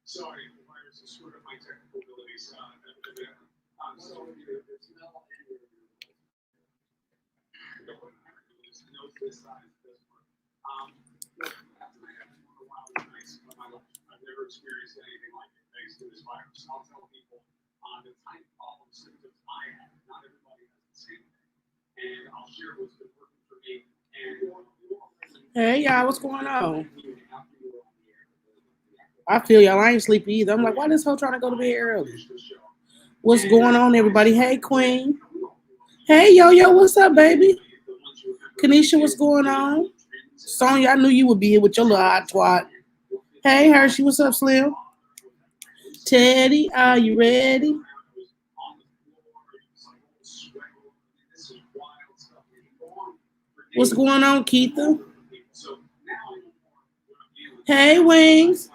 Sorry, the virus has screwed up my technical abilities. I've never experienced anything like it thanks to this virus. I'll tell people the type of symptoms I have. Not everybody has the same thing. And I'll share what's been working for me. Hey y'all, what's going on? I feel y'all. I ain't sleepy either. I'm like, why this hoe trying to go to bed early? What's going on, everybody? Hey, Queen. Hey, Yo, what's up, baby? Kanisha, what's going on? Sonya, I knew you would be here with your little hot twat. Hey, Hershey, what's up, Slim? Teddy, are you ready? What's going on, Keitha? Hey, Wings.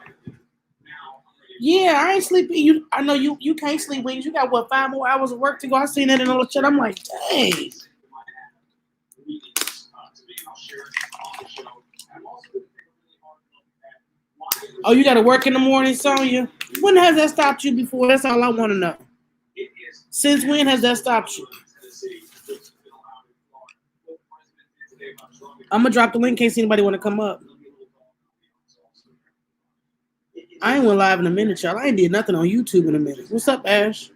Yeah, I ain't sleepy. I know you can't sleep, Wings. You got, what, 5 more hours of work to go? I seen that in all the chat. I'm like, dang. Oh, you got to work in the morning, Sonya? When has that stopped you before? That's all I want to know. Since when has that stopped you? I'm going to drop the link in case anybody want to come up. I ain't went live in a minute, y'all. I ain't did nothing on YouTube in a minute. What's up, Ash?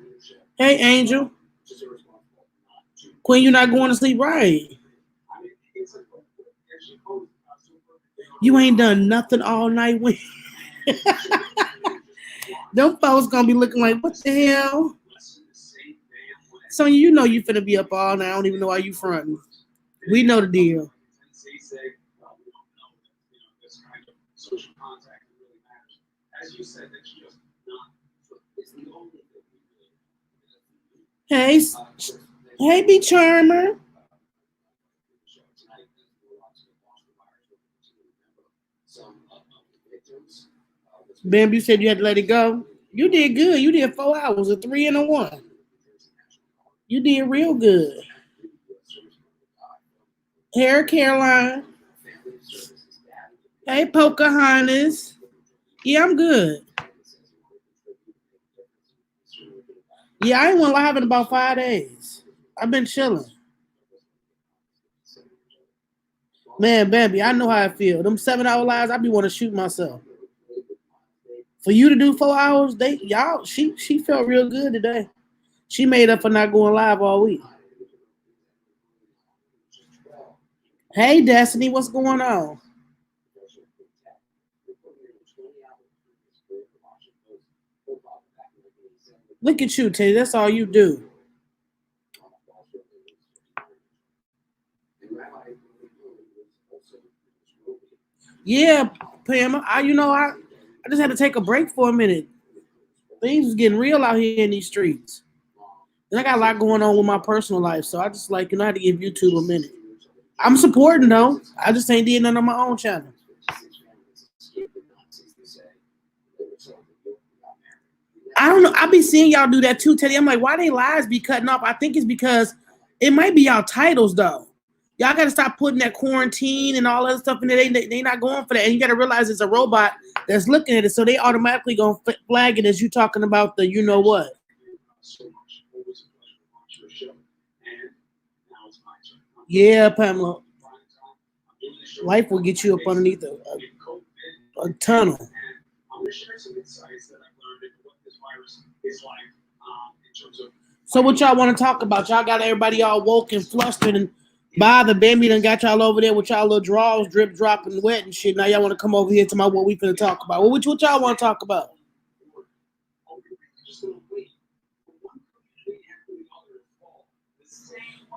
Hey, Angel. Queen, you not going to sleep, right? You ain't done nothing all night. Them folks gonna be looking like, what the hell? So you know you finna be up all night. I don't even know why you fronting. We know the deal. Hey, B Charmer. Bam, you said you had to let it go. You did good. You did 4 hours, a 3 and a 1. You did real good. Hey, Caroline. Hey, Pocahontas. Yeah, I'm good. Yeah, I ain't went live in about 5 days. I've been chilling. Man, Bambi, I know how I feel. Them 7-hour lives, I be want to shoot myself. For you to do 4 hours, she felt real good today. She made up for not going live all week. Hey, Destiny, what's going on? Look at you, Teddy. That's all you do. Yeah, Pam. I just had to take a break for a minute. Things was getting real out here in these streets. And I got a lot going on with my personal life, so I just I had to give YouTube a minute. I'm supporting though. I just ain't did nothing on my own channel. I don't know. I be seeing y'all do that too, Teddy. I'm like, why they lives be cutting off? I think it's because it might be y'all titles though. Y'all got to stop putting that quarantine and all that stuff in there. They not going for that. And you got to realize it's a robot that's looking at it, so they automatically gonna flag it as you talking about the you know what. Yeah, Pamela. Life will get you up underneath a tunnel. So what y'all want to talk about? Y'all got everybody all woke and flustered and bothered. Bambi done got y'all over there with y'all little drawers drip dropping wet and shit. Now y'all want to come over here to what we finna talk about. What y'all want to talk about?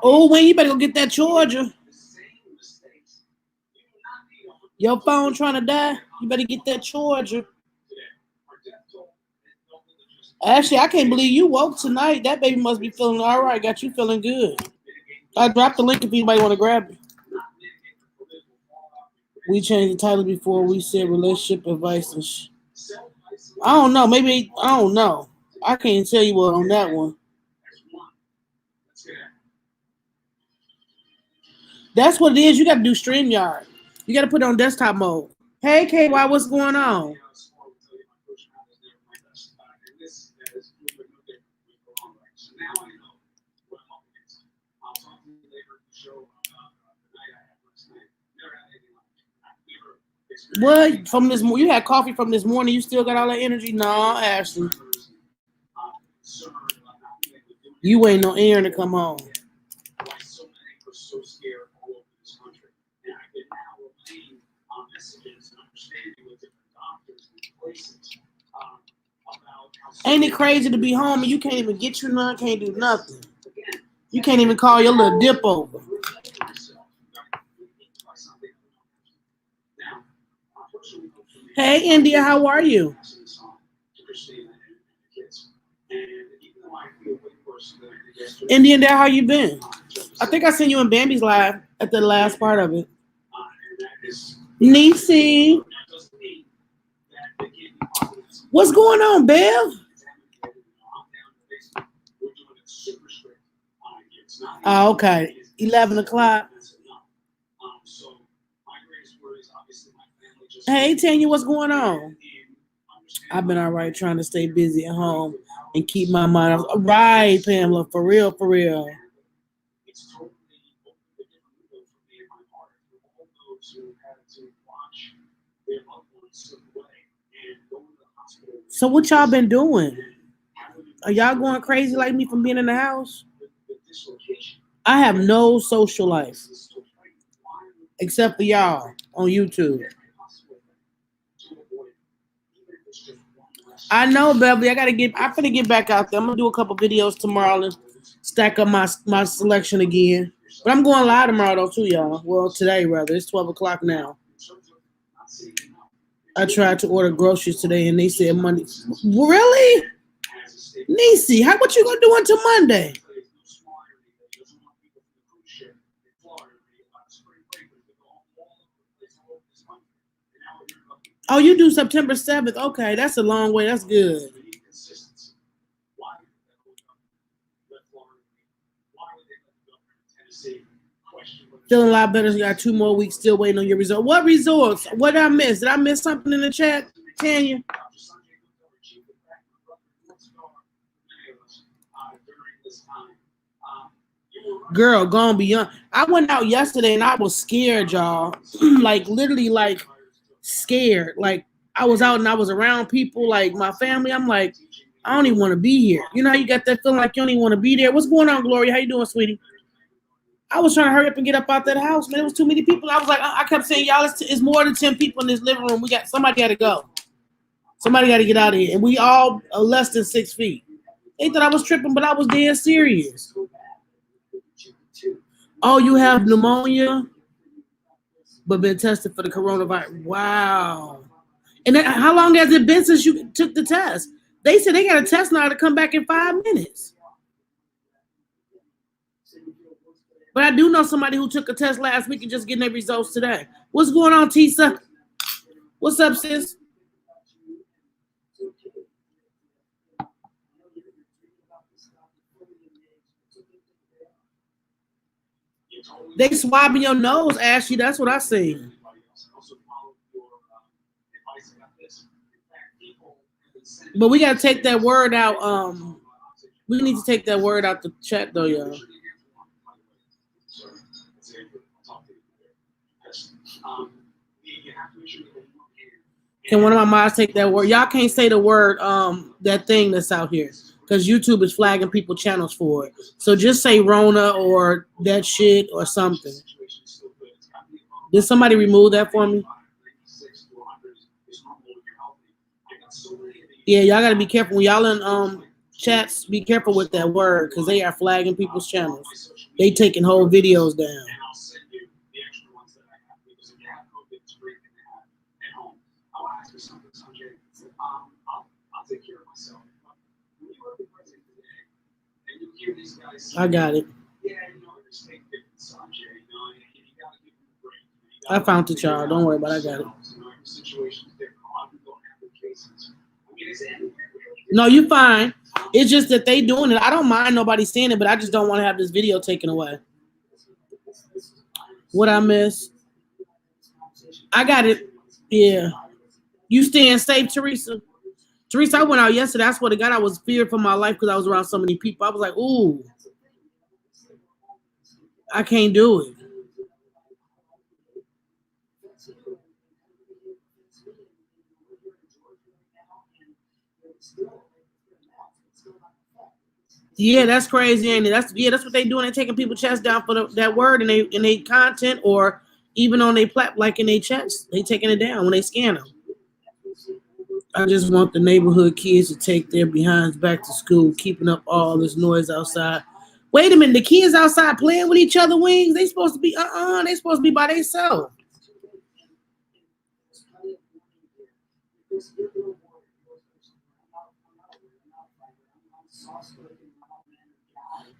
Oh, Wayne, you better go get that charger. Your phone trying to die? You better get that charger. Actually, I can't believe you woke tonight. That baby must be feeling all right. Got you feeling good. I dropped the link if anybody want to grab it. We changed the title before we said relationship advice and I don't know. Maybe, I don't know. I can't tell you what on that one. That's what it is. You got to do StreamYard. You got to put it on desktop mode. Hey, KY, what's going on? What? From this morning? You had coffee from this morning. You still got all that energy? No, Ashley. You ain't no Aaron to come home. Ain't it crazy to be home and you can't even get you none, can't do nothing. You can't even call your little dip over. Hey, India, how are you? Indian Dad, how you been? I think I seen you in Bambi's live at the last part of it. Nafee. What's going on, Bev? Oh, okay. 11 o'clock. Hey, Tanya, what's going on? I've been all right trying to stay busy at home and keep my mind off. Right, Pamela, for real, for real. So what y'all been doing? Are y'all going crazy like me from being in the house? I have no social life except for y'all on YouTube. I know, Beverly. I'm gonna get back out there. I'm gonna do a couple videos tomorrow and stack up my selection again. But I'm going live tomorrow though too, y'all. Well, today rather. It's 12 o'clock now. I tried to order groceries today and they said Monday. Really? Nisi, what you gonna do until Monday? Oh, you do September 7th. Okay, that's a long way. That's good. Feeling a lot better. You got 2 more weeks still waiting on your result. What results? What did I miss? Did I miss something in the chat, Tanya? Girl, gone beyond. I went out yesterday and I was scared, y'all. Like literally, like scared. Like I was out and I was around people, like my family. I'm like, I don't even want to be here. You know how you got that feeling like you don't even want to be there? What's going on, Gloria? How you doing, sweetie? I was trying to hurry up and get up out that house, man. It was too many people. I was like, I kept saying, y'all, it's more than 10 people in this living room. Somebody got to go. Somebody got to get out of here. And we all are less than 6 feet. They thought I was tripping, but I was dead serious. Oh, you have pneumonia, but been tested for the coronavirus. Wow. And then, how long has it been since you took the test? They said they got a test now to come back in 5 minutes. But I do know somebody who took a test last week and just getting their results today. What's going on, Tisa? What's up, sis? They swabbing your nose, Ashley. That's what I see. But we gotta take that word out. We need to take that word out the chat though, y'all. Can one of my mods take that word? Y'all can't say the word that thing that's out here because YouTube is flagging people channels for it. So just say Rona or that shit or something. Did somebody remove that for me? Yeah, y'all gotta be careful when y'all in chats. Be careful with that word because they are flagging people's channels. They taking whole videos down. I got it. I found it, y'all. Don't worry about it. I got it. No, you fine. It's just that they doing it. I don't mind nobody seeing it, but I just don't want to have this video taken away. What I miss? I got it. Yeah. You staying safe, Teresa? Teresa, I went out yesterday. I swear to God, I was feared for my life because I was around so many people. I was like, ooh, I can't do it. Yeah, that's crazy, ain't it? That's what they doing. They taking people chest down for that word in they content or even on they plat like in their chest. They taking it down when they scan them. I just want the neighborhood kids to take their behinds back to school, keeping up all this noise outside. Wait a minute, the kids outside playing with each other wings. They supposed to be they supposed to be by themselves.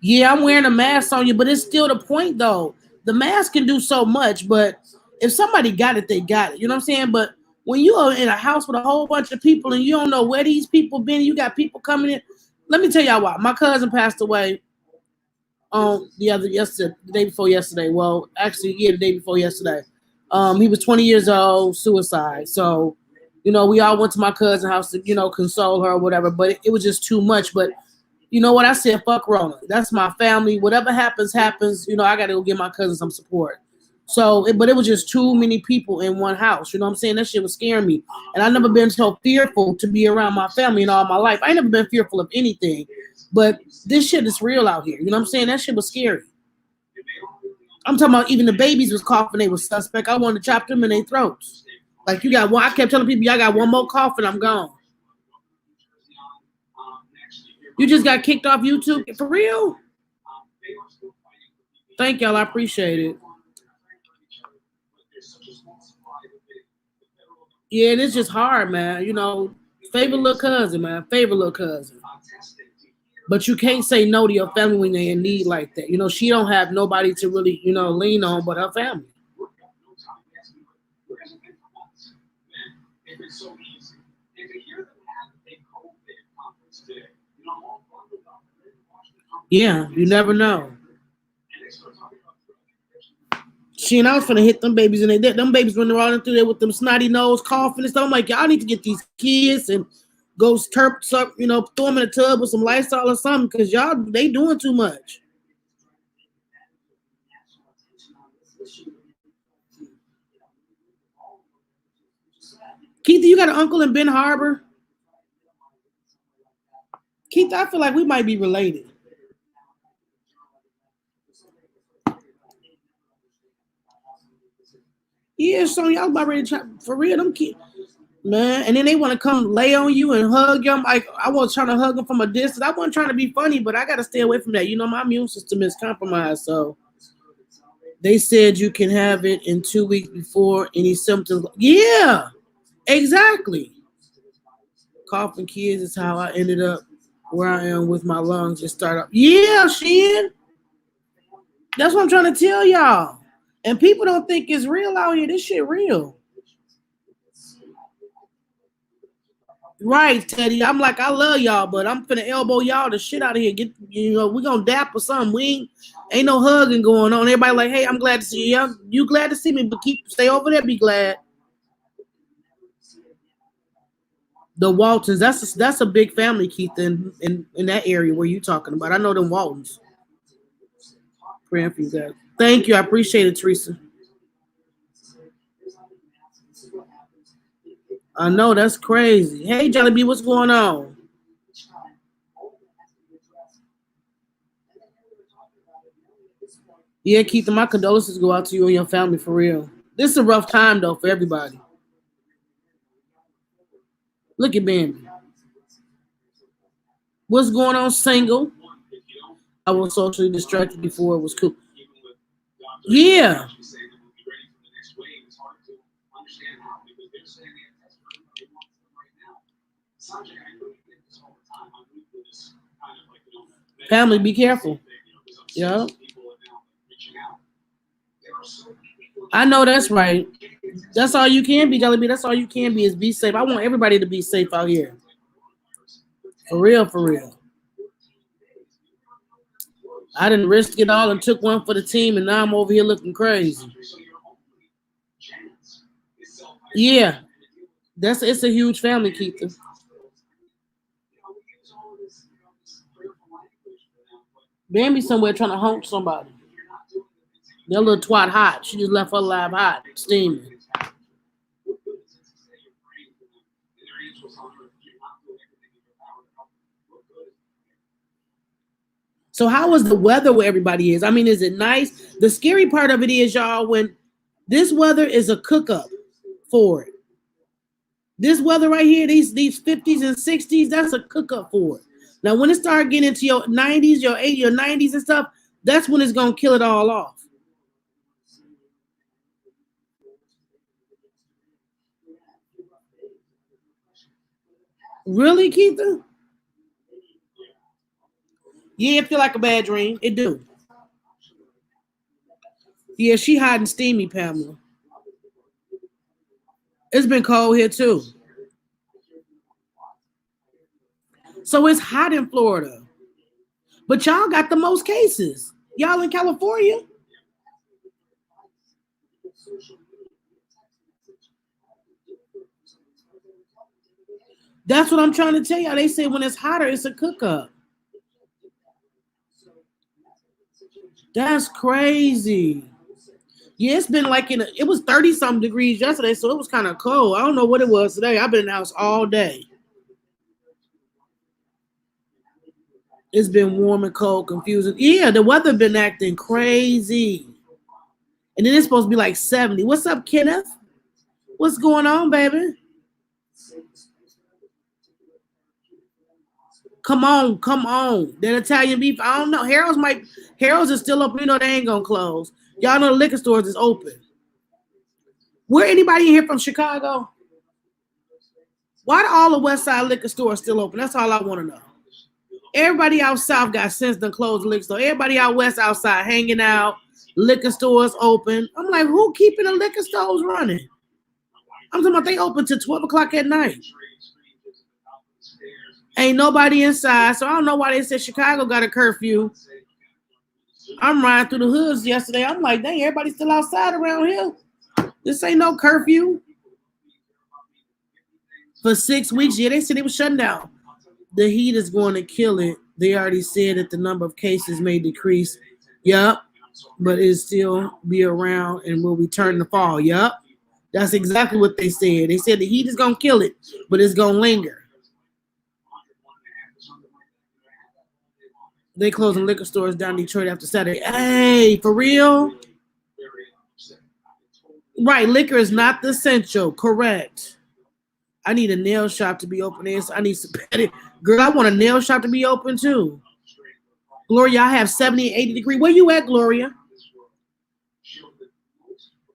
Yeah, I'm wearing a mask on you, but it's still the point though. The mask can do so much, but if somebody got it, they got it. You know what I'm saying? But when you are in a house with a whole bunch of people and you don't know where these people been, you got people coming in. Let me tell y'all why. My cousin passed away on the day before yesterday. Well, actually, yeah, the day before yesterday. He was 20 years old, suicide. So, we all went to my cousin's house to, console her or whatever. But it was just too much. But you know what? I said, fuck Rona. That's my family. Whatever happens, happens. I got to go give my cousin some support. So, but it was just too many people in one house. You know what I'm saying? That shit was scaring me. And I never been so fearful to be around my family in all my life. I ain't never been fearful of anything. But this shit is real out here. You know what I'm saying? That shit was scary. I'm talking about even the babies was coughing. They was suspect. I wanted to chop them in their throats. Like you got one. I kept telling people, y'all got one more cough and I'm gone. You just got kicked off YouTube? For real? Thank y'all. I appreciate it. Yeah, it's just hard, man. Favorite little cousin, man. Favorite little cousin. But you can't say no to your family when they're in need like that. She don't have nobody to really, lean on but her family. Yeah, you never know. She and I was finna hit them babies and them babies running around through there with them snotty nose coughing and stuff. I'm like, y'all need to get these kids and go turp up, throw them in a tub with some Lysol or something because y'all they doing too much. Keith, you got an uncle in Ben Harbor? Keith, I feel like we might be related. Yeah, so y'all about ready to try for real. Them kids, man, and then they want to come lay on you and hug them. Like I was trying to hug them from a distance. I wasn't trying to be funny, but I got to stay away from that. My immune system is compromised, so they said you can have it in 2 weeks before any symptoms. Yeah, exactly. Coughing kids is how I ended up where I am with my lungs and start up. Yeah, Shin. That's what I'm trying to tell y'all. And people don't think it's real out here. This shit real. Right, Teddy. I'm like, I love y'all, but I'm finna elbow y'all the shit out of here. We gonna dap or something. We ain't no hugging going on. Everybody like, hey, I'm glad to see you. You glad to see me, but stay over there, be glad. The Waltons, that's a big family, Keith, in that area where you talking about. I know them Waltons. Praying for you guys. Thank you. I appreciate it, Teresa. I know that's crazy. Hey, Johnny B, what's going on? Yeah, Keith, my condolences go out to you and your family for real. This is a rough time though for everybody. Look at Bambi. What's going on, single? I was socially distracted before it was cool. Yeah. Family, be careful. Yeah. I know that's right. That's all you can be, Jelly B. That's all you can be is be safe. I want everybody to be safe out here. For real, for real. I didn't risk it all and took one for the team, and now I'm over here looking crazy. Yeah, it's a huge family, Keith. Bambi somewhere trying to honk somebody. That little twat hot. She just left her live hot, steaming. So how is the weather where everybody is? I mean, is it nice? The scary part of it is, y'all, when this weather is a cook up for it. This weather right here, these 50s and 60s, that's a cook up for it. Now, when it starts getting into your 90s, your 80s, your 90s and stuff, that's when it's gonna kill it all off. Really, Keitha? Yeah, it feel like a bad dream. It do. Yeah, she hot and steamy, Pamela. It's been cold here too. So it's hot in Florida. But y'all got the most cases. Y'all in California? That's what I'm trying to tell y'all. They say when it's hotter, it's a cook up. That's crazy. Yeah, it's been like it was 30 something degrees yesterday, so it was kind of cold. I don't know what it was today. I've been in the house all day. It's been warm and cold, confusing. Yeah, the weather been acting crazy. And then it's supposed to be like 70. What's up, Kenneth? What's going on, baby? Come on, come on. That Italian beef. I don't know. Harold's is still open. You know they ain't gonna close. Y'all know the liquor stores is open. Where anybody in here from Chicago? Why do all the West Side liquor stores still open? That's all I want to know. Everybody out south got sense to close the liquor store. Everybody out west outside hanging out, liquor stores open. I'm like, who keeping the liquor stores running? I'm talking about they open till 12 o'clock at night. Ain't nobody inside, so I don't know why they said Chicago got a curfew. I'm riding through the hoods yesterday. I'm like, dang, everybody's still outside around here. This ain't no curfew. For 6 weeks, yeah, they said it was shutting down. The heat is going to kill it. They already said that the number of cases may decrease. Yup. But it'll still be around and will return in the fall. Yup. That's exactly what they said. They said the heat is going to kill it, but it's going to linger. They closing liquor stores down in Detroit after Saturday. Hey, for real? Right, liquor is not the essential. Correct. I need a nail shop to be open there. So I need some petty. Girl, I want a nail shop to be open too. Gloria, I have 70, 80 degrees. Where you at, Gloria?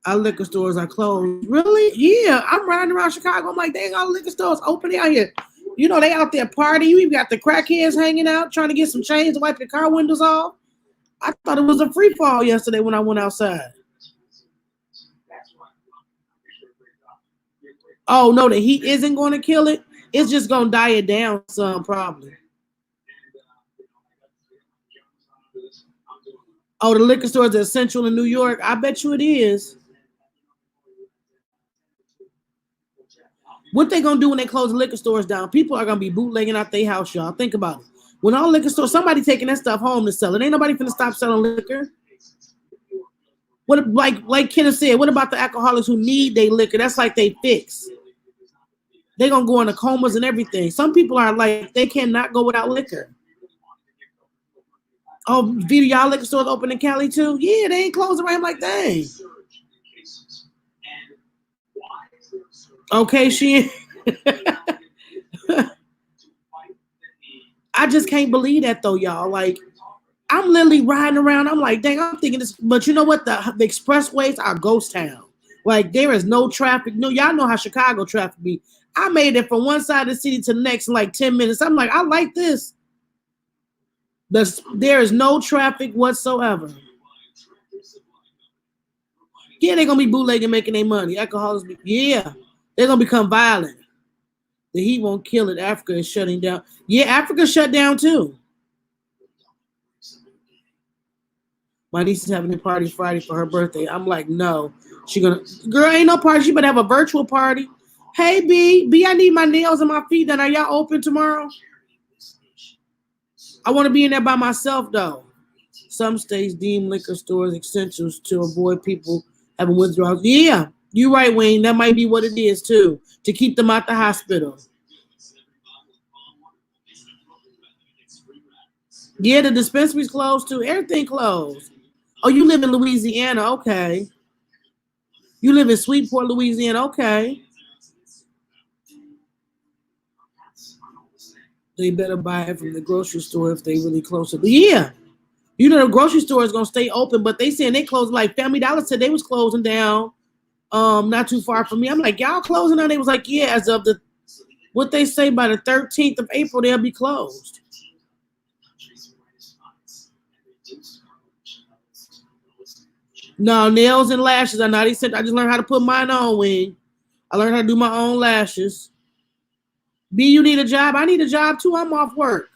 Our liquor stores are closed. Really? Yeah, I'm riding around Chicago. I'm like, dang, all liquor stores open out here. You know, they out there partying. You even got the crackheads hanging out, trying to get some change to wipe your car windows off. I thought it was a free fall yesterday when I went outside. Oh, no, the heat isn't going to kill it. It's just going to die it down some, probably. Oh, the liquor stores are central in New York. I bet you it is. What they gonna do when they close the liquor stores down? People are gonna be bootlegging out their house, y'all. Think about it. When all liquor stores, somebody taking that stuff home to sell it. Ain't nobody finna stop selling liquor. What, like Kenneth said, what about the alcoholics who need their liquor? That's like they fix. They're gonna go into comas and everything. Some people are like they cannot go without liquor. Oh, Vita, y'all liquor stores open in Cali too? Yeah, they ain't closing around like dang. Okay, she. I just can't believe that though, y'all. Like, I'm literally riding around. I'm like, dang, I'm thinking this. But you know what? The expressways are ghost town. Like, there is no traffic. No, y'all know how Chicago traffic be. I made it from one side of the city to the next in like 10 minutes. I'm like, I like this. There is no traffic whatsoever. Yeah, they're going to be bootlegging making their money. Alcoholics, yeah. They're going to become violent. The heat won't kill it. Africa is shutting down. Yeah, Africa shut down too. My niece is having a party Friday for her birthday. I'm like, no. She gonna, girl, ain't no party. She better have a virtual party. Hey, B, I need my nails and my feet done. Are y'all open tomorrow? I want to be in there by myself, though. Some states deem liquor stores essentials to avoid people having withdrawals. Yeah, you're right, Wayne. That might be what it is, too, to keep them out the hospital. Yeah, the dispensary's closed, too. Everything closed. Oh, you live in Louisiana. Okay. You live in Sweetport, Louisiana. Okay. They better buy it from the grocery store if they really close it. But yeah, you know the grocery store is gonna stay open, but they saying they closed. Like Family Dollar said they was closing down. Not too far from me. I'm like, y'all closing down? They was like, yeah, as of the what they say by the 13th of April they'll be closed. No, nails and lashes. I know they said I just learned how to put mine on, Wing. I learned how to do my own lashes. B, you need a job? I need a job too. I'm off work.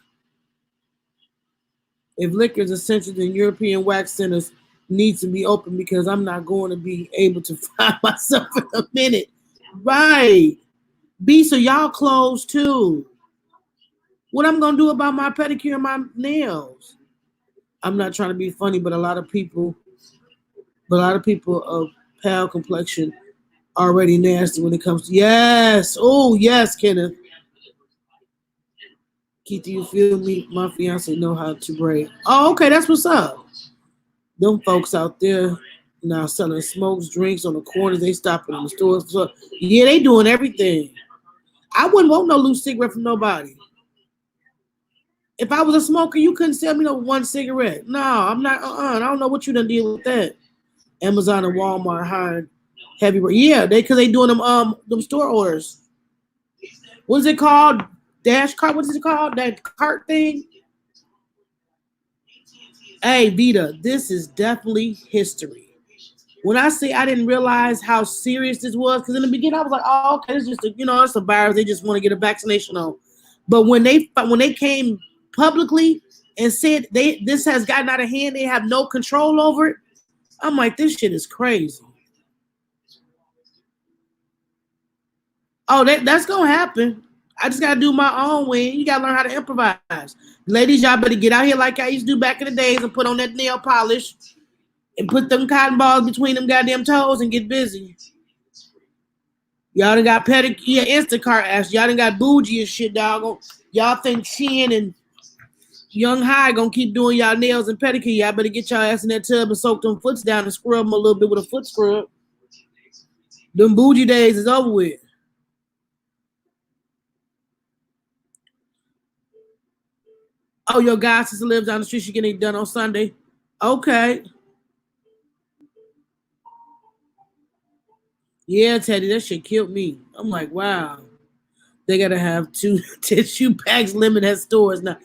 If liquor is essential, then European wax centers need to be open because I'm not going to be able to find myself in a minute. Right. B, so y'all closed too. What I'm gonna do about my pedicure and my nails? I'm not trying to be funny, but a lot of people of pale complexion are already nasty when it comes to yes. Oh yes, Kenneth. Keith, do you feel me? My fiance know how to braid. Oh, okay, that's what's up. Them folks out there now selling smokes, drinks on the corners. They stopping in the stores. So, yeah, they doing everything. I wouldn't want no loose cigarette from nobody. If I was a smoker, you couldn't sell me no one cigarette. No, I'm not. I don't know what you done deal with that. Amazon and Walmart hired heavy. Yeah, because they doing them store orders. What is it called? Dash cart. What is it called? That cart thing. Hey, Vita, this is definitely history. When I say I didn't realize how serious this was, because in the beginning I was like, oh, okay, it's just it's a virus. They just want to get a vaccination on. But when they came publicly and said this has gotten out of hand, they have no control over it. I'm like, this shit is crazy. Oh, that's gonna happen. I just gotta do my own way. You gotta learn how to improvise. Ladies, y'all better get out here like I used to do back in the days and put on that nail polish and put them cotton balls between them goddamn toes and get busy. Y'all done got pedicure, yeah, Instacart ass. Y'all done got bougie and shit, dog. Y'all think Shin and Young High gonna keep doing y'all nails and pedicure. Y'all better get y'all ass in that tub and soak them foots down and scrub them a little bit with a foot scrub. Them bougie days is over with. Oh, your god sister lives down the street. She getting it done on Sunday. Okay. Yeah, Teddy, that shit killed me. I'm like, wow. They gotta have 2 tissue bags limit at stores now.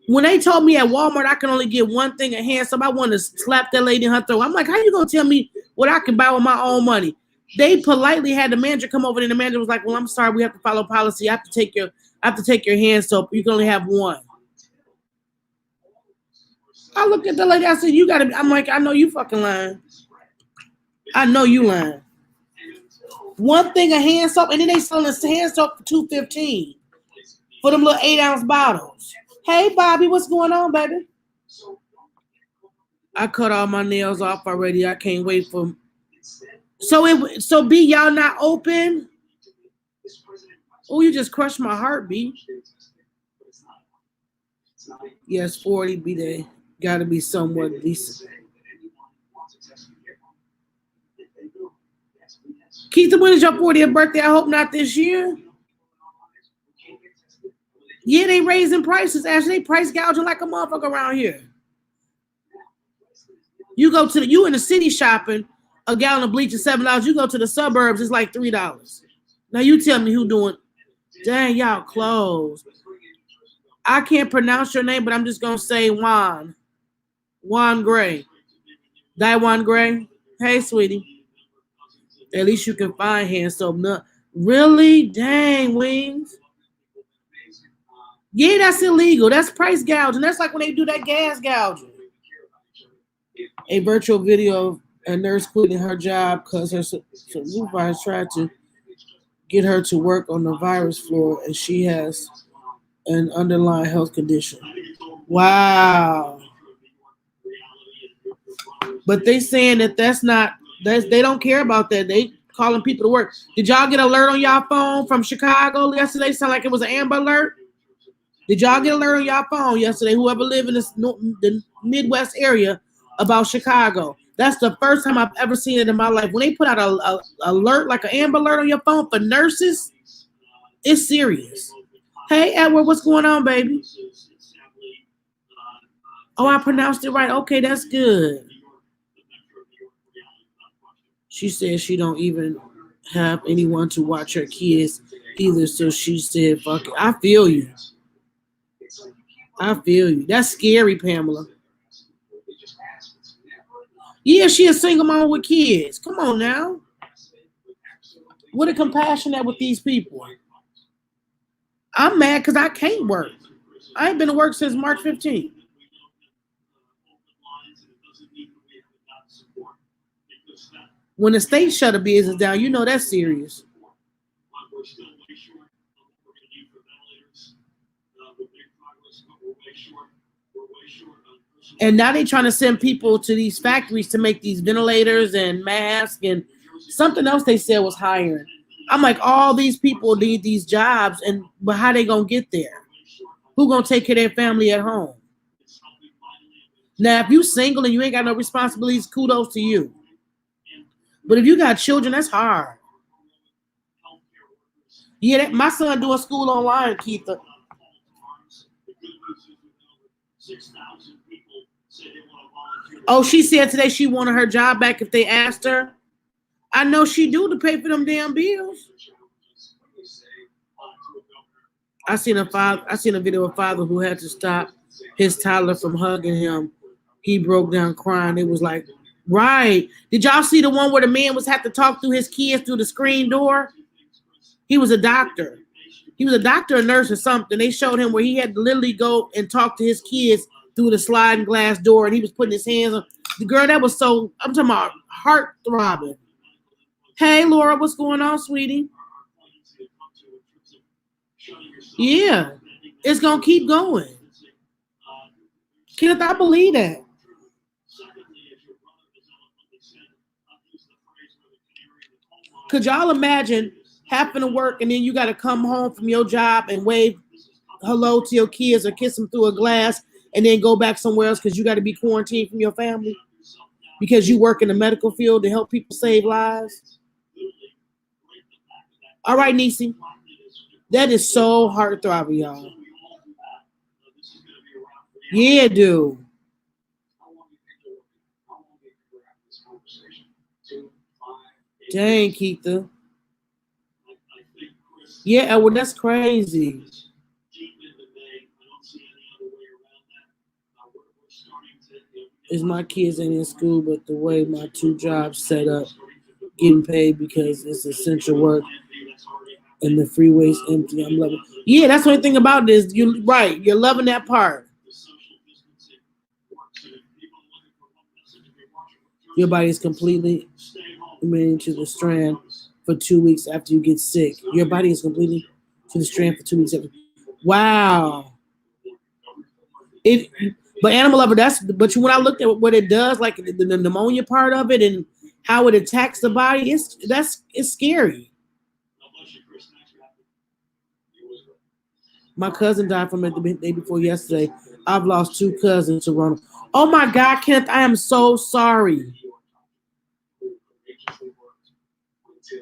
When they told me at Walmart I can only get one thing of hand soap, I wanted to slap that lady in her throat. I'm like, how you gonna tell me what I can buy with my own money? They politely had the manager come over and the manager was like, well, I'm sorry, we have to follow policy. I have to take your hand soap. You can only have one. I looked at the lady, I said, you gotta be. I'm like, I know you fucking lying. I know you lying. One thing of hand soap, and then they selling this hand soap for $2.15 for them little 8-ounce bottles. Hey Bobby, what's going on, baby? I cut all my nails off already. I can't wait for. So B, y'all not open? Oh, you just crushed my heart, B. Yes, 40 B day. Gotta be somewhat decent. Keith, when is your 40th birthday? I hope not this year. Yeah, they raising prices. Actually, they price gouging like a motherfucker around here. You in the city shopping, a gallon of bleach is $7. You go to the suburbs, it's like $3. Now you tell me who doing. Dang, y'all closed. I can't pronounce your name, but I'm just gonna say Juan. Juan Gray. Daiwan Gray. Hey, sweetie. At least you can find hand soap. No, really? Dang, Wings. Yeah, that's illegal. That's price gouging. That's like when they do that gas gouging. A virtual video of a nurse quitting her job because her supervisor tried to get her to work on the virus floor and she has an underlying health condition. Wow. But they saying that they don't care about that. They calling people to work. Did y'all get an alert on y'all phone from Chicago yesterday? Sound like it was an Amber Alert. Did y'all get an alert on y'all phone yesterday? Whoever live in the Midwest area about Chicago. That's the first time I've ever seen it in my life. When they put out a alert like an Amber Alert on your phone for nurses, it's serious. Hey Edward, what's going on, baby? Oh, I pronounced it right. Okay, that's good. She said she don't even have anyone to watch her kids either, so she said, fuck it. I feel you. I feel you. That's scary, Pamela. Yeah, she a single mom with kids. Come on now. What a compassion at with these people. I'm mad because I can't work. I ain't been to work since March 15th. When the state shut a business down, you know that's serious. And now they trying to send people to these factories to make these ventilators and masks and something else they said was hiring. I'm like, all these people need these jobs, but how they gonna get there? Who gonna take care of their family at home? Now, if you single and you ain't got no responsibilities, kudos to you. But if you got children, that's hard. Yeah, my son doing school online, Keitha. Oh, she said today she wanted her job back if they asked her. I know she do to pay for them damn bills. I seen a video of a father who had to stop his toddler from hugging him. He broke down crying. It was like, right. Did y'all see the one where the man was had to talk through his kids through the screen door? He was a doctor. He was a doctor or nurse or something. They showed him where he had to literally go and talk to his kids through the sliding glass door, and he was putting his hands on the girl. That was so, I'm talking about heart throbbing. Hey, Laura, what's going on, sweetie? Yeah, it's gonna keep going. Kenneth, I believe that. Could y'all imagine having to work and then you got to come home from your job and wave hello to your kids or kiss them through a glass and then go back somewhere else because you got to be quarantined from your family because you work in the medical field to help people save lives? All right, Nisi. That is so heart-throbbing, y'all. Yeah, dude. Dang, Keitha. Yeah, well, that's crazy. Is my kids ain't in school, but the way my two jobs set up, getting paid because it's essential work and the freeway's empty. I'm loving. Yeah, that's the only thing about this. You right. You're loving that part. Your body is completely immune to the strand for 2 weeks after you get sick. Your body is completely to the strand for 2 weeks after. Wow. But animal lover, but when I looked at what it does, like the pneumonia part of it and how it attacks the body, it's scary. My cousin died from it the day before yesterday. I've lost 2 cousins to Rona. Oh my God, Kenneth, I am so sorry.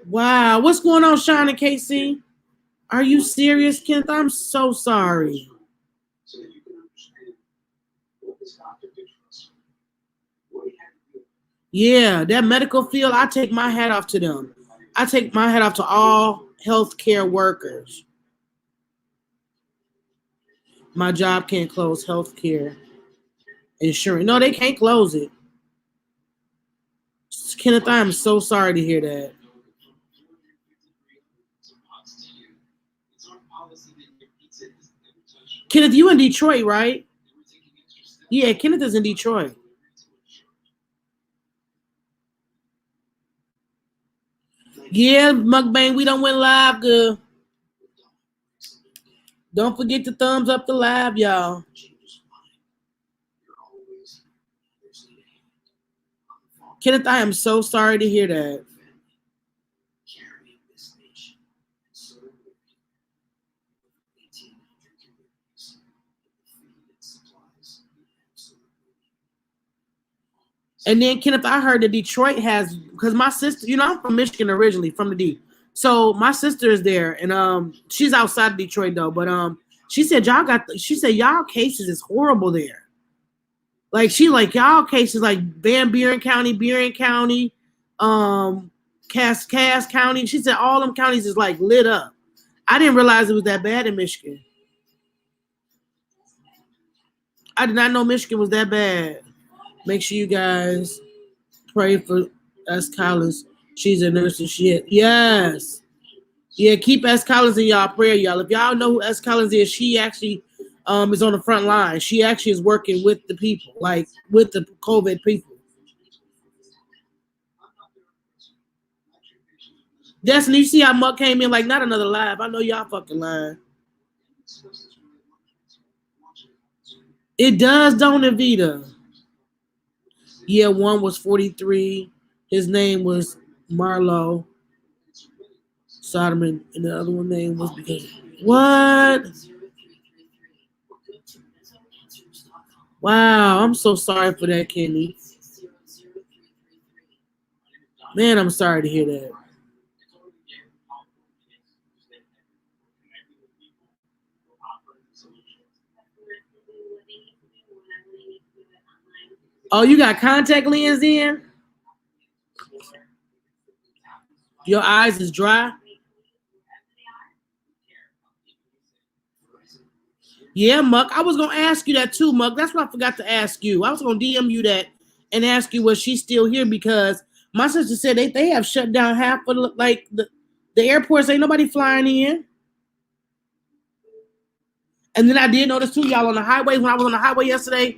Wow, what's going on, Sean and Casey? Are you serious, Kenneth? I'm so sorry. Yeah, that medical field, I take my hat off to them. I take my hat off to all healthcare workers. My job can't close healthcare insurance. No, they can't close it. Kenneth, I am so sorry to hear that. Kenneth, you in Detroit, right? Yeah, Kenneth is in Detroit. Yeah, mukbang, we done went live, good. Don't forget to thumbs up the live, y'all. Kenneth, I am so sorry to hear that. And then, Kenneth, I heard that Detroit has, because my sister, you know, I'm from Michigan originally, from the D. So my sister is there, and she's outside of Detroit though. But she said y'all cases is horrible there. Like y'all cases like Van Buren County, Cass County. She said all them counties is like lit up. I didn't realize it was that bad in Michigan. I did not know Michigan was that bad. Make sure you guys pray for S. Collins. She's a nurse and shit. Yes. Yeah, keep S. Collins in y'all prayer, y'all. If y'all know who S. Collins is, she actually is on the front line. She actually is working with the people, like with the COVID people. Destiny, you see how Muck came in like not another live. I know y'all fucking lying. It does, don't it, Vita? Yeah, one was 43. His name was Marlo Soderman, and the other one name was because what? Wow, I'm so sorry for that, Kenny. Man, I'm sorry to hear that. Oh, you got contact lens in? Your eyes is dry? Yeah, Muck. I was gonna ask you that too, Muck. That's what I forgot to ask you. I was gonna DM you that and ask you was she still here because my sister said they have shut down half of the airports. Ain't nobody flying in. And then I did notice too, y'all on the highways when I was on the highway yesterday.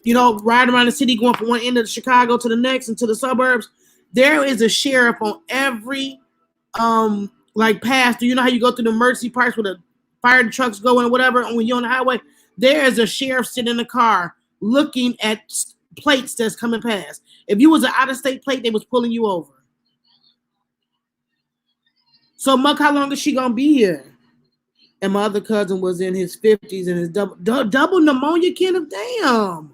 You know, riding around the city, going from one end of Chicago to the next and to the suburbs. There is a sheriff on every like path. Do you know how you go through the emergency parts where the fire trucks go and whatever? And when you're on the highway, there is a sheriff sitting in the car looking at plates that's coming past. If you was an out-of-state plate, they was pulling you over. So, Muck, how long is she gonna be here? And my other cousin was in his 50s and his double pneumonia, Kenneth. Damn.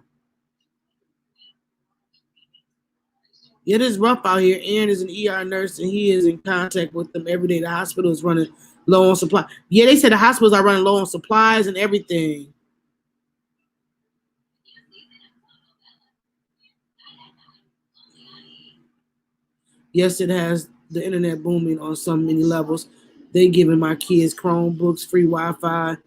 It is rough out here. Aaron is an ER nurse and he is in contact with them every day. The hospital is running low on supply. Yeah, they said the hospitals are running low on supplies and everything. Yes, it has the internet booming on so many levels. They giving my kids Chromebooks, free Wi-Fi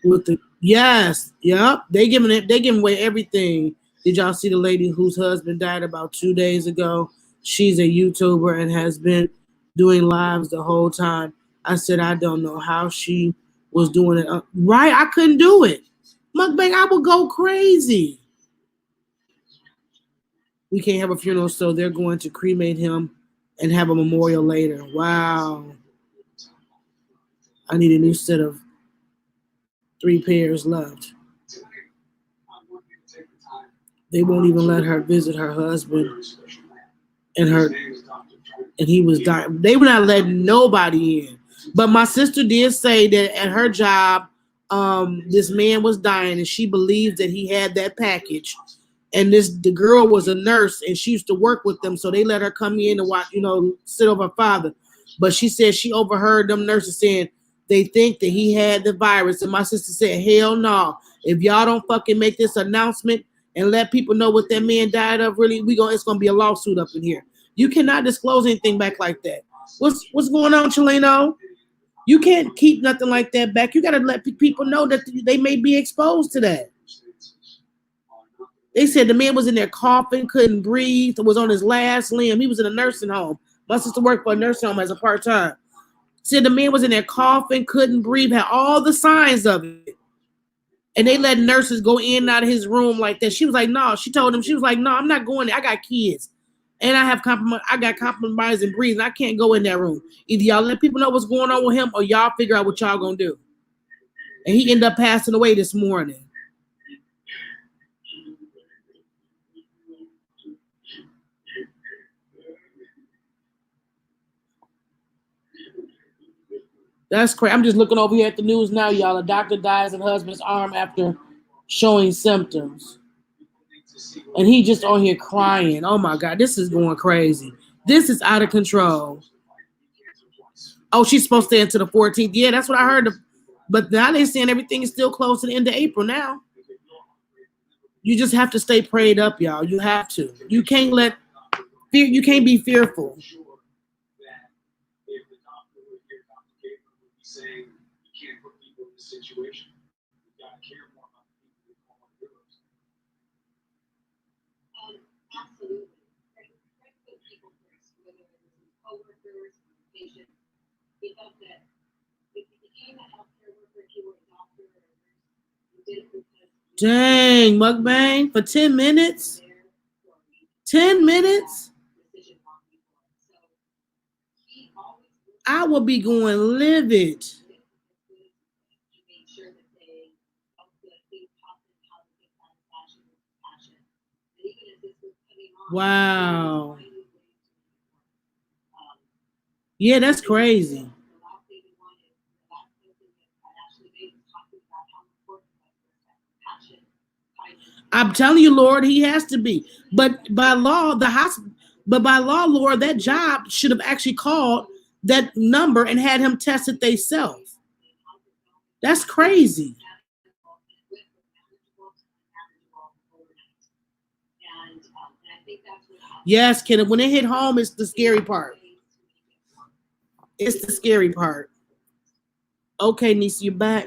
with the yes, yep. They giving away everything. Did y'all see the lady whose husband died about 2 days ago? She's a YouTuber and has been doing lives the whole time. I said I don't know how she was doing it. Right, I couldn't do it. Mukbang, I would go crazy. We can't have a funeral, so they're going to cremate him and have a memorial later. Wow. I need a new set of 3 pairs left. They won't even let her visit her husband and he was dying. They were not letting nobody in. But my sister did say that at her job, this man was dying and she believed that he had that package. And the girl was a nurse and she used to work with them, so they let her come in and watch, sit over her father. But she said she overheard them nurses saying they think that he had the virus. And my sister said, hell no. If y'all don't fucking make this announcement and let people know what that man died of, really, it's gonna be a lawsuit up in here. You cannot disclose anything back like that. What's going on, Chelino? You can't keep nothing like that back. You gotta let people know that they may be exposed to that. They said the man was in there coughing, couldn't breathe, was on his last limb. He was in a nursing home. My sister worked for a nursing home as a part-time. Said the man was in there coughing, couldn't breathe, had all the signs of it. And they let nurses go in and out of his room like that. She was like, no. She told him, she was like, no, I'm not going there. I got kids. And I got compromising breathing. I can't go in that room. Either y'all let people know what's going on with him or y'all figure out what y'all gonna do. And he ended up passing away this morning. That's crazy. I'm just looking over here at the news now, y'all. A doctor dies in husband's arm after showing symptoms. And he just on here crying. Oh my God, this is going crazy. This is out of control. Oh, she's supposed to stay until the 14th. Yeah, that's what I heard. But now they're saying everything is still close to the end of April now. You just have to stay prayed up, y'all. You have to. You can't let fear. You can't be fearful. Dang, mukbang for 10 minutes? 10 minutes? I will be going livid. Wow. Yeah, that's crazy. I'm telling you, Lord, he has to be. But by law, Lord, that job should have actually called that number and had him tested themselves. That's crazy. Yes, Kenneth. When it hit home, it's the scary part. It's the scary part. Okay, Nisa, you back.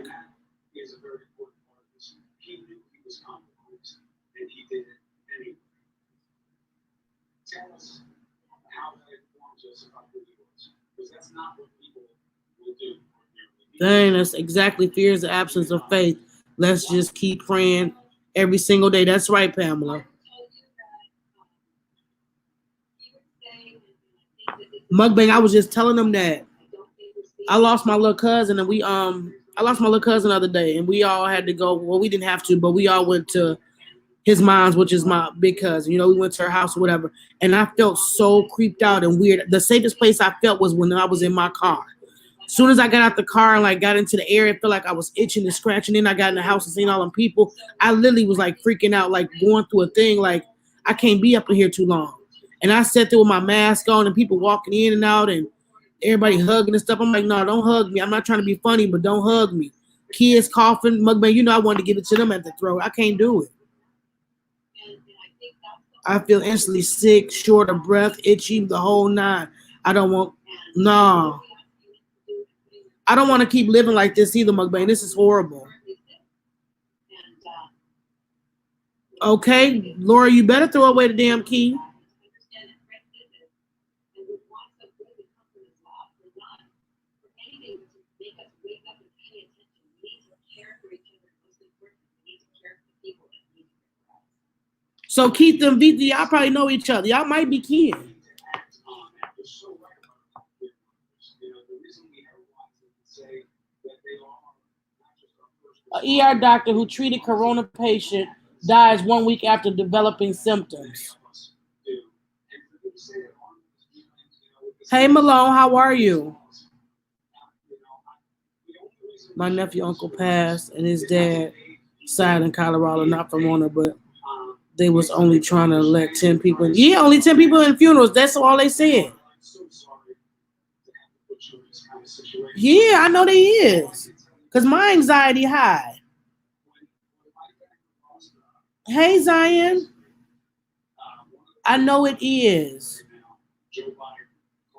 Dang, that's exactly fear is the absence of faith. Let's just keep praying every single day. That's right, Pamela. Mukbang, I was just telling them that I lost my little cousin, and I lost my little cousin the other day, and we all had to go. Well, we didn't have to, but we all went to his mom's, which is my big cousin. You know, we went to her house or whatever, and I felt so creeped out and weird. The safest place I felt was when I was in my car. As soon as I got out the car and like got into the air, it felt like I was itching and scratching. Then I got in the house and seen all them people. I literally was like freaking out, like going through a thing. Like I can't be up in here too long. And I sat there with my mask on and people walking in and out and everybody hugging and stuff. I'm like, no, don't hug me. I'm not trying to be funny, but don't hug me. Kids coughing, mukbang. You know I wanted to give it to them at the throat. I can't do it. I feel instantly sick, short of breath, itchy, the whole nine. I don't want, no. I don't want to keep living like this either, mukbang. This is horrible. Okay, Laura, you better throw away the damn key. So Keith and VT, y'all probably know each other. Y'all might be kin. An ER doctor who treated corona patient dies 1 week after developing symptoms. Hey Malone, how are you? My nephew uncle passed and his dad died in Colorado, not from Rona, but they was only trying to let 10 people in. Yeah, only 10 people in funerals. That's all they said. Yeah, I know they is. Because my anxiety high. Hey, Zion. I know it is.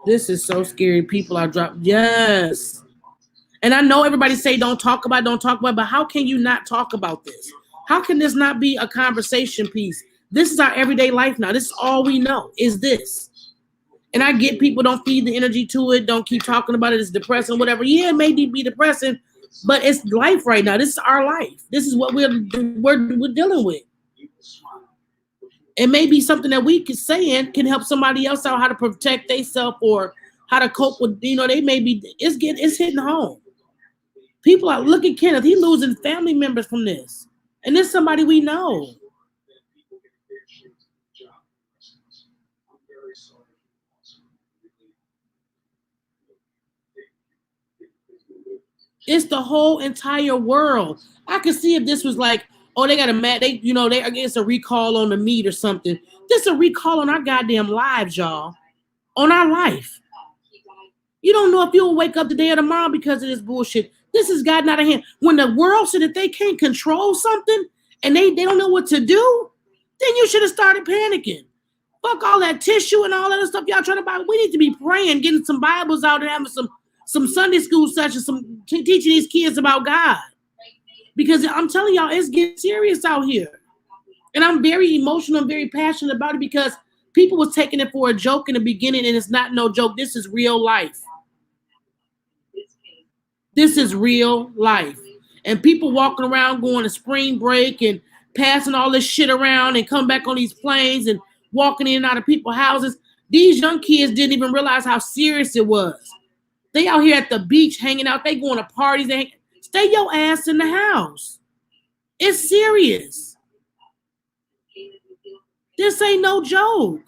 This is so scary. People are dropping. Yes. And I know everybody say don't talk about it, but how can you not talk about this? How can this not be a conversation piece? This is our everyday life now. This is all we know is this. And I get people don't feed the energy to it. Don't keep talking about it. It's depressing, whatever. Yeah, it may be depressing, but it's life right now. This is our life. This is what we're dealing with. It may be something that we can saying can help somebody else out how to protect themselves or how to cope with, they may be, it's hitting home. People are, look at Kenneth, he losing family members from this. And this is somebody we know. It's the whole entire world. I could see if this was like, oh, they got a mad, they against a recall on the meat or something. This a recall on our goddamn lives, y'all. On our life. You don't know if you'll wake up today or tomorrow because of this bullshit. This has gotten out of hand. When the world said that they can't control something and they don't know what to do, then you should have started panicking. Fuck all that tissue and all that other stuff y'all trying to buy. We need to be praying, getting some Bibles out and having some Sunday school sessions, teaching these kids about God. Because I'm telling y'all, it's getting serious out here. And I'm very emotional and very passionate about it because people was taking it for a joke in the beginning, and it's not no joke. This is real life. This is real life. And people walking around going to spring break and passing all this shit around and come back on these planes and walking in and out of people's houses. These young kids didn't even realize how serious it was. They out here at the beach hanging out. They going to parties. Stay your ass in the house. It's serious. This ain't no joke.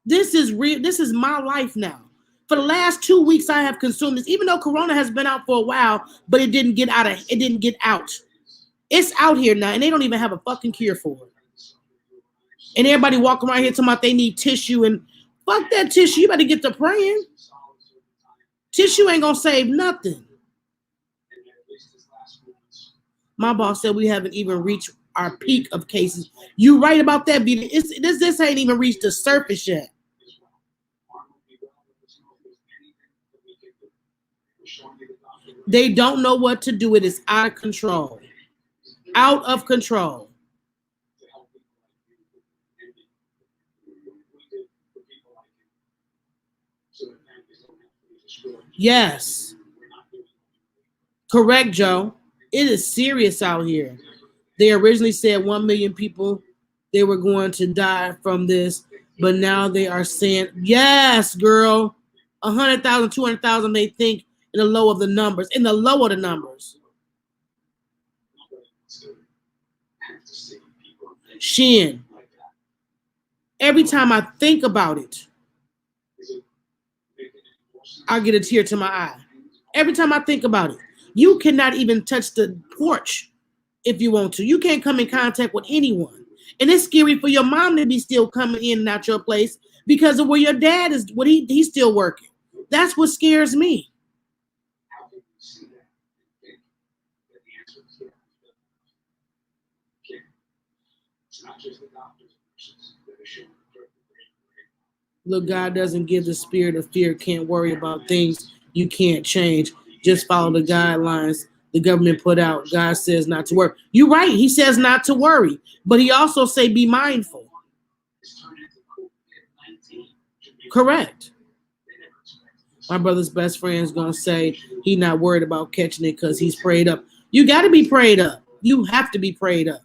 This is real. This is my life now. For the last 2 weeks, I have consumed this. Even though Corona has been out for a while, but it didn't get out. It's out here now, and they don't even have a fucking cure for it. And everybody walking around here talking about they need tissue, and fuck that tissue. You better get to praying. Tissue ain't gonna save nothing. My boss said we haven't even reached our peak of cases. You right about that, B. This ain't even reached the surface yet. They don't know what to do. It is out of control. Out of control. Yes. Correct, Joe. It is serious out here. They originally said 1 million people they were going to die from this, but now they are saying, yes, girl, 100,000, 200,000. They think in the low of the numbers. In the low of the numbers. Shin. Every time I think about it, I get a tear to my eye. Every time I think about it, you cannot even touch the porch if you want to. You can't come in contact with anyone. And it's scary for your mom to be still coming in and out your place because of where your dad is, what he's still working. That's what scares me. Look, God doesn't give the spirit of fear. Can't worry about things you can't change. Just follow the guidelines the government put out. God says not to worry. You're right. He says not to worry. But he also say be mindful. Correct. My brother's best friend is going to say he's not worried about catching it because he's prayed up. You got to be prayed up. You have to be prayed up.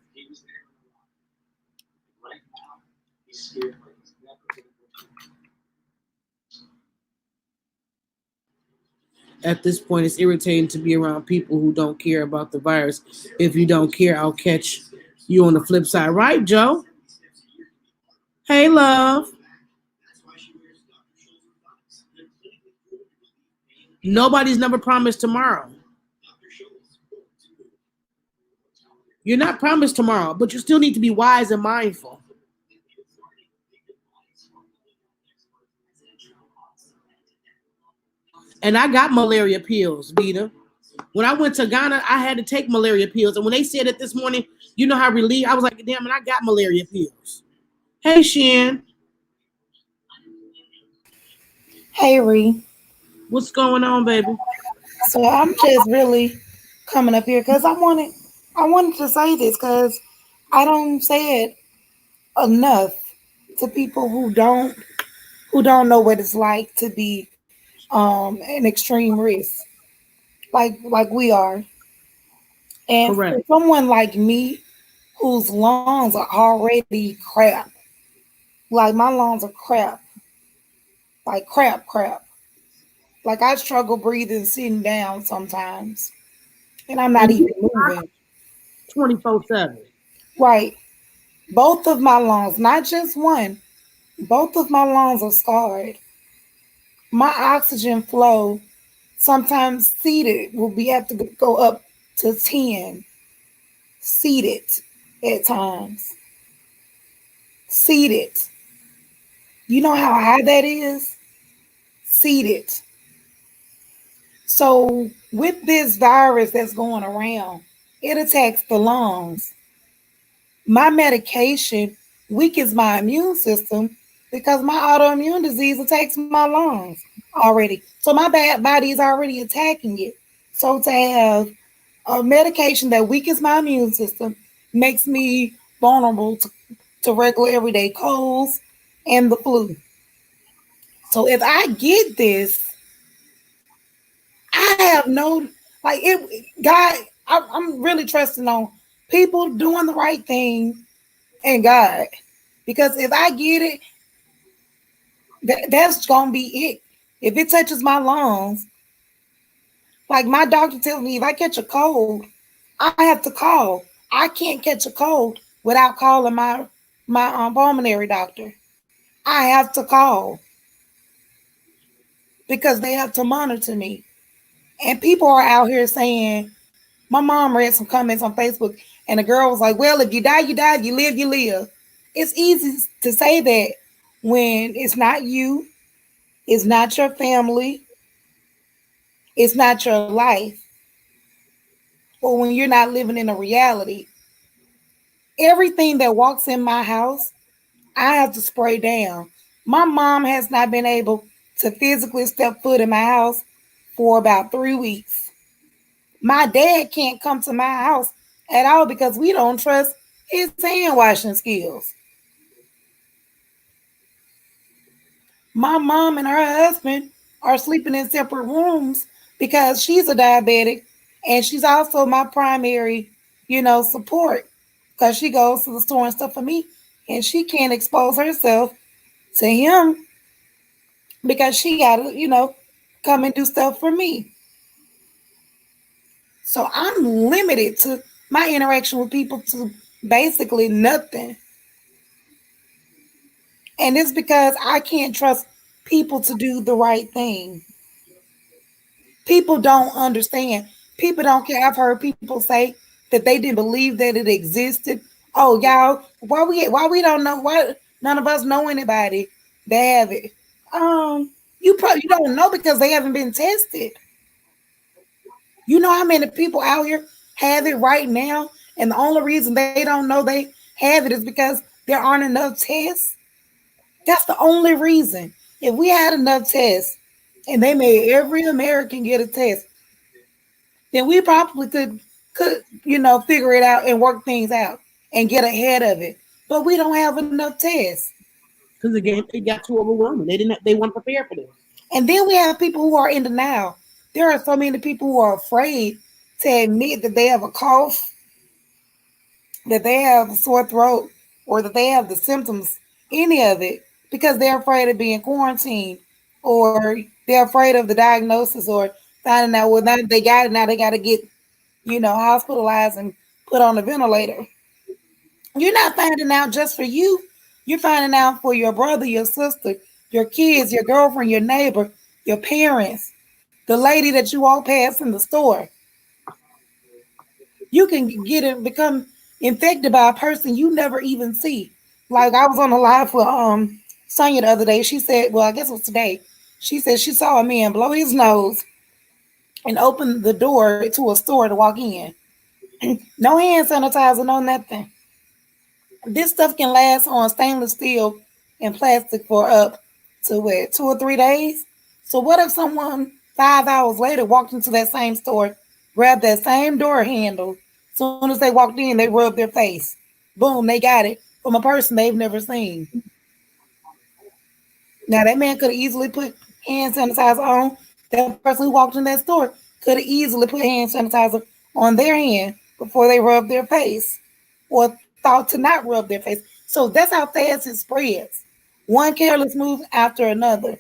At this point, it's irritating to be around people who don't care about the virus. If you don't care, I'll catch you on the flip side. Right, Joe? Hey, love. Nobody's never promised tomorrow. You're not promised tomorrow, but you still need to be wise and mindful. And I got malaria pills, Vita. When I went to Ghana, I had to take malaria pills. And when they said it this morning, you know how relieved I was like, damn, and I got malaria pills. Hey, Shan. Hey, Ree. What's going on, baby? So I'm just really coming up here because I wanted to say this because I don't say it enough to people who don't know what it's like to be an extreme risk. like we are. And Correct. for someone like me whose lungs are already crap, like my lungs are crap, like crap. Like I struggle breathing sitting down sometimes, and I'm not And even you moving. 24/7. Right. Both of my lungs, not just one, both of my lungs are scarred. My oxygen flow sometimes seated will be have to go up to 10 seated at times. Seated. You know how high that is? Seated. So with this virus that's going around, it attacks the lungs. My medication weakens my immune system because my autoimmune disease attacks my lungs already. So my bad body is already attacking it. So to have a medication that weakens my immune system makes me vulnerable to regular everyday colds and the flu. So if I get this, I have no like it. God, I'm really trusting on people doing the right thing and God, because if I get it, that's gonna be it. If it touches my lungs, like my doctor tells me, if I catch a cold, I have to call. I can't catch a cold without calling my pulmonary doctor. I have to call because they have to monitor me. And people are out here saying, my mom read some comments on Facebook, and the girl was like, "Well, if you die, you die. If you live, you live." It's easy to say that when it's not you, it's not your family, it's not your life, or when you're not living in a reality. Everything that walks in my house, I have to spray down. My mom has not been able to physically step foot in my house for about 3 weeks. My dad can't come to my house at all because we don't trust his hand washing skills. My mom and her husband are sleeping in separate rooms because she's a diabetic and she's also my primary, support because she goes to the store and stuff for me and she can't expose herself to him because she got to, come and do stuff for me. So I'm limited to my interaction with people to basically nothing. And it's because I can't trust people to do the right thing. People don't understand. People don't care. I've heard people say that they didn't believe that it existed. Oh, y'all, why we don't know, why none of us know anybody that have it? You probably don't know because they haven't been tested. You know how many people out here have it right now, and the only reason they don't know they have it is because there aren't enough tests. That's the only reason. If we had enough tests and they made every American get a test, then we probably could figure it out and work things out and get ahead of it. But we don't have enough tests. Because again, it got too overwhelming. They weren't prepared for this. And then we have people who are in denial. There are so many people who are afraid to admit that they have a cough, that they have a sore throat, or that they have the symptoms, any of it, because they're afraid of being quarantined, or they're afraid of the diagnosis, or finding out, well, now they got it, now they got to get, hospitalized and put on a ventilator. You're not finding out just for you. You're finding out for your brother, your sister, your kids, your girlfriend, your neighbor, your parents, the lady that you walk past in the store. You can get it, become infected by a person you never even see. Like I was on the live with Sonya the other day. She said, well, I guess it was today. She said she saw a man blow his nose and open the door to a store to walk in. No hand sanitizer, no nothing. This stuff can last on stainless steel and plastic for up to what, 2 or 3 days. So what if someone 5 hours later walked into that same store, grabbed that same door handle? As soon as they walked in, they rubbed their face. Boom, they got it from a person they've never seen. Now that man could have easily put hand sanitizer on that person who walked in that store could have easily put hand sanitizer on their hand before they rub their face or thought to not rub their face. So that's how fast it spreads. One careless move after another.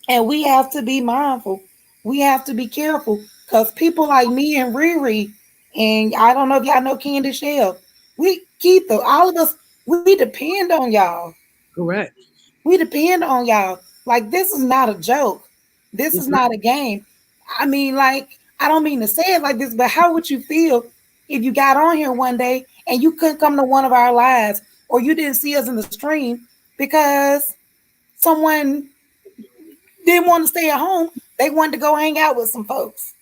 And we have to be mindful. We have to be careful because people like me and Riri, and I don't know if y'all know Candy Shell, we Keitha, all of us, we depend on y'all. Correct. We depend on y'all. Like this is not a joke. This is It's not. not a game. I mean, like, I don't mean to say it like this, but how would you feel if you got on here one day and you couldn't come to one of our lives or you didn't see us in the stream because someone didn't want to stay at home? They wanted to go hang out with some folks.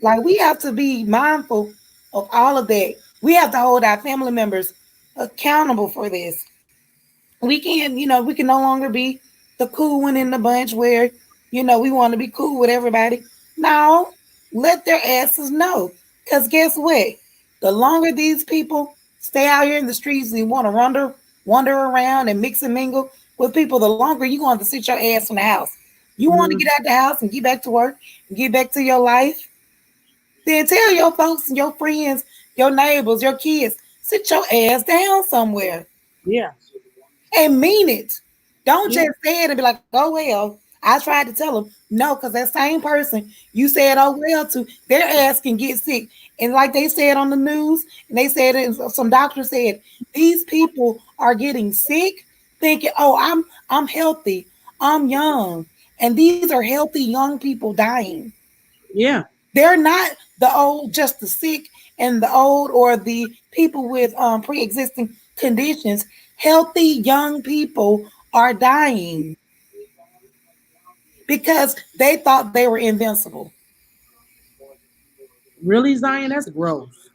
Like we have to be mindful of all of that. We have to hold our family members accountable for this. We can't, we can no longer be the cool one in the bunch where, we want to be cool with everybody. No, let their asses know. Because guess what? The longer these people stay out here in the streets and want to wander around and mix and mingle with people, the longer you're going to sit your ass in the house. You want to Mhm. get out the house and get back to work and get back to your life, then tell your folks and your friends, your neighbors, your kids, sit your ass down somewhere Yeah. and mean it. Don't Yeah. just say it and be like, oh, well, I tried to tell them. No, because that same person you said, oh, well, to, their ass can get sick. And like they said on the news, and they said it, some doctors said, these people are getting sick thinking, oh, I'm healthy, I'm young. And these are healthy young people dying. Yeah. They're not the old, just the sick and the old or the people with pre-existing conditions. Healthy young people are dying because they thought they were invincible. Really, Zion? That's gross.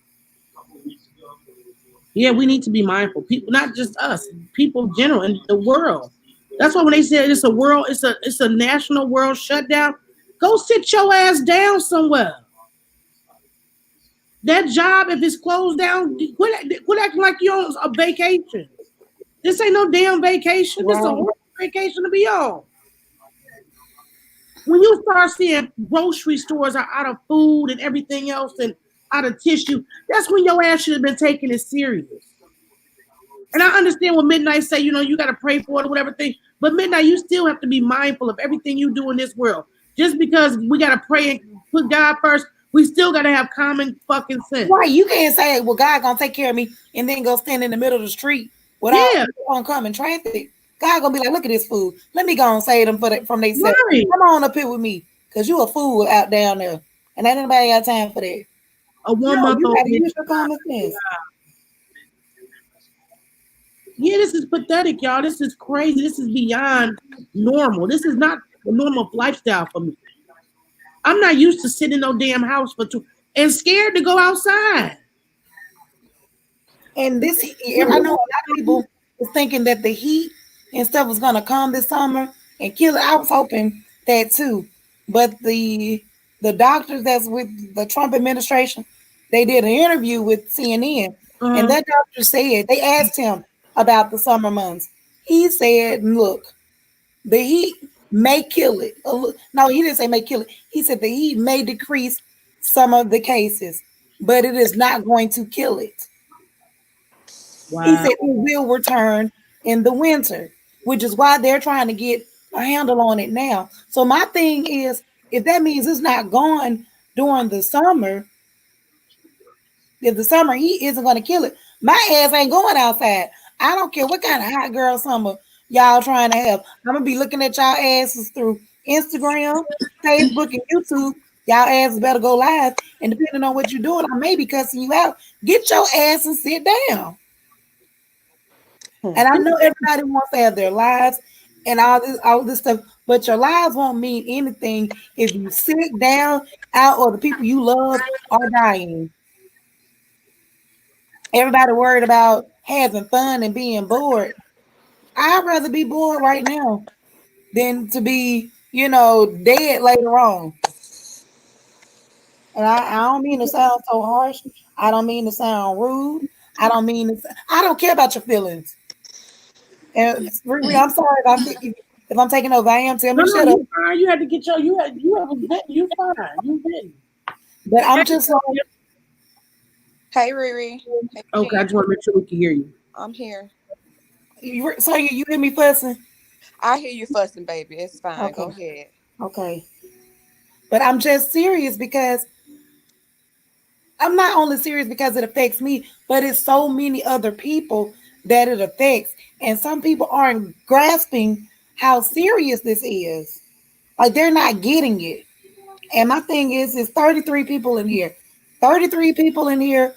Yeah, we need to be mindful. People, not just us, people in general in the world. That's why when they said it's a national world shutdown, go sit your ass down somewhere. That job, if it's closed down, quit acting like you're on a vacation. This ain't no damn vacation. This is a Right. horrible vacation to be on. When you start seeing grocery stores are out of food and everything else and out of tissue, that's when your ass should have been taking it serious. And I understand what Midnight say, you got to pray for it or whatever thing. But Midnight, you still have to be mindful of everything you do in this world. Just because we got to pray and put God first, we still got to have common fucking sense. Right. You can't say, well, God gonna take care of me and then go stand in the middle of the street without Yeah, oncoming traffic. God gonna be like, look at this fool. Let me go and save them from themselves. right. Come on up here with me. Cause you a fool out down there. And ain't anybody got time for that. A No, 1 month you old gotta baby. use your common sense. Yeah, this is pathetic, y'all. This is crazy. This is beyond normal. This is not the normal lifestyle for me. I'm not used to sitting in no damn house for two and scared to go outside. And this, I know a lot of people was thinking that the heat and stuff was gonna come this summer and kill it. I was hoping that too, but the doctors that's with the Trump administration, they did an interview with CNN, and Uh-huh. that doctor said they asked him about the summer months. He said, "Look, the heat may kill it. No, he didn't say may kill it. He said the heat may decrease some of the cases, but it is not going to kill it." He Wow. said it will return in the winter, which is why they're trying to get a handle on it now. So my thing is, if that means it's not gone during the summer, if the summer heat isn't going to kill it, my ass ain't going outside. I don't care what kind of hot girl summer y'all trying to have. I'm gonna be looking at y'all asses through Instagram, Facebook, and YouTube. Y'all asses better go live, and depending on what you're doing, I may be cussing you out. Get your ass and sit down. And I know everybody wants to have their lives and all this stuff, but your lives won't mean anything if you sit down out or the people you love are dying. Everybody worried about having fun and being bored. I'd rather be bored right now than to be, dead later on. And I don't mean to sound so harsh. I don't mean to sound rude. I don't care about your feelings. And I'm sorry if I feel you. If I'm taking over, I am. Tell me No, to no, shut up. you fine. You had to get your you have a vet. You fine. You vetting. But Hey, I'm just like, Hey Riri. Hey okay, I Jen. just want to make sure we can hear you. I'm here. so you hear me fussing? I hear you fussing, baby. It's fine. Go Okay, ahead. okay. But I'm just serious because I'm not only serious because it affects me, but it's so many other people that it affects. And some people aren't grasping how serious this is. Like they're not getting it. And my thing is 33 people in here. 33 people in here.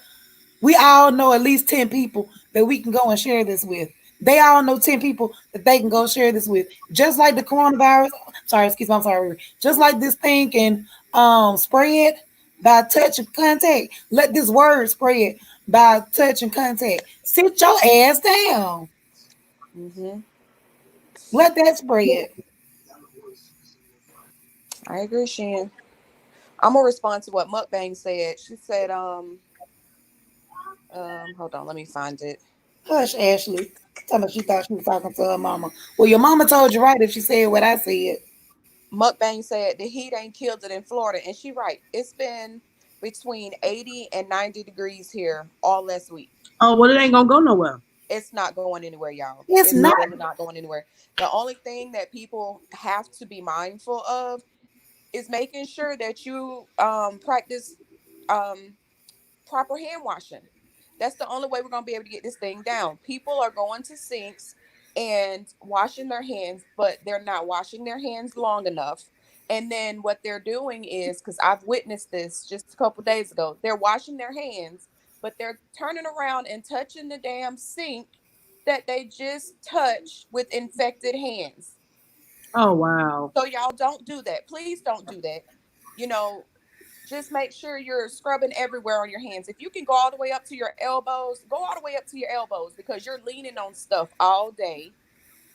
We all know at least 10 people that we can go and share this with. They all know 10 people that they can go share this with. Just like the coronavirus, sorry, excuse me, I'm sorry. Just like this thing can spread by touch and contact. Let this word spread by touch and contact. Sit your ass down. Mm-hmm. Let that spread. I agree, Shan. I'm gonna respond to what Mukbang said. She said, hold on, let me find it. Hush, Ashley. Tell me she thought she was talking to her mama. Well, your mama told you right if she said what I said. Mukbang said the heat ain't killed it in Florida, and she right. It's been between 80 and 90 degrees here all last week. Oh, well, it ain't gonna go nowhere. It's not going anywhere, y'all. It's It's not. really not going anywhere. The only thing that people have to be mindful of is making sure that you practice um, proper hand washing. That's the only way we're going to be able to get this thing down. People are going to sinks and washing their hands, but they're not washing their hands long enough. And then what they're doing is, because I've witnessed this just a couple days ago, they're washing their hands, but they're turning around and touching the damn sink that they just touched with infected hands. Oh wow. So y'all don't do that. Please don't do that. You know, just make sure you're scrubbing everywhere on your hands. If you can go all the way up to your elbows, go all the way up to your elbows because you're leaning on stuff all day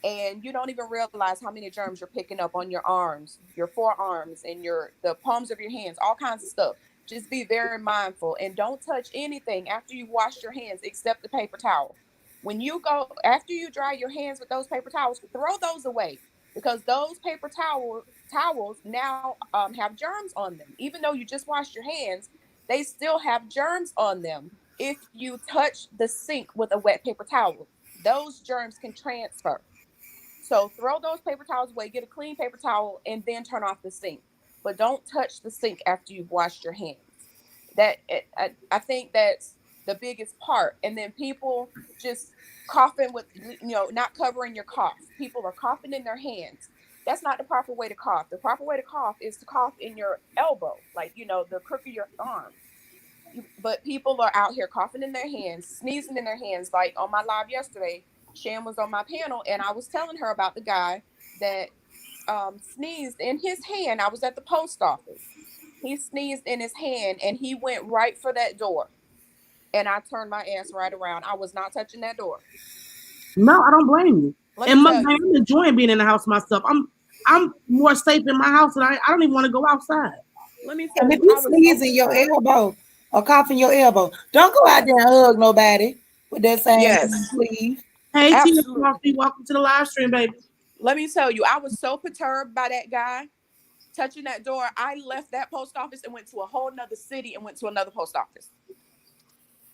and you don't even realize how many germs you're picking up on your arms, your forearms, and your the palms of your hands, all kinds of stuff. Just be very mindful and don't touch anything after you've washed your hands except the paper towel. When you go after you dry your hands with those paper towels, throw those away because those towels now have germs on them. Even though you just washed your hands, they still have germs on them. If you touch the sink with a wet paper towel, those germs can transfer. So throw those paper towels away, get a clean paper towel, and then turn off the sink. But don't touch the sink after you've washed your hands. I think that's the biggest part. And then people just coughing with, not covering your cough. People are coughing in their hands. That's not the proper way to cough. The proper way to cough is to cough in your elbow, like, the crook of your arm. But people are out here coughing in their hands, sneezing in their hands. Like on my live yesterday, Shan was on my panel, and I was telling her about the guy that sneezed in his hand. I was at the post office. He sneezed in his hand, and he went right for that door. And I turned my ass right around. I was not touching that door. No, I don't blame you. Let me And tell I'm you. enjoying being in the house myself. I'm more safe in my house, and I don't even want to go outside. Let me And tell if you. you I was so sneeze in your perturbed. elbow or cough in your elbow, don't go out there and hug nobody with that same Yes, sleeve. Hey, Tia absolutely. Coffee, welcome to the live stream, baby. Let me tell you. I was so perturbed by that guy touching that door. I left that post office and went to a whole nother city and went to another post office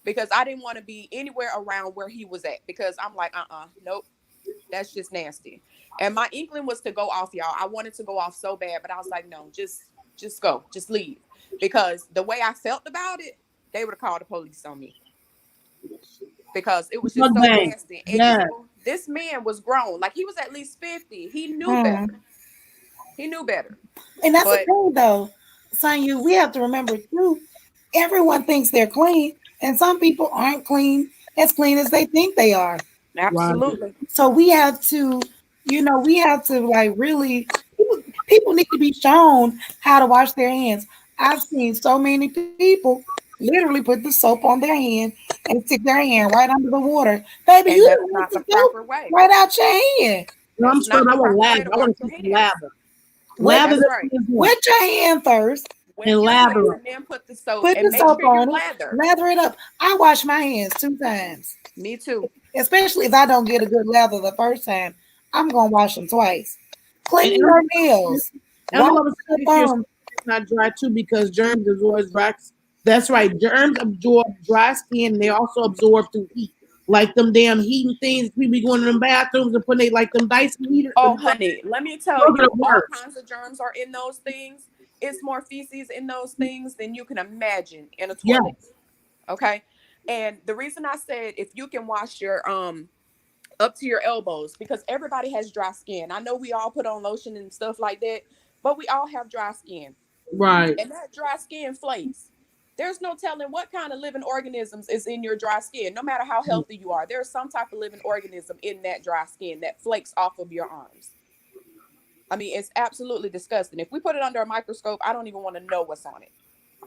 because I didn't want to be anywhere around where he was at because I'm like, nope, that's just nasty. And my inkling was to go off, y'all. I wanted to go off so bad, but I was like, no, just go, just leave. Because the way I felt about it, they would have called the police on me because it was just so Mukbang. nasty. And Yes. this man was grown, like he was at least 50. He knew Hmm. better. He knew better. And that's the But thing, though, Sonya, we have to remember too. Everyone thinks they're clean, and some people aren't clean as they think they are. Right. absolutely. So we have to like really people need to be shown how to wash their hands. I've seen so many people literally put the soap on their hand and stick their hand right under the water. Baby, And you that's done rinse not the the soap proper way. right out your hand. No, I'm That's screwed. not I the want proper way lather. to I wash want to your see some hands. lather. Wet, Lather That's the right. skin joint. wet your hand first. Wet And your hands lather it. and then put the soap Put and the make soap sure you on it. lather. Lather it up. I wash my hands 2 times. Me too. Especially if I don't get a good lather the first time. I'm gonna wash them twice. Clean And your nails. I'm Wash gonna your make sure thumbs. it's not dry too because germs absorb dry. That's right. Germs absorb dry skin. And they also absorb through heat. Like them damn heating things. We be going to them bathrooms and putting they like them Dyson heater. Oh, honey, let me tell Those are you, the all worst. kinds of germs are in those things. It's more feces in those things than you can imagine in a toilet. Yes. Okay. And the reason I said if you can wash your up to your elbows, because everybody has dry skin. I know we all put on lotion and stuff like that, but we all have dry skin. Right. And that dry skin flakes. There's no telling what kind of living organisms is in your dry skin. No matter how healthy you are, there's some type of living organism in that dry skin that flakes off of your arms. I mean, it's absolutely disgusting. If we put it under a microscope, I don't even want to know what's on it.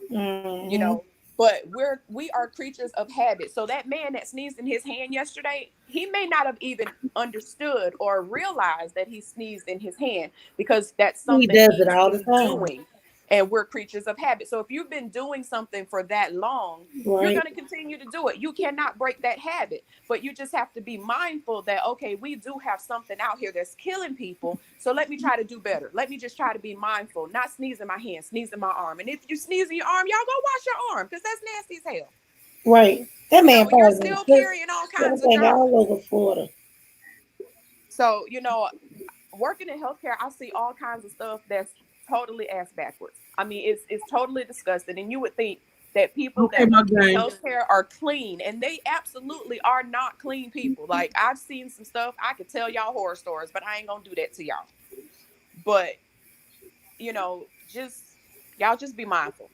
You Mm-hmm. know, but we are creatures of habit. So that man that sneezed in his hand yesterday, he may not have even understood or realized that he sneezed in his hand because that's He something does it he's all the been time. doing. And we're creatures of habit. So if you've been doing something for that long, you're Right. going to continue to do it. You cannot break that habit, but you just have to be mindful that, okay, we do have something out here that's killing people. So let me try to do better. Let me just try to be mindful, not sneeze in my hand, sneeze in my arm. And if you sneeze in your arm, y'all go wash your arm because that's nasty as hell. Right. That You man know, you're probably been still sick carrying all kinds of everything all germs. over Florida. So, working in healthcare, I see all kinds of stuff that's totally ass backwards. I mean, it's totally disgusting. And you would think that people Okay, that my work in game. healthcare are clean, and they absolutely are not clean people. Like I've seen some stuff. I could tell y'all horror stories, but I ain't gonna do that to y'all. But just y'all just be mindful.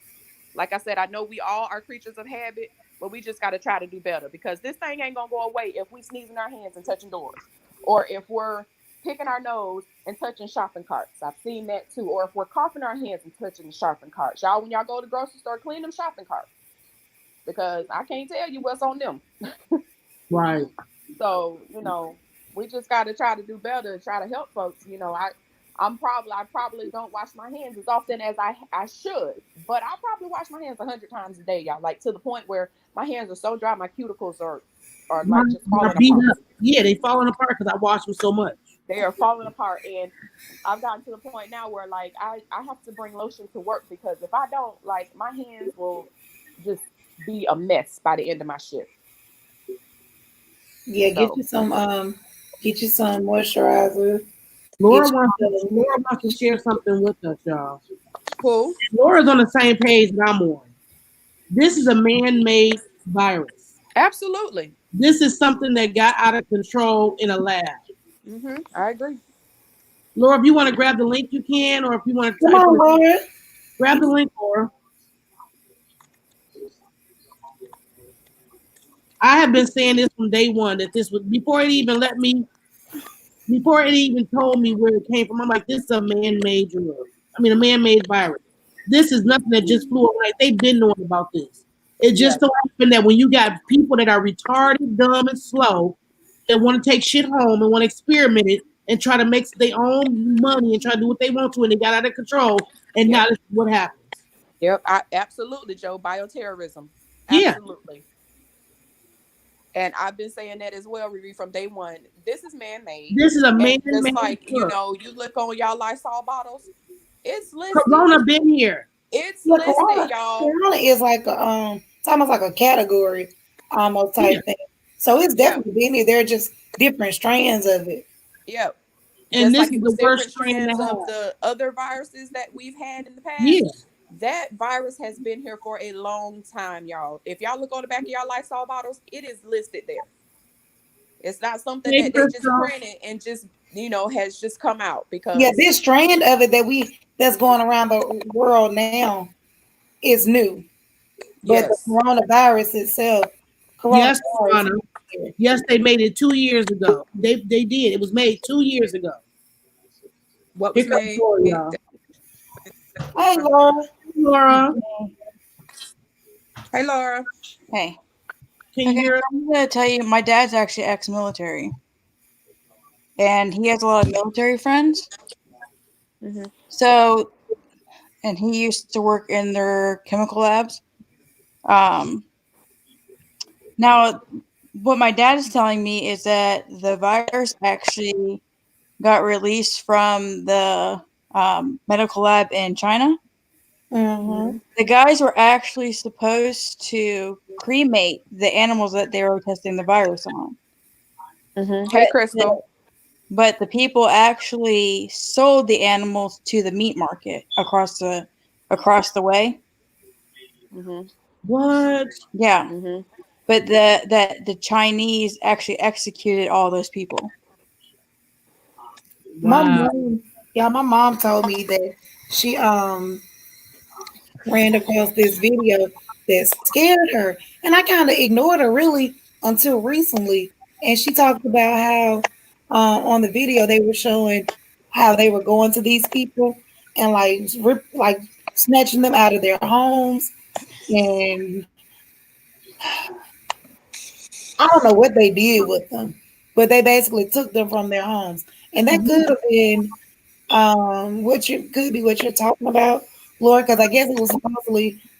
Like I said, I know we all are creatures of habit, but we just got to try to do better because this thing ain't gonna go away if we sneezing our hands and touching doors, or if we're picking our nose and touching shopping carts. I've seen that too. Or if we're coughing our hands and touching the shopping carts. Y'all, when y'all go to the grocery store, clean them shopping carts because I can't tell you what's on them. Right. So, we just got to try to do better and try to help folks. I probably don't wash my hands as often as I should, but I probably wash my hands 100 times a day, y'all. Like to the point where my hands are so dry, my cuticles are like Mine just are falling beat apart. up. Yeah, they falling apart because I wash them so much. They are falling apart, and I've gotten to the point now where like I have to bring lotion to work because if I don't, like my hands will just be a mess by the end of my shift. Yeah, So get you some moisturizer. Get Laura you wants to, some, Laura wants to share something with us, y'all. cool. Laura's on the same page that I'm on. This is a man-made virus. Absolutely. This is something that got out of control in a lab. I agree. Laura, if you want to grab the link, you can, or if you want to come type in, on, Lord. grab the link, Laura. I have been saying this from day one that this was before it even told me where it came from. I'm like, this is a man-made drug. I mean, a man-made virus. This is nothing that just flew over. Like they've been knowing about this. It just Yes. so happened that when you got people that are retarded, dumb, and slow, that want to take shit home and want to experiment it and try to make their own money and try to do what they want to, and they got out of control, and now Yep. this is what happens. Yep. Absolutely, Joe. Bioterrorism. Yeah, Absolutely. And I've been saying that as well, Riri, from day one. This is man made. this is a And just man-made like, drug. you look on y'all Lysol bottles, it's listed. Corona been here. It's Yeah, listed, y'all. Corona is like it's almost like a category almost Yeah, type thing. So it's Yeah. definitely been here. There are just different strands of it. Yep. and Just this like is it the was worst different strain to strands of have. the other viruses that we've had in the Yeah, past. That virus has been here for a long time, y'all. If y'all look on the back of y'all Lysol bottles, it is listed there. It's not something hey that they just Crystal. printed and just, has just come out Yeah, because this strand of it that's going around the world now is new. But the yes. coronavirus itself, Yes, coronavirus, Corona. Yes, they made it 2 years ago. They did. It was made 2 years ago. What Here was comes made? Laura, y'all. hey Laura, Laura, Hey, Laura. Hey, can you okay, hear us? I'm gonna tell you, my dad's actually ex-military, and he has a lot of military friends. Mm-hmm. So, and he used to work in their chemical labs. Um, Now, what my dad is telling me is that the virus actually got released from the medical lab in China, Mm-hmm. the guys were actually supposed to cremate the animals that they were testing the virus on. Hey, But Crystal. but the people actually sold the animals to the meat market across the way. Mm-hmm. What? Yeah. Mm-hmm. But the Chinese actually executed all those people. My Wow. mom, yeah, my mom told me that she ran across this video that scared her, and I kind of ignored her really until recently. And she talked about how on the video they were showing how they were going to these people and like snatching them out of their homes, and I don't know what they did with them, but they basically took them from their homes, and that Mhm. could have been what you could be what you're talking about, Lord, because I guess it was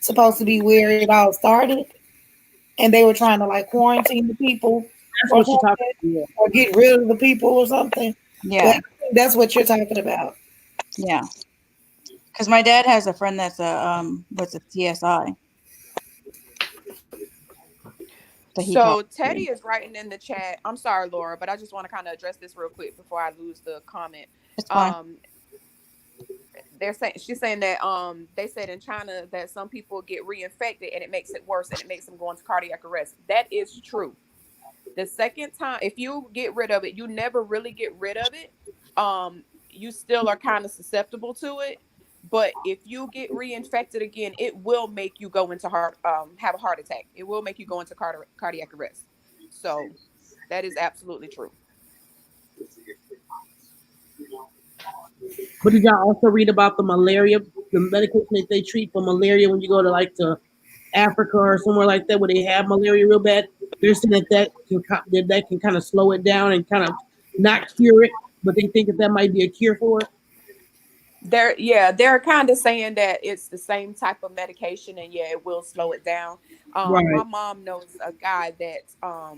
supposed to be where it all started, and they were trying to like quarantine the people That's or what she talking something, about. or get rid of the people or something. But Yeah. I think that's what you're talking about. Yeah. Because my dad has a friend that's a what's a CSI that he So talks Teddy to. is writing in the chat. I'm sorry, Laura, but I just want to kind of address this real quick before I lose the comment. It's fine. Um, they're saying she's saying that they said in China that some people get reinfected and it makes it worse and it makes them go into cardiac arrest. That is true. The second time, if you get rid of it, you never really get rid of it. You still are kind of susceptible to it. But if you get reinfected again, it will make you go into have a heart attack. It will make you go into cardiac arrest. So that is absolutely true. But did y'all also read about the malaria, the medication that they treat for malaria when you go to like to Africa or somewhere like that where they have malaria real bad? They're saying that can kind of slow it down and kind of not cure it, but they think that that might be a cure for it. They're kind of saying that it's the same type of medication and yeah, it will slow it down. My Right. mom knows a guy that I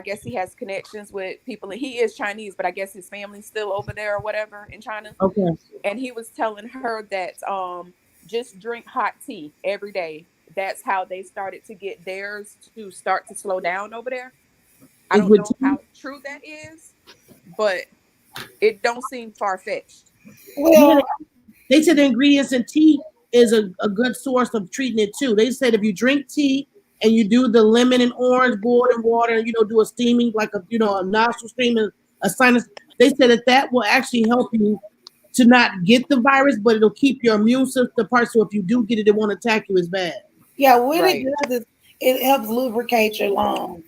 guess he has connections with people and he is Chinese, but I guess his family's still over there or whatever in China. Okay. And he was telling her that just drink hot tea every day. That's how they started to get theirs to start to slow down over there. I It's don't with know tea. how true that is, but it don't seem far fetched. Yeah, Well, they said the ingredients in tea is a good source of treating it too. They said if you drink tea and you do the lemon and orange boiled in water and do a steaming like a nostril steam and a sinus, they said that will actually help you to not get the virus, but it'll keep your immune system apart. So if you do get it, it won't attack you as bad. yeah, what it Right, does is it helps lubricate your lungs.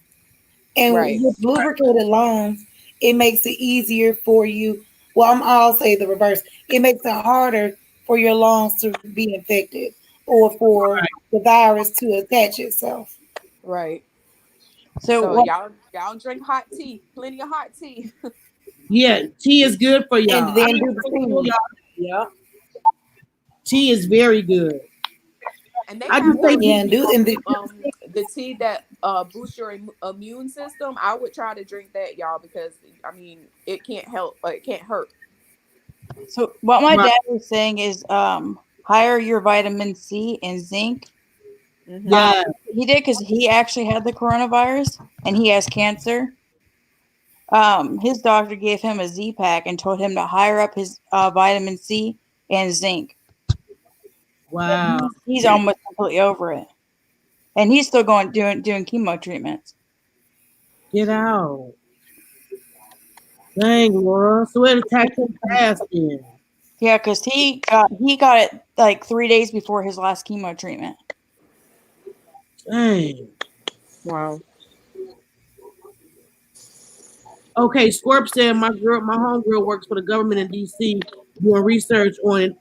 And right, with lubricated lungs, it makes it easier for you. Well, I'll say the reverse. It makes it harder for your lungs to be infected or for the virus to attach itself. right. So So what? y'all drink hot tea, plenty of hot tea. Yeah, tea is good for And y'all. I then don't do the know steaming. y'all. Yeah, tea is very good. And they I have just say Yeah, healthy and do and the, the tea that boosts your immune system. I would try to drink that, y'all, because I mean it can't help, it can't hurt. So what my right. dad was saying is higher your vitamin C and zinc. Um, Mm-hmm. Yeah. he did because he actually had the coronavirus and he has cancer. His doctor gave him a Z pack and told him to higher up his vitamin C and zinc. But Wow. he's almost completely over it, and he's still going doing chemo treatments. Get out. Dang, Laura. So it attacked him fast then. Yeah, because he got it like 3 days before his last chemo treatment. Dang. Wow. Okay, Scorp said my homegirl works for the government in DC doing research on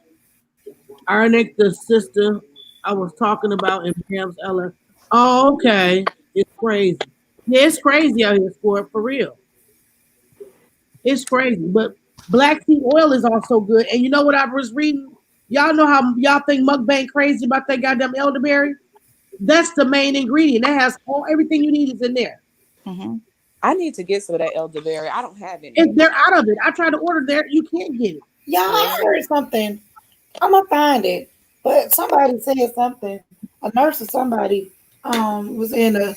Arnick, the sister I was talking about in Pam's Ella. Oh, okay. It's crazy. Yeah, it's crazy out here, Scorp, for real. It's crazy. But black seed oil is also good. And you know what I was reading? Y'all know how y'all think mukbang crazy about that goddamn elderberry? That's the main ingredient. That has everything you need is in there. Hmm. I need to get some of that elderberry. I don't have any. If they're out of it, I tried to order there. You can't get it. Yeah, I Really? heard something. I'm gonna find it. But somebody said something. A nurse or somebody was in a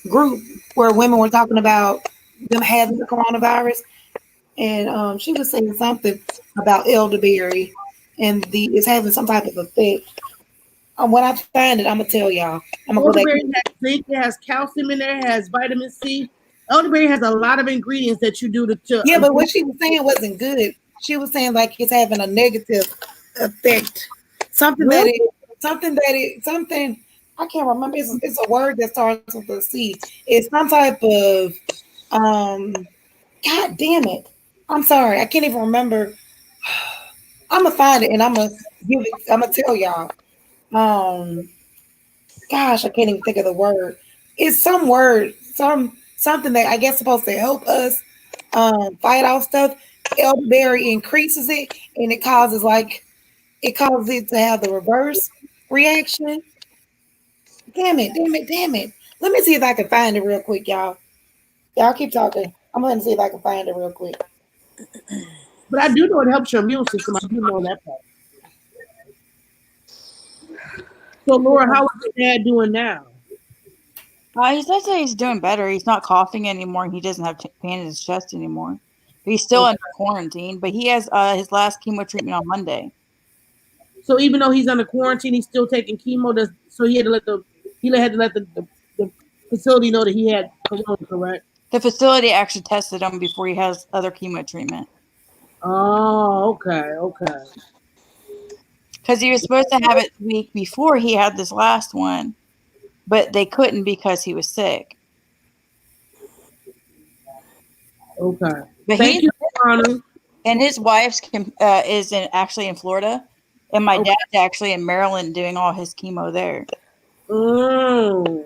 group where women were talking about them having the coronavirus, and she was saying something about elderberry and the it's having some type of effect. When I find it, I'm gonna tell y'all. I'm gonna go back. Elderberry has zinc, it has calcium in there, it has vitamin C. Elderberry has a lot of ingredients that you do to Yeah, but what she was saying wasn't good. She was saying like it's having a negative effect. Something that really? it, something. I can't remember. It's a word that starts with a C. It's some type of um. God damn it! I'm sorry. I can't even remember. I'm gonna find it and I'm gonna give it. I'm gonna tell y'all. Um. Gosh, I can't even think of the word. It's some word, something that I guess supposed to help us fight off stuff. Elderberry increases it, and it causes it to have the reverse reaction. Damn it! Damn it! Damn it! Let me see if I can find it real quick, y'all. Y'all keep talking. I'm gonna see if I can find it real quick. But I do know it helps your immune system. I do know that part. So Laura, how is your dad doing now? He says that he's doing better. He's not coughing anymore. And he doesn't have pain in his chest anymore. But he's still Okay. under quarantine. But he has his last chemo treatment on Monday. So even though he's under quarantine, he's still taking chemo. So he had to let the facility know that he had corona, correct? The facility actually tested him before he has other chemo treatment. Oh, okay, okay. Because he was supposed to have it the week before he had this last one. But they couldn't because he was sick. Okay. But Thank he's you, Anna. and his wife's is actually in Florida, and my Okay. dad's actually in Maryland doing all his chemo there. Mm.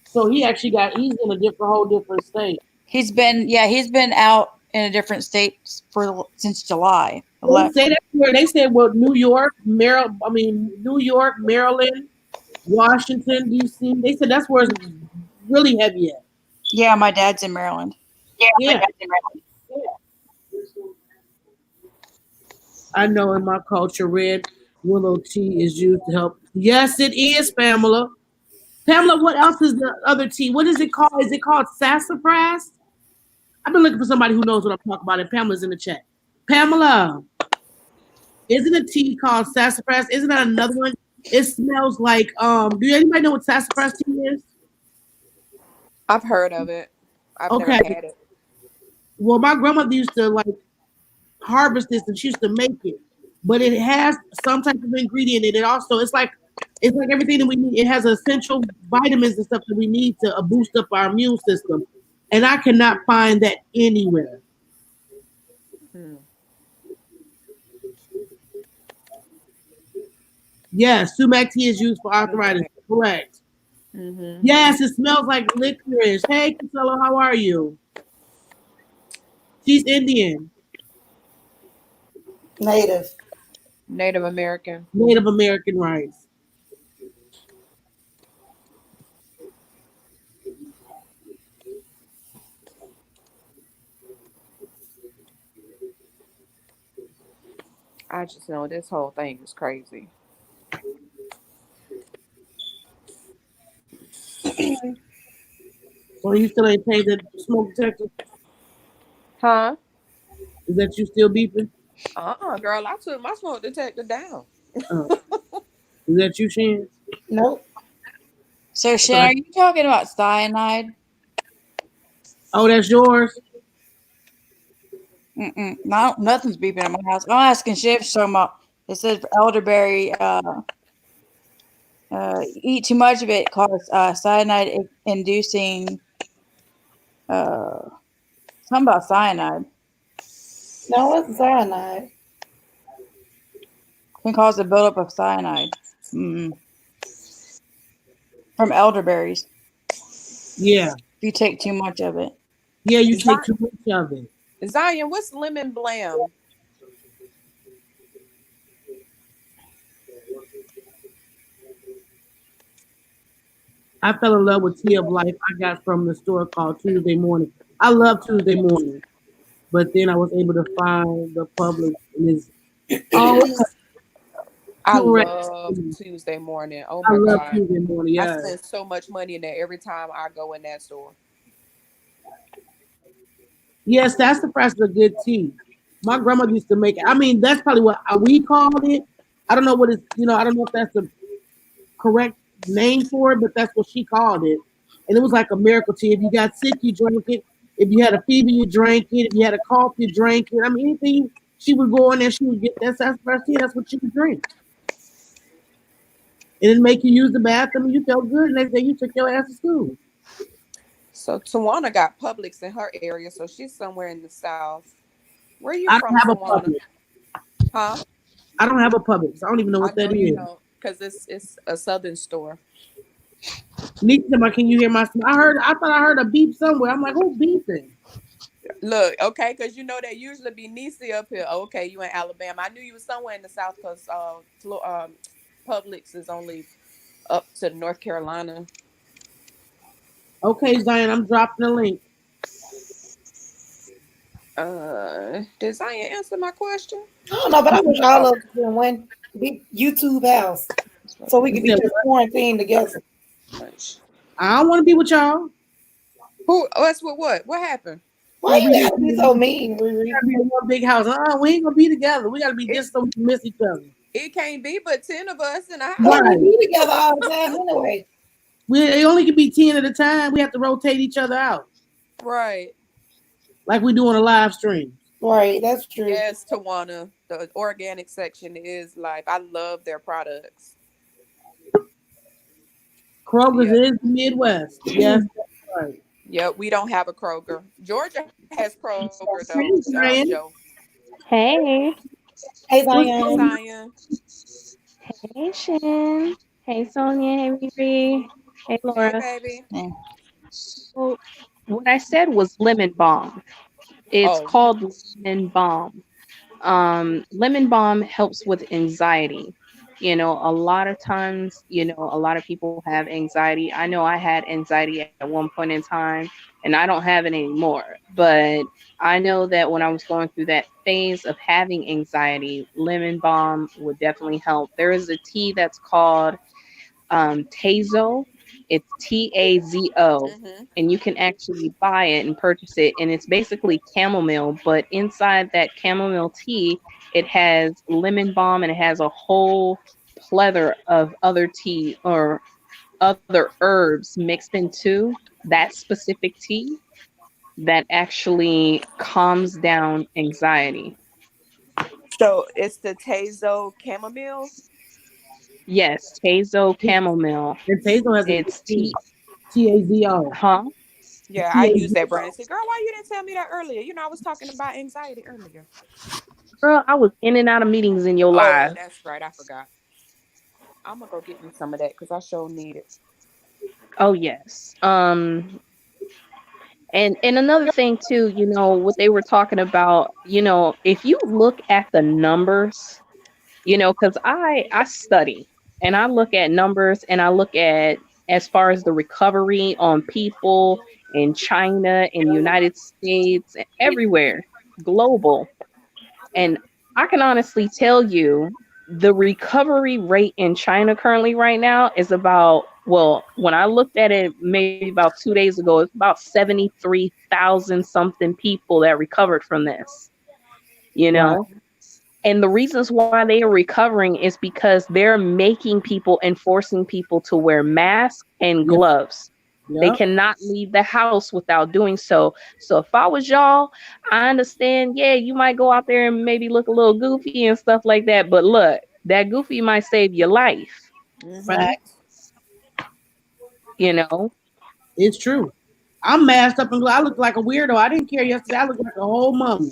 So he's in a whole different state. He's been out in a different state since July of They last say year. that where they said well New York, Maryland, Washington, DC. They said that's where it's really heavy at. Yeah, my dad's in Maryland. Yeah. I know in my culture red willow tea is used to help. Yes, it is, Pamela. Pamela, what else is the other tea? What is it called? Is it called sassafras? I've been looking for somebody who knows what I'm talking about, and Pamela's in the chat. Pamela, isn't a tea called sassafras? Isn't that another one? It smells like do anybody know what sassafras tea is? I've heard of it. I've never Okay. had it. Well, my grandmother used to like harvest this and she used to make it. But it has some type of ingredient in it. Also, it's like everything that we need. It has essential vitamins and stuff that we need to boost up our immune system. And I cannot find that anywhere. Hmm. Yes, sumac tea is used for arthritis. Okay. Correct. Mm-hmm. Yes, it smells like licorice. Hey, Casella, how are you? She's Indian, Native. Native American. Native American rice. I just know this whole thing is crazy. So you still ain't paid the smoke detector? Huh? Is that you still beeping? Girl, I took my smoke detector down. Uh, is that you, Shan? Nope. So, So Shannon, are you talking about cyanide? oh, that's yours? No, nothing's beeping at my house. I'm asking Shiv talking about. It says elderberry. Eat too much of it causes cyanide inducing. Uh, something about cyanide No, it's cyanide. can cause a buildup of cyanide from elderberries Yeah. if you take too much of it. Yeah, you take Zion, too much of it. Zion, what's lemon blam? I fell in love with Tea of Life. I got from the store called Tuesday Morning. I love Tuesday Morning, but then I was able to find the Publix and it's all I correct. love Tuesday morning. Oh I my love God. Tuesday Morning. I Yeah. spend so much money in there every time I go in that store. Yes, that's the price of a good tea. My grandmother used to make it. I mean, that's probably what we called it. I don't know what it's, I don't know if that's the correct name for it, but that's what she called it. And it was like a miracle tea. If you got sick, you drank it. If you had a fever, you drank it. If you had a cough, you drank it. I mean, anything she would go in there, she would get that's first tea. That's what she would drink. And it make you use the bathroom and you felt good. And next day you took your ass to school. So Tawana got Publix in her area, so she's somewhere in the south. Where you I from, don't have a Tawana? Publix. Huh? I don't have a Publix. I don't even know I what that know you is. don't, because it's a southern store. Nita, can you hear my? I thought I heard a beep somewhere. I'm like, who's beeping? Look, okay, because you know that usually be Nisi up here. Okay, you in Alabama. I knew you was somewhere in the south because Publix is only up to North Carolina. Okay, Zion, I'm dropping the link. Did Zion answer my question? I don't know, but I wish all Oh, of us in one big YouTube house so we You could be said just what? quarantined together. lunch. I don't want to be with y'all. Who? Us with what? What happened? Why No, you we just gotta be so we mean, Riri? gotta be in one big house. We ain't gonna be together. We gotta be It just so we can miss each other. it can't be but 10 of us in a But house. we Right. be together all the time anyway. It only can be 10 at a time. We have to rotate each other out, Right. like we do on a live stream. Right, that's true. Yes, Tawana. The organic section is life. I love their products. Kroger's Yeah. is the Midwest. Yes, that's right. Yeah, we don't have a Kroger. Georgia has Kroger though, Hey, Joe. Brian. Hey, Hey What's Hey, Zion. going on? Zion. hey, Shin. Hey, Sonia. Hey, Riri. Hey, Hey, Laura. baby. Eh. So, what I said was lemon balm. It's Oh, called lemon balm. Lemon balm helps with anxiety. A lot of times, a lot of people have anxiety. I know I had anxiety at one point in time, and I don't have it anymore. But I know that when I was going through that phase of having anxiety, lemon balm would definitely help. There is a tea that's called Tazo. It's Tazo, mm-hmm. and you can actually buy it and purchase it. And it's basically chamomile, but inside that chamomile tea, it has lemon balm and it has a whole plethora of other tea or other herbs mixed into that specific tea that actually calms down anxiety. So it's the Tazo chamomile. Yes, Tazo chamomile. And Tazo has a good It's too. tea, Tazo. huh? Yeah, I use that brand. I Tazo. said, girl, why you didn't tell me that earlier? You know, I was talking about anxiety earlier. Girl, I was in and out of meetings in your Oh, live. that's right. I forgot. I'm gonna go get me some of that because I sure need it. Oh yes. And another thing too, what they were talking about, if you look at the numbers, because I study and I look at numbers and I look at as far as the recovery on people in China, in the United States, everywhere, global. And I can honestly tell you the recovery rate in China currently right now is about, well, when I looked at it maybe about 2 days ago, it's about 73,000 something people that recovered from this, you Right. know? And the reasons why they are recovering is because they're making people and forcing people to wear masks and Yep. gloves. They Yep. cannot leave the house without doing so. So if I was y'all, I understand, yeah, you might go out there and maybe look a little goofy and stuff like that. But look, that goofy might save your life, Mm-hmm. Fact. you know? It's true. I'm masked up and I look like a weirdo. I didn't care yesterday. I look like a whole mummy.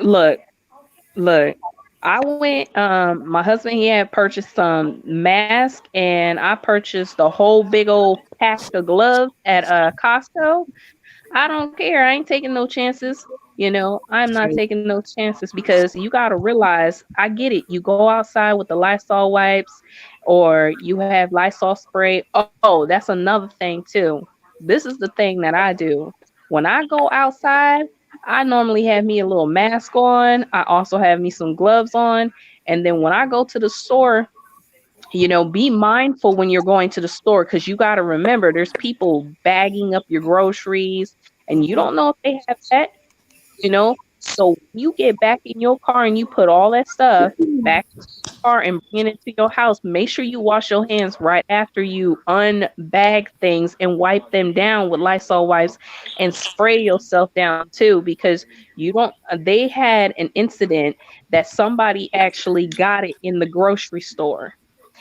Look, look. I went, my husband, he had purchased some mask and I purchased a whole big old pack of gloves at Costco. I don't care. I ain't taking no chances. I'm not taking no chances because you got to realize, I get it. You go outside with the Lysol wipes or you have Lysol spray. Oh, that's another thing too. This is the thing that I do. When I go outside, I normally have me a little mask on. I also have me some gloves on. And then when I go to the store, be mindful when you're going to the store because you got to remember there's people bagging up your groceries and you don't know if they have that, you know. So when you get back in your car and you put all that stuff back in your car and bring it into your house, make sure you wash your hands right after you unbag things and wipe them down with Lysol wipes and spray yourself down too because you don't they had an incident that somebody actually got it in the grocery store,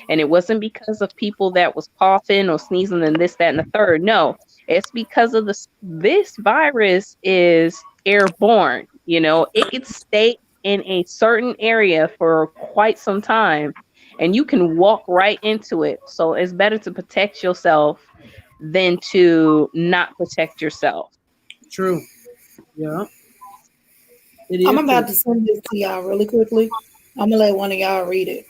and it wasn't because of people that was coughing or sneezing and this, that, and the third. No, it's because of this virus is airborne. It could stay in a certain area for quite some time and you can walk right into it. So it's better to protect yourself than to not protect yourself. True. Yeah, it I'm is true. about to send this to y'all really quickly. I'm gonna let one of y'all read it.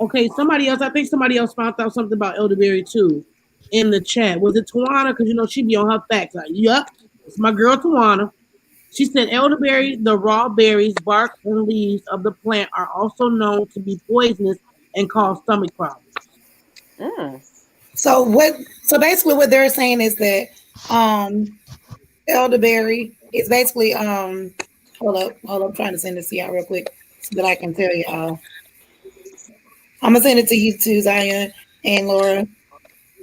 Okay, somebody else. I think somebody else found out something about elderberry too in the chat. Was it Tawana? Because she be on her facts. Like, yup, it's my girl Tawana. She said elderberry, the raw berries, bark, and leaves of the plant are also known to be poisonous and cause stomach problems. Mm. So what? So basically, what they're saying is that um, elderberry is basically hold up, I'm trying to send this to y'all real quick so that I can tell y'all. I'm gonna send it to you too, Zion and Laura.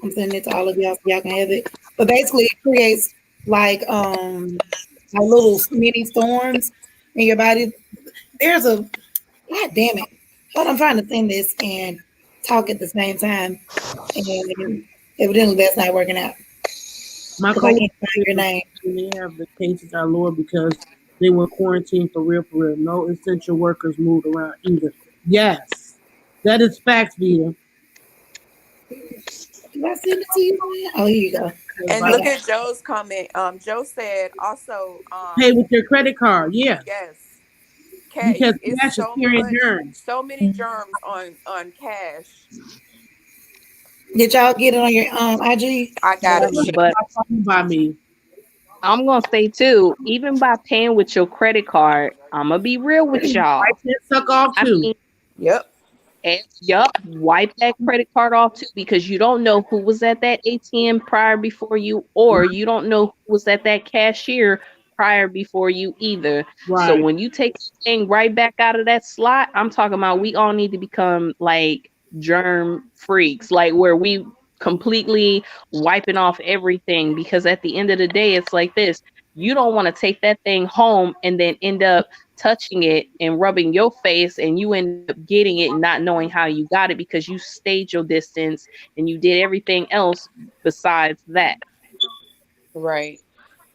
I'm sending it to all of y'all so y'all can have it. But basically, it creates like little mini storms in your body. There's a God damn it. Hold on, I'm trying to send this and talk at the same time. And evidently that's not working out My because I coworker can't find said your name. they have the cases are lower because they were quarantined for real, for real. No essential workers moved around either. Yes, that is facts, Vita. Did I send it to you? Oh, here you go. And I look got at Joe's comment. Joe said also, Pay with your credit card. Yeah, yes, because it's cash is carrying germs. so many germs on cash. Did y'all get it on your IG? I got Yeah, it. It's but not talking by me. I'm gonna say too, even by paying with your credit card, I'm gonna be real with I y'all. can suck off I too. mean, Yep. yup, wipe that credit card off too because you don't know who was at that ATM prior before you, or you don't know who was at that cashier prior before you either. So Right. when you take the thing right back out of that slot, I'm talking about we all need to become like germ freaks, like where we completely wiping off everything because at the end of the day, it's like this. You don't want to take that thing home and then end up touching it and rubbing your face and you end up getting it and not knowing how you got it because you stayed your distance and you did everything else besides that. Right.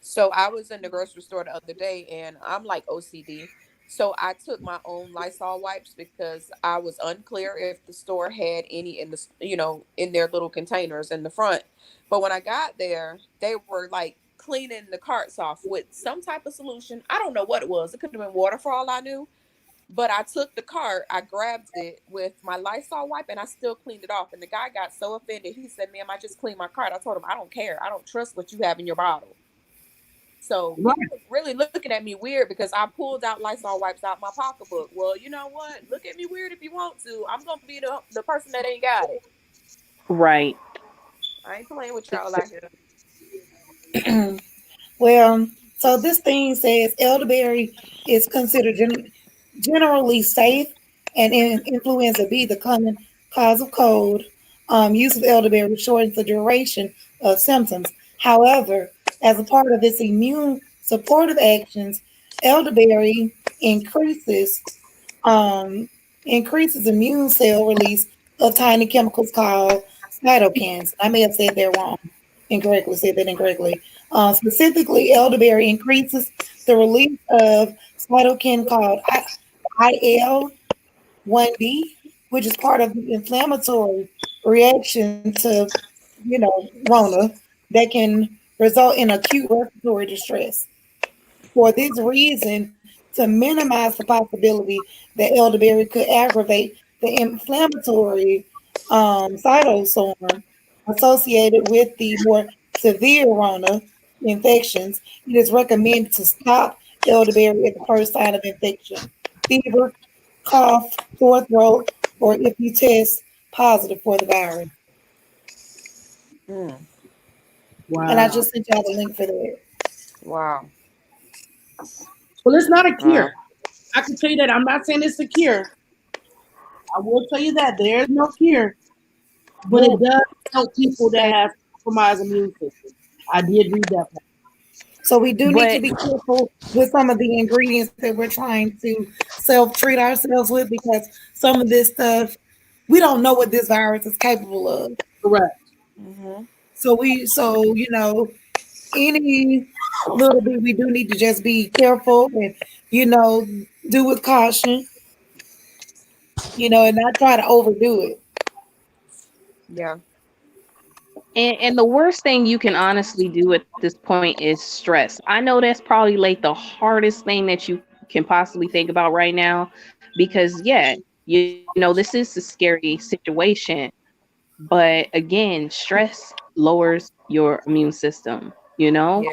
So I was in the grocery store the other day and I'm like OCD. So I took my own Lysol wipes because I was unclear if the store had any in in their little containers in the front. But when I got there, they were like cleaning the carts off with some type of solution. I don't know what it was. It could have been water for all I knew. But I took the cart, I grabbed it with my Lysol wipe, and I still cleaned it off. And the guy got so offended. He said, "Ma'am, I just cleaned my cart." I told him, "I don't care. I don't trust what you have in your bottle." So he Right. was really looking at me weird because I pulled out Lysol wipes out my pocketbook. Well, you know what? Look at me weird if you want to. I'm gonna be the person that ain't got it. Right. I ain't playing with y'all out here. it. Well, so this thing says elderberry is considered generally safe and in influenza B, the common cause of cold. Use of elderberry shortens the duration of symptoms. However, as a part of its immune supportive actions, elderberry um, increases immune cell release of tiny chemicals called cytokines. I may have said that wrong, incorrectly, said that incorrectly. Specifically, elderberry increases the release of cytokine called IL-1B, which is part of the inflammatory reaction to, Rona that can result in acute respiratory distress. For this reason, to minimize the possibility that elderberry could aggravate the inflammatory cytostorm associated with the more severe Rona infections, it is recommended to stop elderberry at the first sign of infection, fever, cough, sore throat, or if you test positive for the virus. Mm, And I Wow. just sent y'all the link for that. wow. Well, it's not a Uh, cure. I can tell you that. I'm not saying it's a cure. I will tell you that there is no cure, but it Well, does help people that say, have compromised immune system. I did read that part. so we do need to But be careful with some of the ingredients that we're trying to self-treat ourselves with because some of this stuff we don't know what this virus is capable of. Correct. Mm-hmm. So any little bit we do need to just be careful and you know do with caution, and not try to overdo it. Yeah. and the worst thing you can honestly do at this point is stress. I know that's probably like the hardest thing that you can possibly think about right now because yeah, this is a scary situation, but again, stress lowers your immune system, Yeah.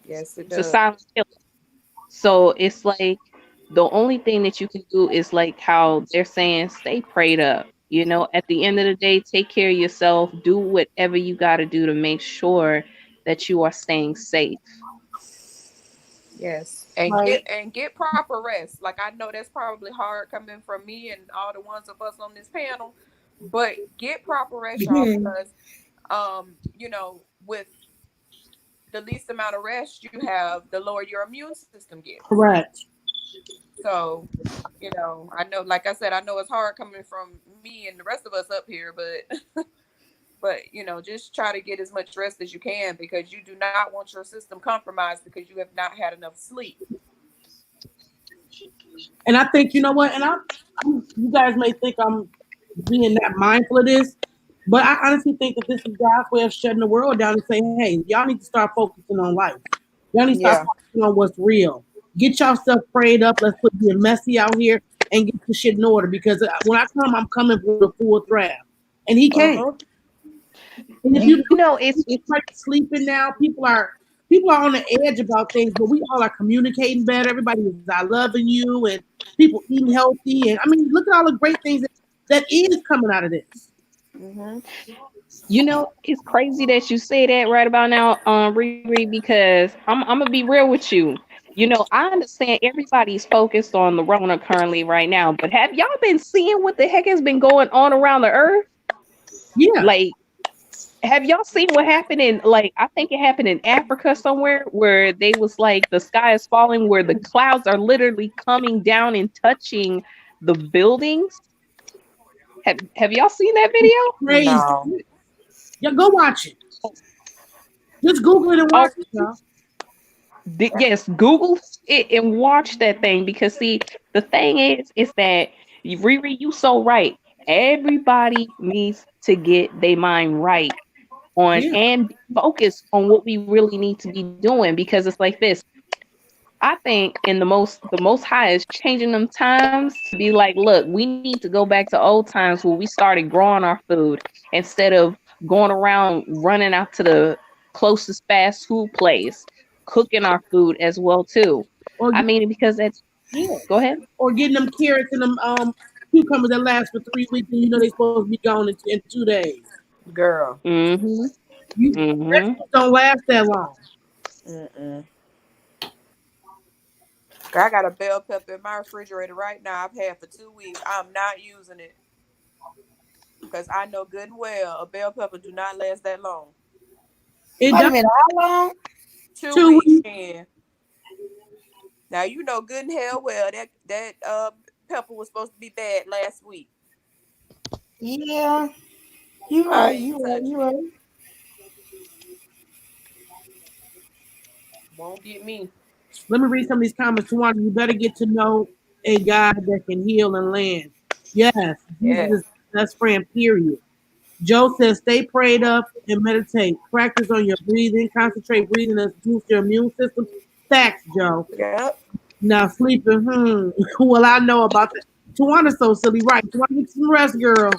Yes, it it's a does. silent killer. So it's like the only thing that you can do is like how they're saying, stay prayed up. At the end of the day, take care of yourself. Do whatever you got to do to make sure that you are staying safe. Yes. And Right. get proper rest. Like I know that's probably hard coming from me and all the ones of us on this panel, but get proper rest, y'all, Mhm. because with the least amount of rest you have, the lower your immune system gets. Correct. So, I know, like I said, I know it's hard coming from me and the rest of us up here, but just try to get as much rest as you can because you do not want your system compromised because you have not had enough sleep. And I think you know what, you guys may think I'm being that mindful of this, but I honestly think that this is God's way of shutting the world down and saying, "Hey, y'all need to start focusing on life. Y'all need to start Yeah. focusing on what's real. Get yourself prayed up. Let's quit being messy out here and get your shit in order. Because when I come, I'm coming with a full draft." And He came. Uh-huh. And if You you know, it's everybody's sleeping now, people are on the edge about things, but we all are communicating better. Everybody is I loving you, and people eating healthy. And I mean, look at all the great things that is coming out of this. Mm-hmm. it's crazy that you say that right about now, Riri, because I'm gonna be real with you. I understand everybody's focused on the Rona currently right now, but have y'all been seeing what the heck has been going on around the earth? Yeah, Like, have y'all seen what happened in, like, I think it happened in Africa somewhere where they was like the sky is falling, where the clouds are literally coming down and touching the buildings? Have y'all seen that video? crazy. No. Yeah, go watch it. Just Google it and Oh, watch it, y'all. yes, Google it and watch that thing because see, the thing is that Riri, you so right. Everybody needs to get their mind right on Yeah, and focus on what we really need to be doing because it's like this. I think in the most high is changing them times to be like, look, we need to go back to old times where we started growing our food instead of going around running out to the closest fast food place, cooking our food as well too. or I mean, because that's yeah, go ahead. or getting them carrots and them cucumbers that last for 3 weeks, and they're supposed to be gone in 2 days. Girl. Mm-hmm. Mm-hmm. Vegetables don't last that long. Mm-mm. I got a bell pepper in my refrigerator right now. I've had for 2 weeks. I'm not using it because I know good and well a bell pepper do not last that long. It Wait a does minute, how long? Two 2 weeks. weeks in. Now you know good and hell well that pepper was supposed to be bad last week. Yeah, you I right, ain't you right, you touching it. right. Won't get me. Let me read some of these comments. Tawana, you better get to know a God that can heal and land. Yes, Jesus Yes. is best friend, period. Joe says, stay prayed up and meditate. Practice on your breathing. Concentrate breathing and boost your immune system. Facts, Joe. Yep. Now sleeping, well, I know about that. Tawana's so silly, right? Tawana, get some rest, girl.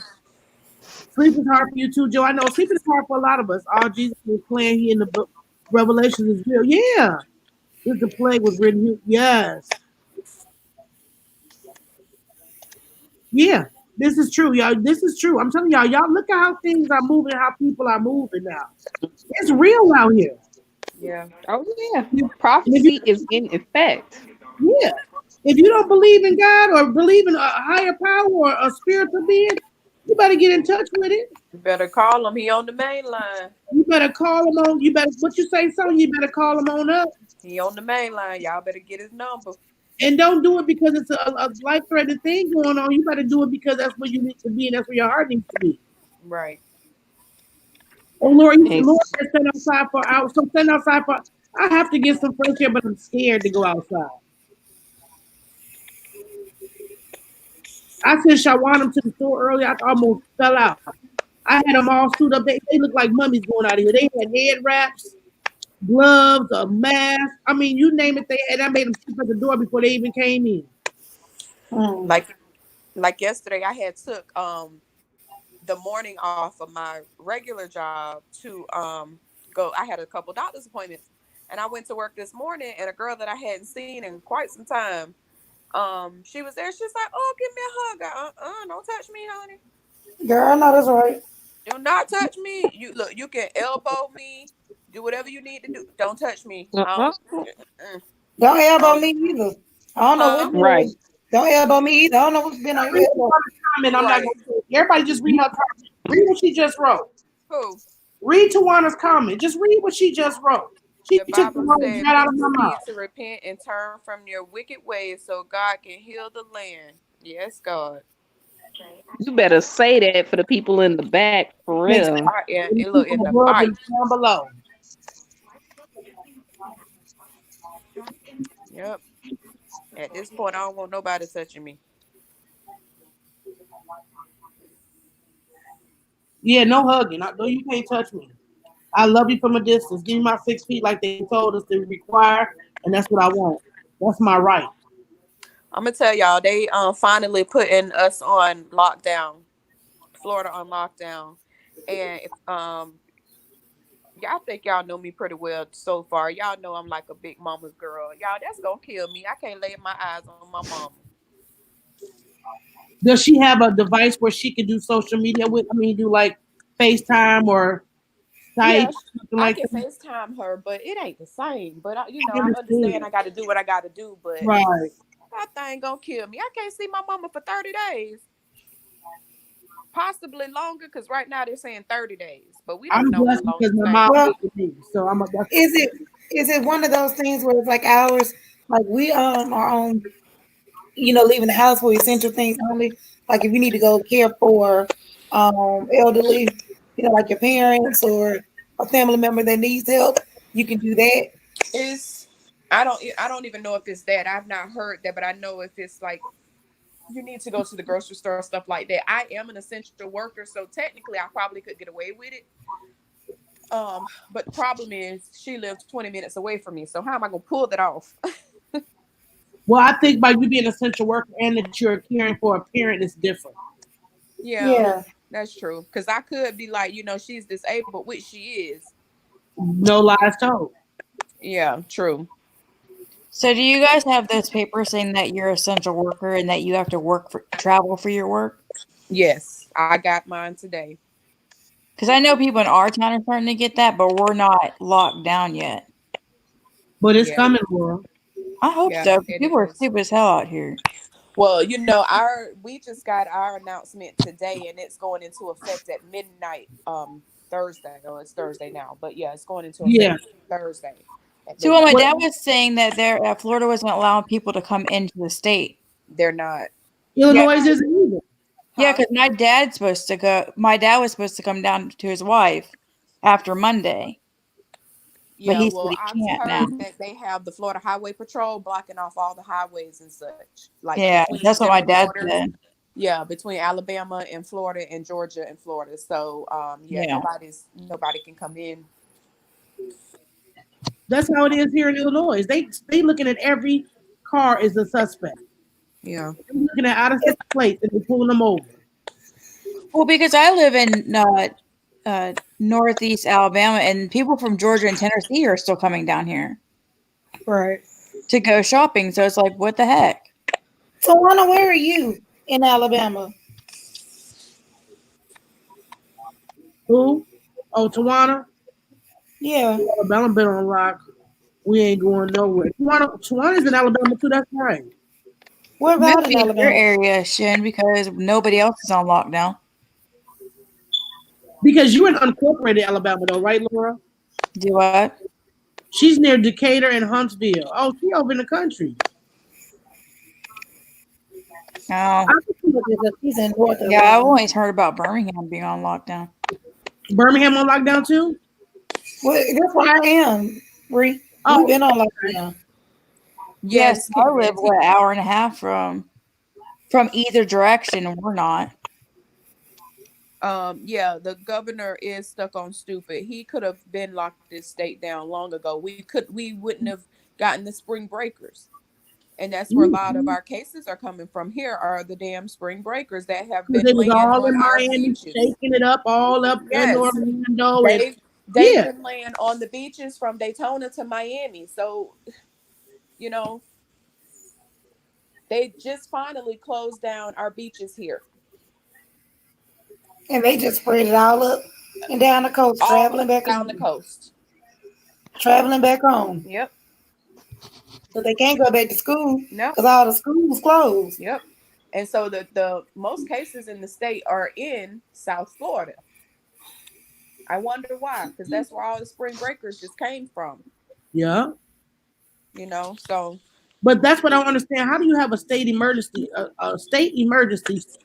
Sleep is hard for you too, Joe. I know sleeping is hard for a lot of us. All Jesus was playing here in the book, Revelations is real. Yeah. This the plague was written here. Yes. Yeah. This is true, y'all. This is true. I'm telling y'all, y'all look at how things are moving, how people are moving now. It's real out here. Yeah. Oh yeah, And if you, prophecy is in effect. yeah. If you don't believe in God or believe in a higher power or a spiritual being, you better get in touch with it. You better call him. He on the main line. You better call them on. You better what you say, son. You better call them on up, He on the main line. Y'all better get his number. and don't do it because it's a life threatening thing going on. You better do it because that's where you need to be, and that's where your heart needs to be. Right. Oh Lord, Lord Ex- said stand outside for hours. So stand outside for. I have to get some fresh air, but I'm scared to go outside. I sent Shawanam to the store earlier. I almost fell out. I had them all suited up. They look like mummies going out of here. They had head wraps, gloves, a mask. I mean, you name it. They and I made them sleep at the door before they even came in. Hmm. Like yesterday, I had took the morning off of my regular job to go. I had a couple doctor's appointments, and I went to work this morning, and a girl that I hadn't seen in quite some time, she was there. She's like, "Oh, give me a hug." Don't touch me, honey. Girl, I know that's right. Do not touch me. You look. You can elbow me. Do whatever you need to do. Don't touch me. uh-uh. Mm, Don't elbow um, me either. I don't know what huh? it Right. is. Don't elbow me either. I don't know what's been on your Read elbow. Tawana's comment. I'm not Right. going to say it. Everybody just read her comment. Read what she just wrote. Who? Read Tawana's comment. Just read what she just wrote. She The took the Bible words said right out of my people mouth. need to repent and turn from your wicked ways so God can heal the land. Yes, God. You better say that for the people in the back, for real. Right, yeah, And the it look in people the above mic. and down below. Yep. At this point, I don't want nobody touching me. Yeah, no hugging. No, you can't touch me. I love you from a distance. Give me my 6 feet like they told us to require, and that's what I want. That's my right. I'm gonna tell y'all, they finally putting us on lockdown, Florida on lockdown, and if y'all think y'all know me pretty well so far. Y'all know I'm like a big mama's girl. Y'all, that's gonna kill me. I can't lay my eyes on my mama. Does she have a device where she can do social media with? I mean, do like FaceTime or Yeah, Skype, something I like can that? FaceTime her, but it ain't the same. But I I understand understand. I got to do what I got to do. But Right. that thing gonna kill me. I can't see my mama for 30 days, possibly longer. Cause right now they're saying 30 days, but we don't I'm know how blessed long because this my thing mom gonna Well, lives be. with me. So I'm a that's is it one of those things where it's like ours, like we are on, leaving the house for essential things only. Like if you need to go care for elderly, like your parents or a family member that needs help, you can do that. Is I don't even know if it's that. I've not heard that, but I know if it's like you need to go to the grocery store, stuff like that. I am an essential worker, so technically I probably could get away with it. But the problem is she lives 20 minutes away from me. So how am I gonna pull that off? well, I think by you being an essential worker and that you're caring for a parent is different. Yeah, Yeah. that's true. Cause I could be like, she's disabled, which she is. No lies told. Yeah, true. So, do you guys have those papers saying that you're an essential worker and that you have to travel for your work? Yes, I got mine today. Because I know people in our town are starting to get that, but we're not locked down yet. But it's Yeah, coming, Laura. I hope yeah, so. 'Cause it people are is. stupid as hell out here. Well, our we just got our announcement today, and it's going into effect at midnight Thursday. Oh, it's Thursday now, but yeah, it's going into Yeah. effect Thursday at So, well, my midnight. What dad was saying that Florida wasn't allowing people to come into the state. They're not, Yeah, Illinois isn't either. yeah, huh? because my dad's supposed to go. My dad was supposed to come down to his wife after Monday, but Yeah, he said well, he I've can't now. heard that they have the Florida Highway Patrol blocking off all the highways and such, like Yeah, between that's what my different dad borders. said. Yeah, between Alabama and Florida and Georgia and Florida. So yeah, Yeah. nobody can come in. That's how it is here in Illinois. They looking at every car as a suspect. Yeah. They're looking at out of state plates and they pulling them over. Well, because I live in northeast Alabama, and people from Georgia and Tennessee are still coming down here Right. to go shopping. So it's like, what the heck? Tawana, where are you in Alabama? Who? Oh, Tawana. Yeah. Alabama been on lock. We ain't going nowhere. Tawana's in Alabama too. That's right. What Must about in be your Alabama? area, Shin, because nobody else is on lockdown. Because you're in unincorporated Alabama though, right, Laura? Do what? She's near Decatur and Huntsville. Oh, she over in the country. Oh, He's in North yeah. I've Alabama. always heard about Birmingham being on lockdown. Birmingham on lockdown too? Well, that's where I am, Bree. We've Oh, been on lockdown. Yes, Yes, I live Candace. what, an hour and a half from either direction, and we're not. Yeah, the governor is stuck on stupid. He could have been locked this state down long ago. We wouldn't have gotten the spring breakers. And that's where a lot of our cases are coming from. Here are the damn spring breakers that have been they was laying all on in our Miami, beaches. shaking it up, all up in Yes. Orlando, and They've yeah, been laying on the beaches from Daytona to Miami. So, you know, they just finally closed down our beaches here. And they just spread it all up and down the coast, All traveling back down the home. coast. Traveling back home. Yep. But they can't go back to school No. because all the schools closed. Yep. And so the most cases in the state are in South Florida. I wonder why, because that's where all the spring breakers just came from. yeah. So But that's what I don't understand. How do you have a state emergency,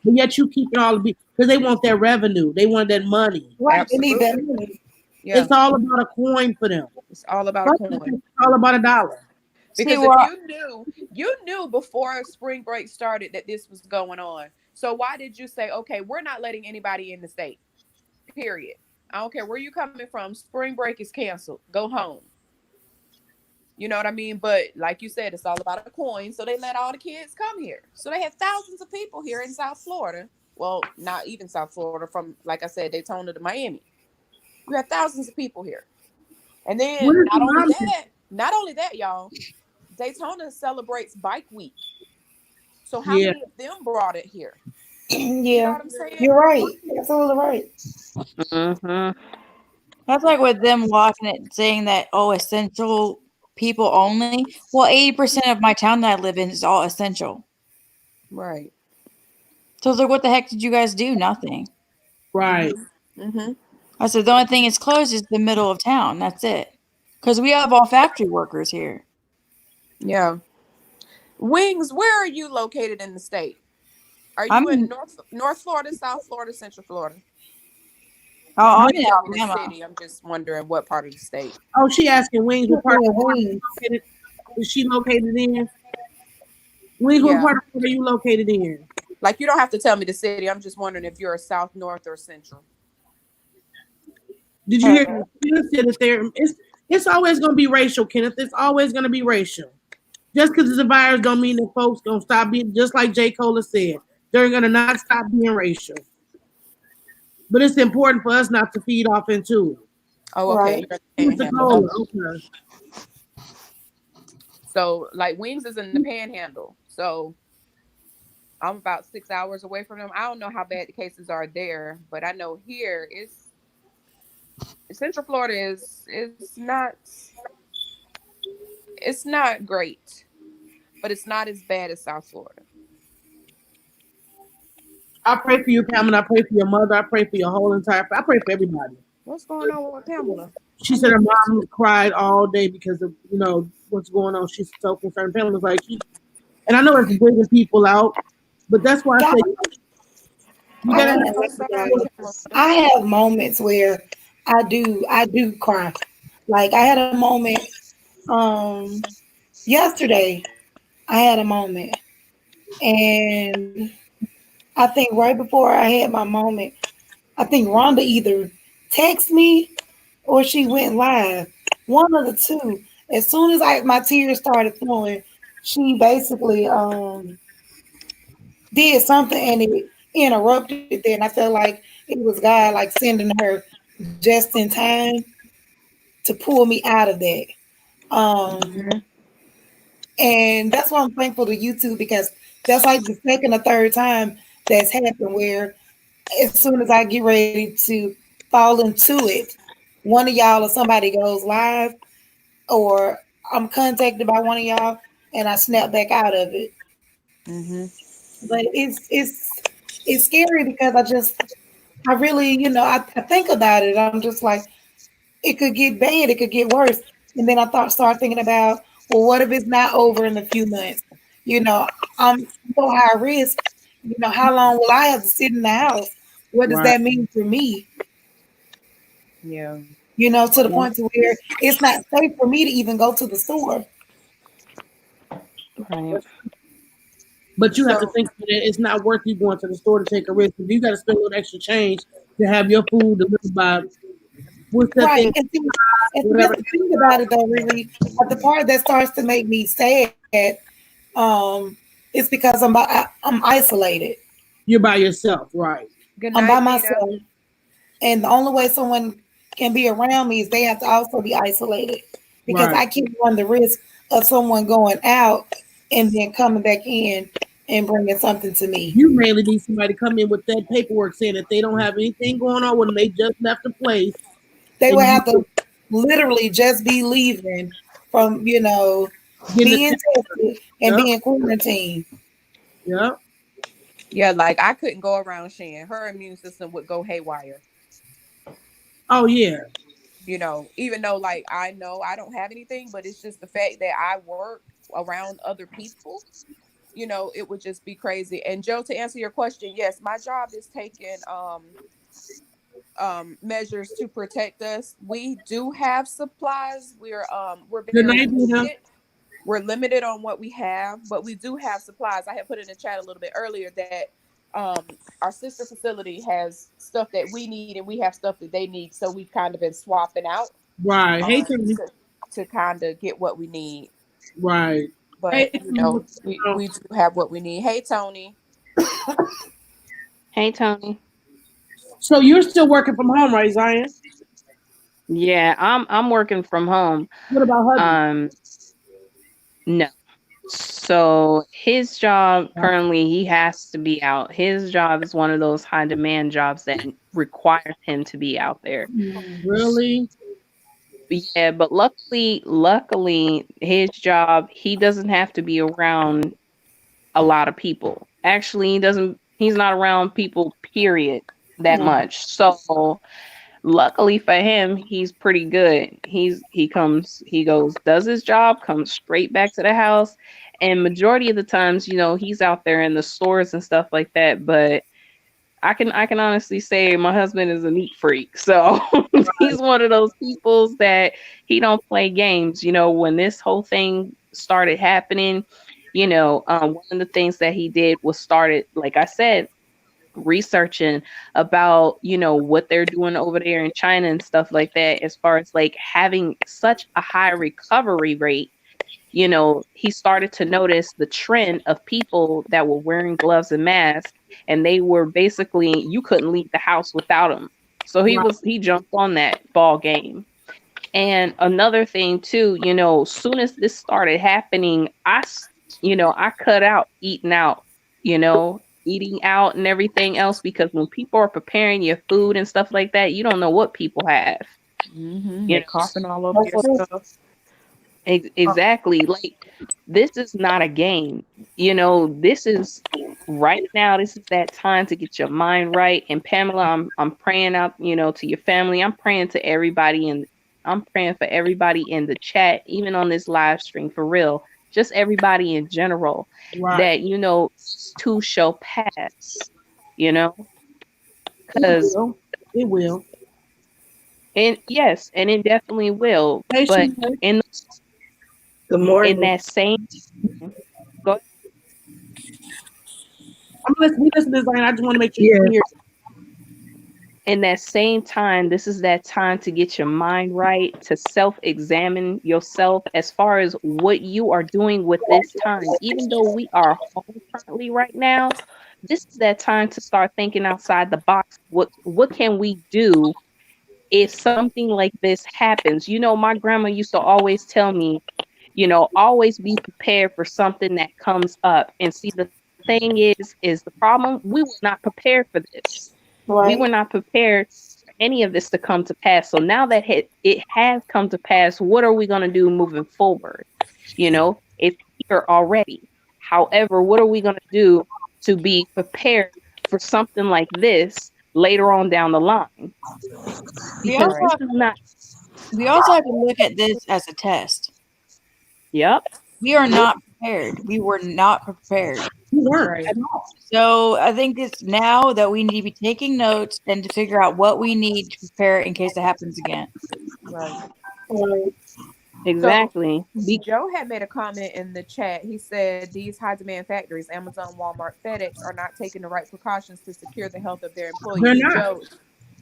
but yet you keeping all the because they want their revenue, they want that money. Right. They need that absolutely. money. Yeah, It's all about a coin for them. it's all about a coin. It's all about a dollar. See, Because if well, you knew before spring break started that this was going on. So why did you say, okay, we're not letting anybody in the state? Period. I don't care where you coming from. Spring break is canceled. Go home. You know what I mean? But like you said, it's all about a coin. So they let all the kids come here. So they have thousands of people here in South Florida. Well, not even South Florida, from, like I said, Daytona to Miami. We have thousands of people here. And then Where's not the only money? that, y'all, Daytona celebrates Bike Week. So how Yeah. many of them brought it here? Yeah. You know what I'm saying? You're right. Absolutely right. Mm-hmm. that's like with them locking it, saying that, oh, essential people only. Well, 80% of my town that I live in is all essential. Right. So it's like, what the heck did you guys do? Nothing. Right. Mm-hmm. I said, the only thing is closed is the middle of town. That's it. Because we have all factory workers here. Yeah. Wings, where are you located in the state? Are I'm you in in, North Florida, South Florida, Central Florida? oh, I'm Don't in tell me the Alabama. city. I'm just wondering what part of the state. Oh, she asking Wings what part Yeah, of Florida Wings. is she located in? Wings, what Yeah. part of Florida are you located in? Like, you don't have to tell me the city. I'm just wondering if you're a South, North, or Central. Did you hear Kenneth said that it's always gonna be racial, Kenneth. It's always gonna be racial. Just because it's a virus don't mean that folks gonna stop being just like J. Cole said. They're gonna not stop being racial. But it's important for us not to feed off into it. Oh, okay. Right. You're in the Panhandle. Okay. So, like, Wings is in the Panhandle. So, I'm about 6 hours away from them. I don't know how bad the cases are there, but I know here Central Florida is not, it's not great, but it's not as bad as South Florida. I pray for you, Pamela. I pray for your mother. I pray for your whole entire. I pray for everybody. What's going on with Pamela? She said her mom cried all day because of what's going on. She's so concerned. Pamela's like, and I know it's bringing people out, but that's why I say you gotta. I have moments where I do cry. Like I had a moment yesterday. I had a moment, and I think right before I had my moment, I think Rhonda either texted me or she went live. One of the two. As soon as my tears started flowing, she basically did something and it interrupted that. And I felt like it was God like sending her just in time to pull me out of that. Um, Mhm. and that's why I'm thankful to YouTube because that's like the second or third time that's happened where as soon as I get ready to fall into it, one of y'all or somebody goes live or I'm contacted by one of y'all and I snap back out of it. Hmm. But it's scary because I really, I think about it. I'm just like, it could get bad, it could get worse. And then start thinking about, well, what if it's not over in a few months? You know, I'm so high risk. How long will I have to sit in the house? What does Right. that mean for me? Yeah. To the Yeah. point to where it's not safe for me to even go to the store. Right. But you have to So think that it's not worth you going to the store to take a risk. If you got to spend a little extra change to have your food delivered by what's that Right. thing, And see, whatever. that's the thing about it though, really. But the part that starts to make me sad, is because I'm isolated. You're by yourself, right? good I'm by night, Nita. myself. And the only way someone can be around me is they have to also be isolated. Because Right. I can't run the risk of someone going out and then coming back in and bringing something to me. You mainly need somebody to come in with that paperwork saying that they don't have anything going on when they just left the place, They and would you have to literally just be leaving from, getting the being test. tested and Yep. being quarantined. Yep. Yeah, like I couldn't go around Shan. Her immune system would go haywire. Oh yeah. Even though like I know I don't have anything, but it's just the fact that I work around other people, it would just be crazy. And Joe, to answer your question, yes, my job is taking measures to protect us. We do have supplies. We're Good very night, Nina. limited. We're limited on what we have, but we do have supplies. I had put in the chat a little bit earlier that our sister facility has stuff that we need and we have stuff that they need. So we've kind of been swapping out Right. Hey, um, Tony. to kind of get what we need. Right. But Hey, Tony, what's we going on? we do have what we need. Hey Tony. Hey, Tony. So you're still working from home, right, Zion? Yeah, I'm working from home. What about hubby? Um, no. So his job currently, he has to be out. His job is one of those high demand jobs that requires him to be out there. Really? Yeah, but luckily, his job, he doesn't have to be around a lot of people. Actually, he's not around people, period, that Oh, much. So luckily for him, he's pretty good. He goes, does his job, comes straight back to the house. And majority of the times, he's out there in the stores and stuff like that. But I can honestly say my husband is a neat freak. So he's one of those peoples that he don't play games. When this whole thing started happening, one of the things that he did was started, like I said, researching about what they're doing over there in China and stuff like that, as far as like having such a high recovery rate. He started to notice the trend of people that were wearing gloves and masks, and they were basically, you couldn't leave the house without them. So right. he jumped on that ball game. And another thing too, soon as this started happening, I cut out eating out and everything else, because when people are preparing your food and stuff like that, you don't know what people have. They You coughing all over That's your true. stuff. Exactly. Like, this is not a game. This is right now. This is that time to get your mind right. And Pamela, I'm praying out, to your family. I'm praying to everybody, and I'm praying for everybody in the chat, even on this live stream, for real. Just everybody in general, Right. that this too shall pass. You know, It because will. It will. and yes, and it definitely will. Hey, But Shanae. in Good in morning. that same, go We listen to this, and I just want to make sure you Yeah. hear. In that same time, this is that time to get your mind right, to self-examine yourself as far as what you are doing with this time. Even though we are home currently right now, this is that time to start thinking outside the box. What can we do if something like this happens? My grandma used to always tell me, always be prepared for something that comes up. And see, the thing is the problem, we were not prepared for this. We were Right. not prepared for any of this to come to pass. So now that it has come to pass, what are we going to do moving forward? It's here already. However, what are we going to do to be prepared for something like this later on down the line? We Because also Right. this have, is not, we also have to look at this as a test. yep, We are not prepared. We were not prepared. You weren't Right. at all. So I think it's now that we need to be taking notes and to figure out what we need to prepare in case it happens again. Right. Right. So exactly. Joe had made a comment in the chat. He said these high demand factories, Amazon, Walmart, FedEx, are not taking the right precautions to secure the health of their They're employees. not. Joe,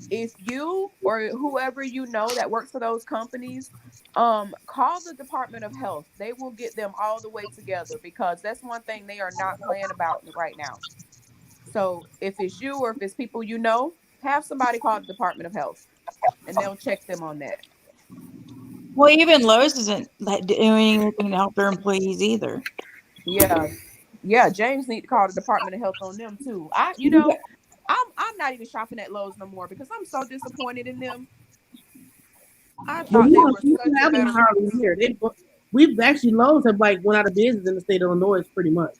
if you or whoever you know that works for those companies, call the Department of Health. They will get them all the way together because that's one thing they are not playing about right now. So if it's you or if it's people you know, have somebody call the Department of Health and they'll check them on that. Well, even Lowe's isn't doing anything to help their employees either. Yeah, yeah. James need to call the Department of Health on them too. I'm not even shopping at Lowe's no more because I'm so disappointed in them. I Well, thought they were you such a have them better hardly company. here. We've actually Lowe's have like went out of business in the state of Illinois pretty much.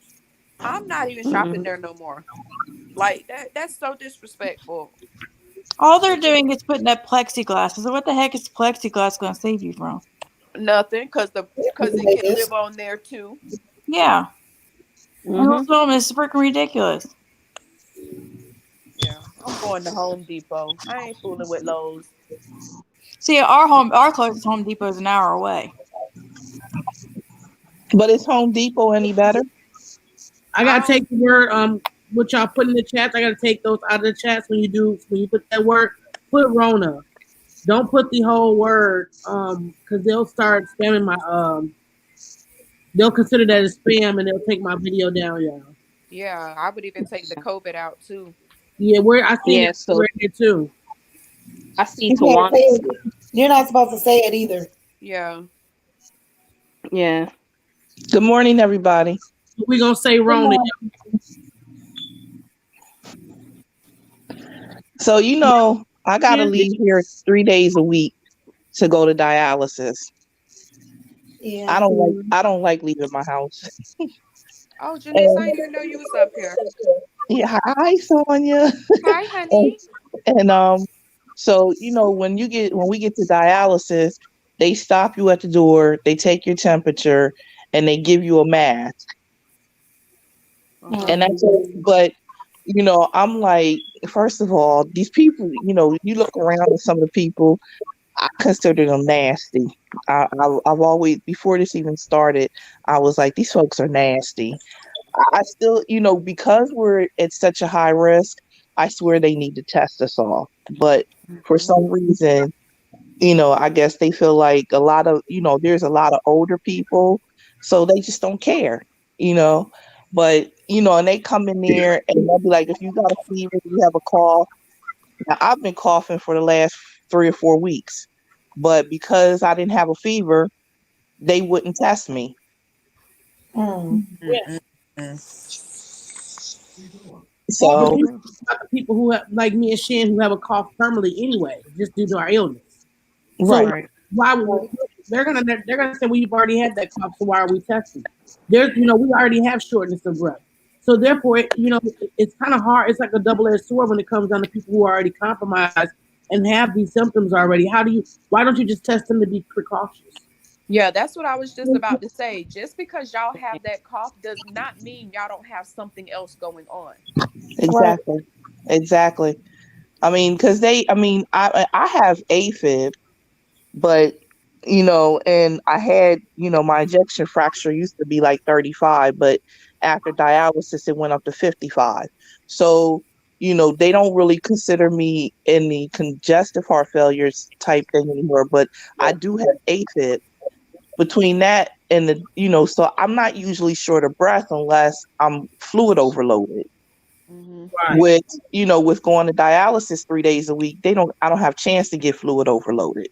I'm not even shopping Mhm. there no more. Like that's so disrespectful. All they're doing is putting up plexiglass. So what the heck is plexiglass going to save you from? Nothing, because it can live on there too. Yeah. And Mhm. also, it's freaking ridiculous. Yeah, I'm going to Home Depot. I ain't fooling with Lowe's. See, our closest Home Depot is an hour away. But is Home Depot any better? I I gotta don't. take the word what y'all put in the chats. I gotta take those out of the chats when you put that word. Put Rona. Don't put the whole word because they'll start spamming my they'll consider that as spam and they'll take my video down, y'all. Yeah, I would even take the COVID out too. Yeah, where I seen Yeah, it so right there too. I see You can't Tawana. say it. You're not supposed to say it either. Yeah. Yeah. Good morning, everybody. We gonna say Good Rona. morning. So I gotta Yeah. leave here 3 days a week to go to dialysis. Yeah. I don't like leaving my house. Oh, Janice, I And didn't even know you was up here. yeah, hi Sonia. Hi, And, honey. and so when we get to dialysis, they stop you at the door, they take your temperature, and they give you a mask. Uh huh. And Mm. that's it. But I'm like, first of all, these people, you look around at some of the people, I consider them nasty. I've always, before this even started, I was like, these folks are nasty. I still, because we're at such a high risk, I swear they need to test us all. But for Hmm. some reason, I guess they feel like there's a lot of older people, so they just don't care, you know. But, and they come in there and they'll be like, if you got a fever, you have a cough. Now, I've been coughing for the last 3 or 4 weeks, but because I didn't have a fever, they wouldn't test me. Mm. All the So, people, not the people who have, like me and Shan, who have a cough permanently anyway, just due to our illness. So right. Right. why would they're gonna say we've already had that cough, so why are we testing? There's we already have shortness of breath. So therefore, it's kind of hard. It's like a double-edged sword when it comes down to people who are already compromised and have these symptoms already. Why don't you just test them to be precautious? Yeah, that's what I was just about to say. Just because y'all have that cough does not mean y'all don't have something else going on. Right. Exactly. Exactly. I mean, because I have AFib, but and I had my ejection fracture used to be like 35, but after dialysis, it went up to 55. So, they don't really consider me in the congestive heart failures type thing anymore, but I do have AFib. Between that and so I'm not usually short of breath unless I'm fluid overloaded. Hmm. Right. With going to dialysis 3 days a week, I don't have chance to get fluid overloaded.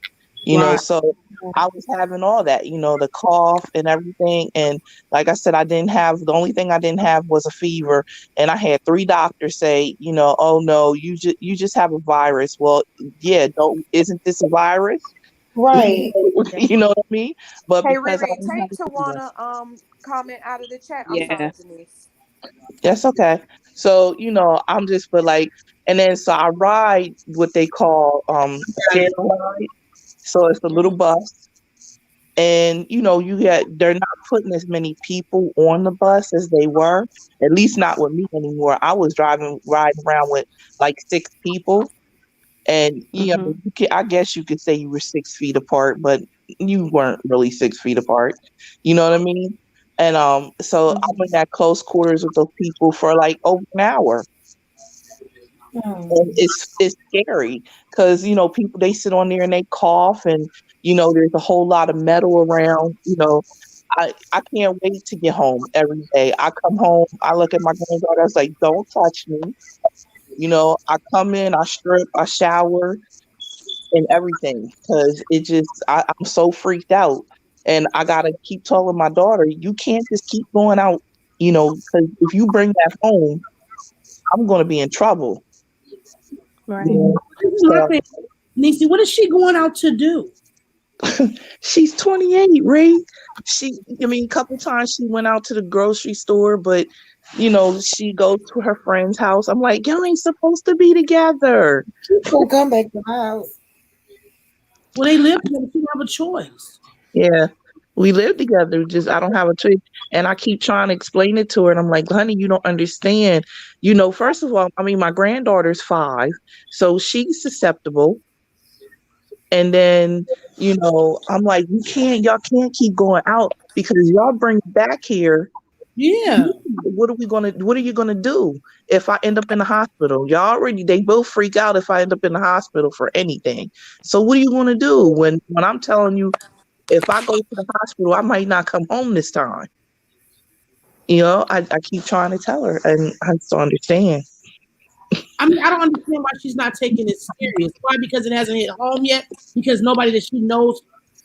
Right. So I was having all that, the cough and everything. And like I said, the only thing I didn't have was a fever. And I had three doctors say, oh no, you just have a virus. Well, yeah, don't isn't this a virus? Right. You know what I mean? But Hey, because I Riri, didn't have take a fever. Tawana comment out of the chat. I'm Yeah. sorry, Denise. That's okay. So, I'm just but like and then so I ride what they call share ride. So it's a little Hmm. bus and they're not putting as many people on the bus as they were, at least not with me anymore. I was riding around with like 6 people and Mhm. I guess you could say you were 6 feet apart, but you weren't really 6 feet apart. You know what I mean? And so I'm Mhm. in that close quarters with those people for like over an hour. And Hmm. it's scary because people they sit on there and they cough and there's a whole lot of metal around. I can't wait to get home every day. I come home, I look at my granddaughter, I was like, don't touch me. I come in, I strip, I shower and everything because I'm so freaked out. And I gotta keep telling my daughter, you can't just keep going out, because if you bring that home, I'm gonna be in trouble. You Right. know? This is my So thing. Niecy, what is she going out to do? she's 28, Ray. A couple times she went out to the grocery store, but she goes to her friend's house. I'm like, y'all ain't supposed to be together. She'll come back to my house. Well, they live together. She don't have a choice. Yeah. We live together, just I don't have a choice. And I keep trying to explain it to her. And I'm like, honey, you don't understand. First of all, my granddaughter's 5, so she's susceptible. And then, I'm like, y'all can't keep going out because y'all bring it back here. Yeah. What are you gonna do if I end up in the hospital? They both freak out if I end up in the hospital for anything. So what are you gonna do when I'm telling you if I go to the hospital, I might not come home this time. I keep trying to tell her and I just don't understand. I mean, I don't understand why she's not taking it serious. Why? Because it hasn't hit home yet? Because nobody that she knows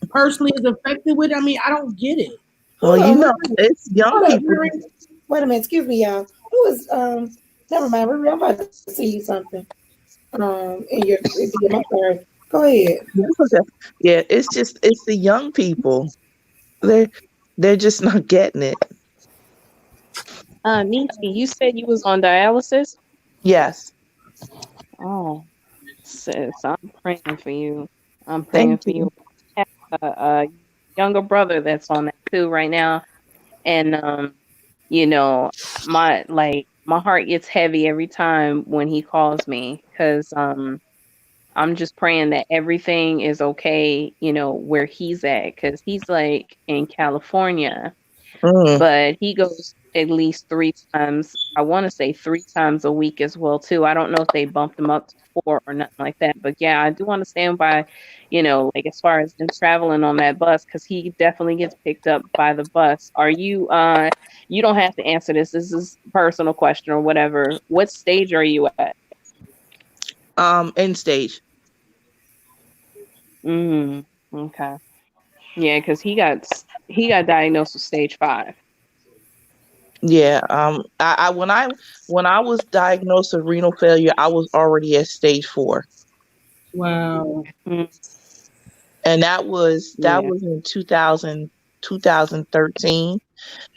personally is affected with it? I mean, I don't get it. Well, Hold on, it's young hold up, people. Riri. Wait a minute, excuse me, y'all. Who is never mind, Riri, I'm about to see you something. In your DM. I'm sorry. Go ahead. Yeah, it's the young people. They're they're just not getting it. Nisi, you said you was on dialysis? Yes, Oh, sis, I'm praying for you. I'm praying thank for you. you. I have a younger brother that's on that too right now, and you know, my heart gets heavy every time when he calls me because I'm just praying that everything is okay, where he's at, because he's like in California, Mm, but he goes at least 3 times. I want to say 3 times a week as well too. I don't know if they bumped him up to 4 or nothing like that, but yeah, I do understand by, like as far as them traveling on that bus, because he definitely gets picked up by the bus. Are you? You don't have to answer this. This is a personal question or whatever. What stage are you at? end stage. Okay. Yeah, because he got diagnosed with stage 5. Yeah. When I was diagnosed with renal failure, I was already at stage 4. Wow. Mm, And that yeah. was in 2013.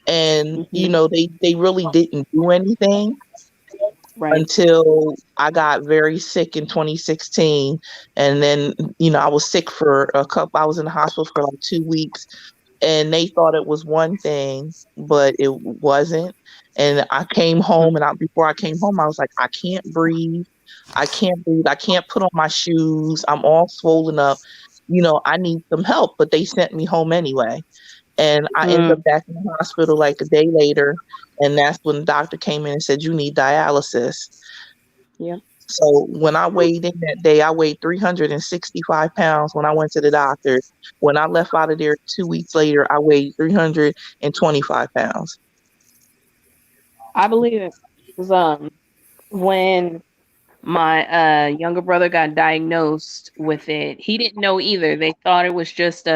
And Hmm. they really didn't do anything Right. until I got very sick in 2016. And then, I was sick for I was in the hospital for like 2 weeks and they thought it was one thing, but it wasn't. And I came home and before I came home, I was like, I can't breathe. I can't breathe. I can't put on my shoes. I'm all swollen up. I need some help, but they sent me home anyway. And I ended up Mm, back in the hospital like a day later. And that's when the doctor came in and said, you need dialysis. yep. So when I weighed in that day, I weighed 365 pounds when I went to the doctor. When I left out of there 2 weeks later, I weighed 325 pounds. I believe it. 'Cause, when my younger brother got diagnosed with it, he didn't know either. They thought it was just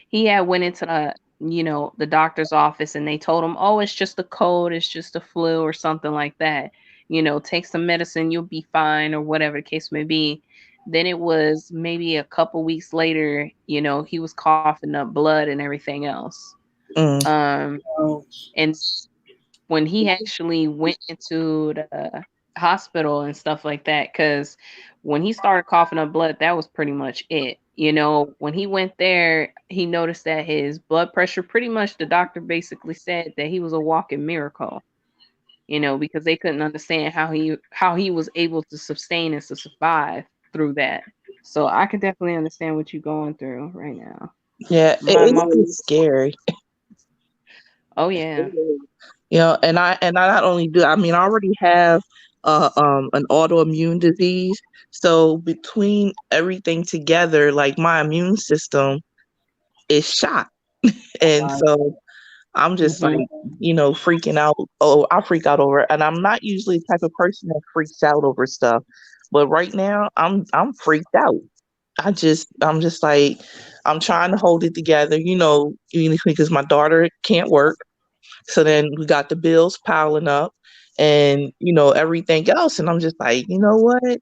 he had went into the doctor's office and they told him, oh, it's just a cold, it's just a flu or something like that. Take some medicine, you'll be fine, or whatever the case may be. Then it was maybe a couple weeks later, he was coughing up blood and everything else. Mm, um Oh, and when he actually went into the hospital and stuff like that, because when he started coughing up blood, that was pretty much it. When he went there, he noticed that his blood pressure, pretty much the doctor basically said that he was a walking miracle, because they couldn't understand how he was able to sustain and to survive through that. So I could definitely understand what you're going through right now. yeah, My it's mom. just scary. Oh yeah. And I not only do, I mean, I already have an autoimmune disease. So between everything together, like my immune system is shot. And right. so I'm just like, Hmm. freaking out. Oh, I freak out over it. And I'm not usually the type of person that freaks out over stuff. But right now I'm freaked out. I'm just like I'm trying to hold it together, because my daughter can't work. So then we got the bills piling up and, everything else. And I'm just like, you know what?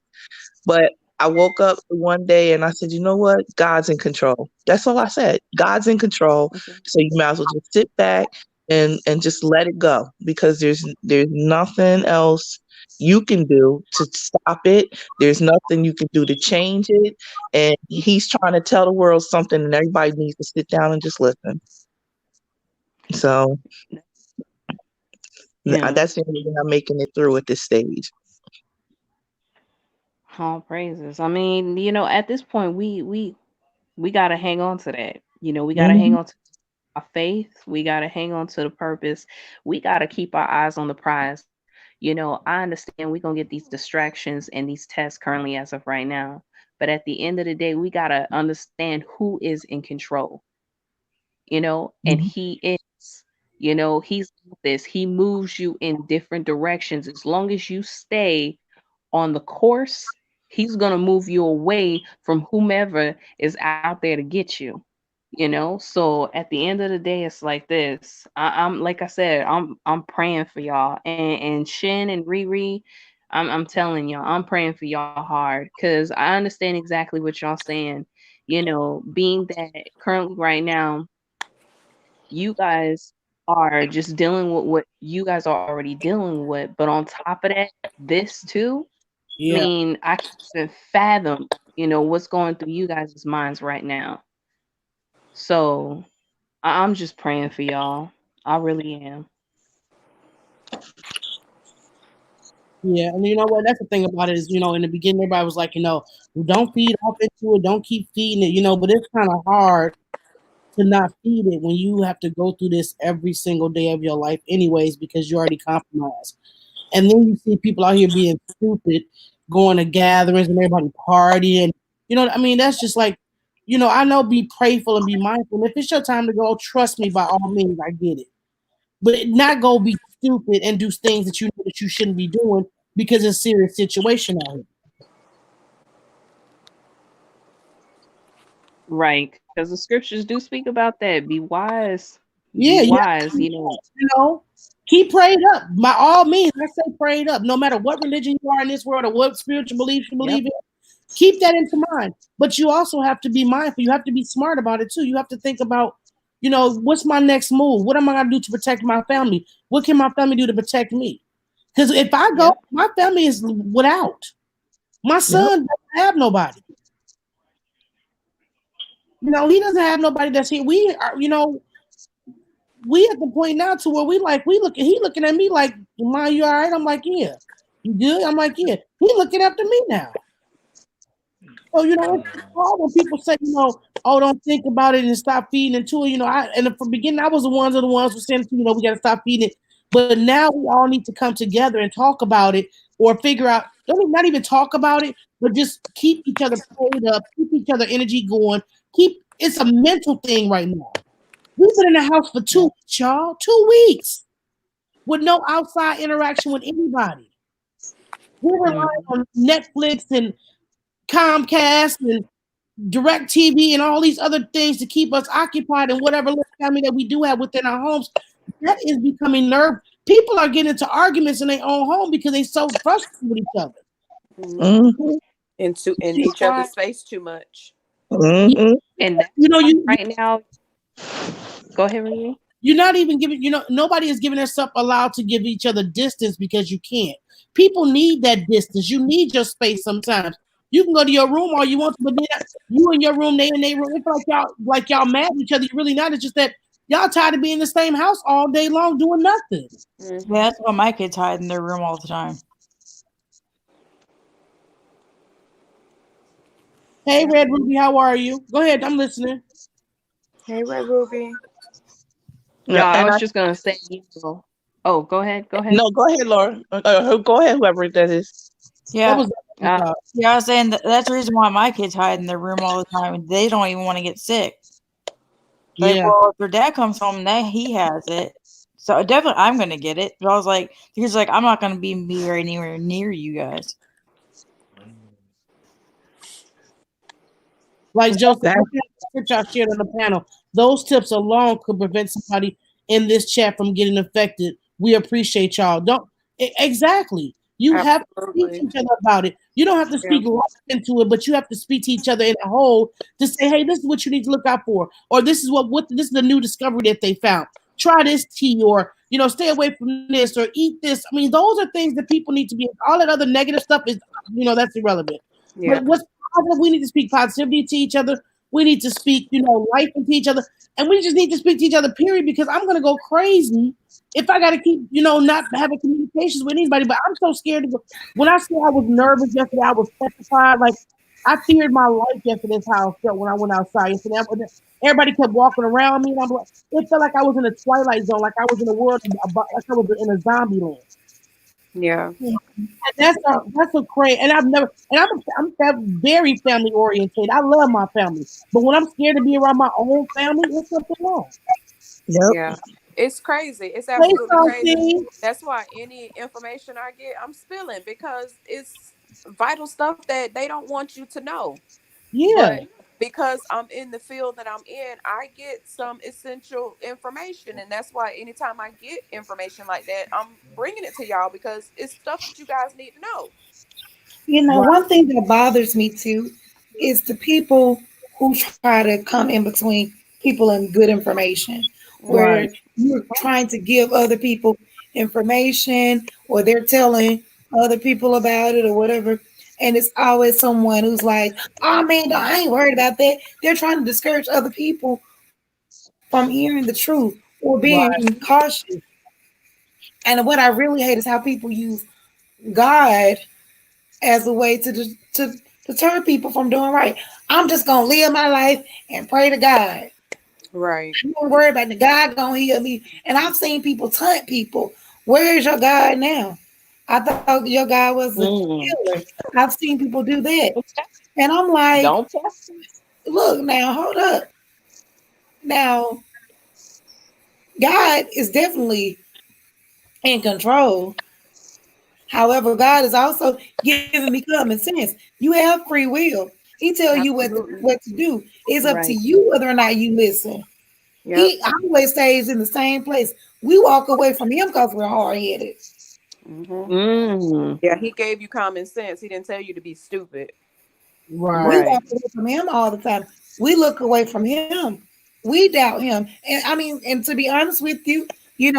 But I woke up one day and I said, you know what? God's in control. That's all I said. God's in control. So you might as well just sit back and just let it go because there's nothing else you can do to stop it. There's nothing you can do to change it. And he's trying to tell the world something and everybody needs to sit down and just listen. So Yeah. that's the only way I'm making it through at this stage. All praises. I mean, at this point, we gotta hang on to that. We gotta hang Mhm. on to our faith. We gotta hang on to the purpose. We gotta keep our eyes on the prize. I understand we're gonna get these distractions and these tests currently as of right now. But at the end of the day, we gotta understand who is in control, and Mhm. he is. He's this. He moves you in different directions as long as you stay on the course. He's going to move you away from whomever is out there to get you. So at the end of the day, it's like this. I'm like I said, I'm praying for y'all, and Shin and Riri. I'm telling y'all, I'm praying for y'all hard because I understand exactly what y'all saying. Being that currently right now, you guys are just dealing with what you guys are already dealing with, but on top of that, this too. I Yeah. mean, I can't even fathom, what's going through you guys' minds right now. So I'm just praying for y'all. I really am. Yeah, and you know what? That's the thing about it is, in the beginning, everybody was like, don't feed off into it, don't keep feeding it, but it's kind of hard to not feed it when you have to go through this every single day of your life, anyways, because you're already compromised. And then you see people out here being stupid, going to gatherings and everybody partying. I mean, that's just like, I know be prayerful and be mindful. If it's your time to go, trust me, by all means, I get it. But not go be stupid and do things that you know that you shouldn't be doing because it's a serious situation out here. Right. Because the scriptures do speak about that. Be wise. Be Yeah, wise, you know, keep prayed up. By all means, I say prayed up. No matter what religion you are in this world or what spiritual beliefs you Yep. believe in, keep that into mind. But you also have to be mindful. You have to be smart about it too. You have to think about, what's my next move? What am I gonna do to protect my family? What can my family do to protect me? Because if I go, Yep. my family is without. My Yep. son doesn't have nobody. He doesn't have nobody that's here. We are, we at the point now to where he looking at me like, Ma, you all right? I'm like, yeah. You good? I'm like, yeah. He looking after me now. So, it's hard when people say, oh, don't think about it and stop feeding into it. And from the beginning, I was the ones who said, we got to stop feeding it. But now we all need to come together and talk about it or figure out, not even talk about it, but just keep each other prayed up, keep each other energy going. It's a mental thing right now. We've been in the house for 2 weeks, y'all. 2 weeks with no outside interaction with anybody. We rely on Netflix and Comcast and Direct TV and all these other things to keep us occupied and whatever little family that we do have within our homes. That is becoming nerve. People are getting into arguments in their own home because they're so frustrated with each other. Mm-hmm. In each other's face too much. Mm-hmm. And that's You right now. Go ahead, Riri. You're not even giving, nobody is giving themselves allowed to give each other distance because you can't. People need that distance. You need your space sometimes. You can go to your room all you want to, but then you in your room, they in their room. It's like y'all mad at each other. You're really not. It's just that y'all tired of being in the same house all day long doing nothing. Mm-hmm. Yeah, that's why my kids hide in their room all the time. Hey, Red Ruby, how are you? Go ahead, I'm listening. Hey, Red Ruby. No, I And was just gonna say, oh, go ahead. Go ahead. no, go ahead, Laura. Go ahead, whoever that is. What Yeah, was that? Uh, yeah. I was saying that's the reason why my kids hide in their room all the time. They don't even want to get sick. Like, Yeah. well, if their dad comes home, that he has it. So definitely, I'm gonna get it. But I was like, he's like, I'm not gonna be anywhere near you guys. Like Joseph, That what y'all shared on the panel, those tips alone could prevent somebody in this chat from getting affected. We appreciate y'all. Don't exactly. You have to speak to Absolutely. each other about it. You don't have to Yeah. speak life into it, but you have to speak to each other in a whole to say, hey, this is what you need to look out for, or this is the new discovery that they found. Try this tea, or stay away from this, or eat this. I mean, those are things that people need to be. All that other negative stuff is, that's irrelevant. Yeah. But what's positive, we need to speak positivity to each other. We need to speak, life into each other. And we just need to speak to each other, period, because I'm going to go crazy if I got to keep, not having communications with anybody. But I'm so scared to go. When I say I was nervous yesterday, I was petrified. Like, I feared my life yesterday's how I felt when I went outside yesterday. Everybody kept walking around me, and I'm like, it felt like I was in a twilight zone, like I was in a world, like I was in a zombie land. Yeah. That's a crazy, and I'm very family oriented. I love my family, but when I'm scared to be around my own family, it's something wrong. yep. Yeah. It's crazy. It's Hey, absolutely crazy. Salty. That's why any information I get, I'm spilling because it's vital stuff that they don't want you to know. Yeah, But because I'm in the field that I'm in, I get some essential information. And that's why anytime I get information like that, I'm bringing it to y'all because it's stuff that you guys need to know. right, One thing that bothers me too is the people who try to come in between people and good information, Mm-hmm. where right. you're trying to give other people information or they're telling other people about it or whatever. And it's always someone who's like, oh man, I ain't worried about that. They're trying to discourage other people from hearing the truth or being cautious. And what I really hate is how people use God as a way to deter people from doing right. I'm just gonna live my life and pray to God. Right. I'm not worried about the God gonna heal me. And I've seen people taunt people. Where is your God now? I thought your God was a mm, healer. I've seen people do that. And I'm like, don't test me. look now, hold up. Now, God is definitely in control. However, God is also giving me common sense. You have free will. He tell you Absolutely. what to do. It's up to Right. you whether or not you listen. Yep. He always stays in the same place. We walk away from him because we're hard headed. Mm-hmm. Mm, Yeah, he gave you common sense. He didn't tell you to be stupid. We Right. walk right. away from him all the time. We look away from him. We doubt him. And I mean, and to be honest with you,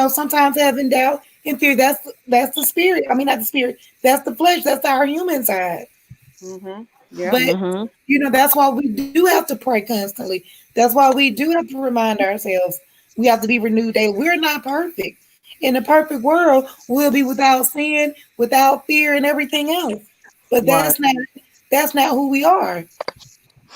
sometimes having doubt and fear, that's the spirit. I mean, not the spirit. That's the flesh. That's our human side. Mm-hmm. Yep. But Mm-hmm. that's why we do have to pray constantly. That's why we do have to remind ourselves we have to be renewed daily. We're not perfect. In a perfect world, we'll be without sin, without fear, and everything else. But Right. that's not. That's not who we are.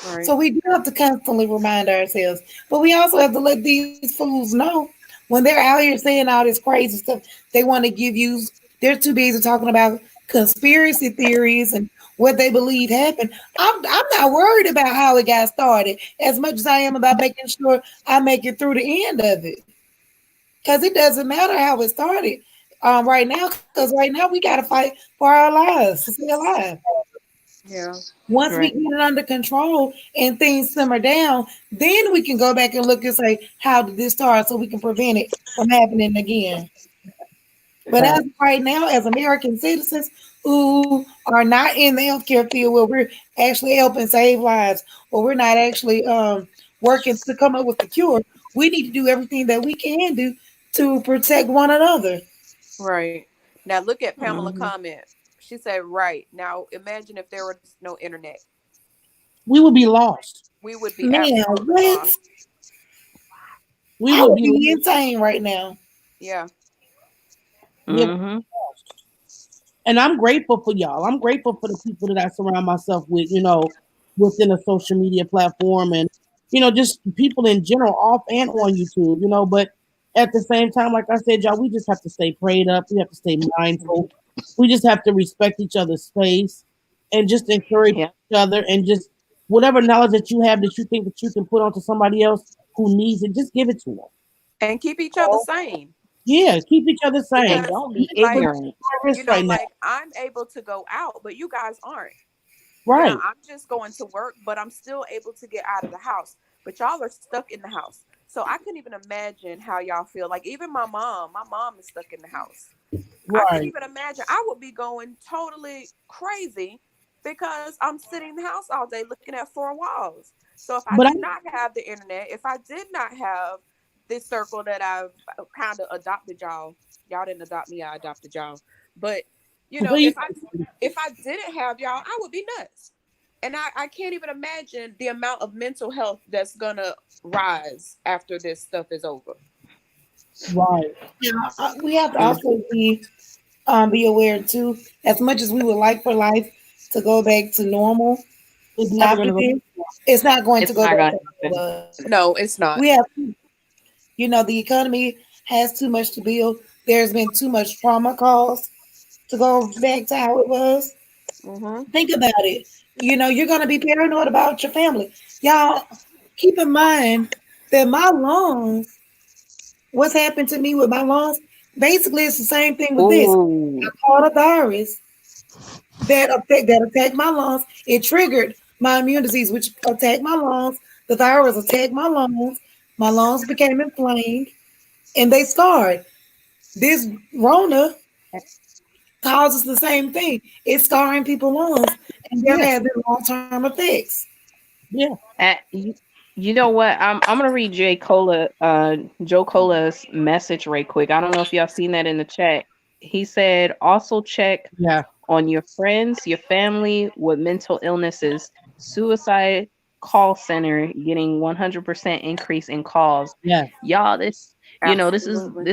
Right. So we do have to constantly remind ourselves, but we also have to let these fools know when they're out here saying all this crazy stuff. They want to give you. They're too busy talking about conspiracy theories and what they believe happened. I'm not worried about how it got started as much as I am about making sure I make it through the end of it. Because it doesn't matter how it started right now. Because right now we got to fight for our lives to stay alive. Yeah. Once we Right. get it under control and things simmer down, then we can go back and look and say, how did this start so we can prevent it from happening again. But as Right. of right now, as American citizens who are not in the healthcare field where we're actually helping save lives or we're not actually working to come up with the cure, we need to do everything that we can do to protect one another. Right. Now look at Pamela Hmm. comment. She said, right. Now imagine if there was no internet. We would be lost. We would be Man, absolutely what? lost. We I would would be be insane right now. Yeah. yeah, Hmm. and I'm grateful for y'all. I'm grateful for the people that I surround myself with, you know, within a social media platform and, you know, just people in general, off and on YouTube, you know. But at the same time, like I said, y'all, we just have to stay prayed up. We have to stay mindful. We just have to respect each other's space and just encourage Yeah. each other and just whatever knowledge that you have that you think that you can put onto somebody else who needs it, just give it to them. And keep each other sane. Yeah, keep each other sane. And Because don't be Mental like, ignorant. risk right now. like I'm able to go out, but you guys aren't. Right. I'm just going to work, but I'm still able to get out of the house. But y'all are stuck in the house. So I couldn't even imagine how y'all feel. Like even my mom is stuck in the house. I couldn't Right. even imagine. I would be going totally crazy because I'm sitting in the house all day looking at four walls. So if I But I did not have the internet, if I did not have this circle that I've kind of adopted y'all didn't adopt me, I adopted y'all. But but you, if I didn't have y'all, I would be nuts. And I can't even imagine the amount of mental health that's gonna rise after this stuff is over. right. Now, we have to Mm. also be aware too. As much as we would like for life to go back to normal It's never after gonna go. this, it's not going to It's go not back gonna to happen. normal. No, it's We not. have, the economy has too much to build. There's been too much trauma caused to go back to how it was. Mm-hmm. Think about it. You're going to be paranoid about your family. Y'all, keep in mind that my lungs, what's happened to me with my lungs, basically it's the same thing with this. I Ooh. caught a virus that attacked my lungs. It triggered my immune disease, which attacked my lungs. The virus attacked my lungs. My lungs became inflamed and they scarred. This Rona causes the same thing. It's scarring people's lungs and they're Yeah, having long-term effects. yeah, You know what? I'm gonna read Joe Cola's message right quick. I don't know if y'all seen that in the chat. He said also check yeah, on your friends, your family with mental illnesses, suicide call center getting 100% increase in calls. yeah. Y'all, this is Absolutely.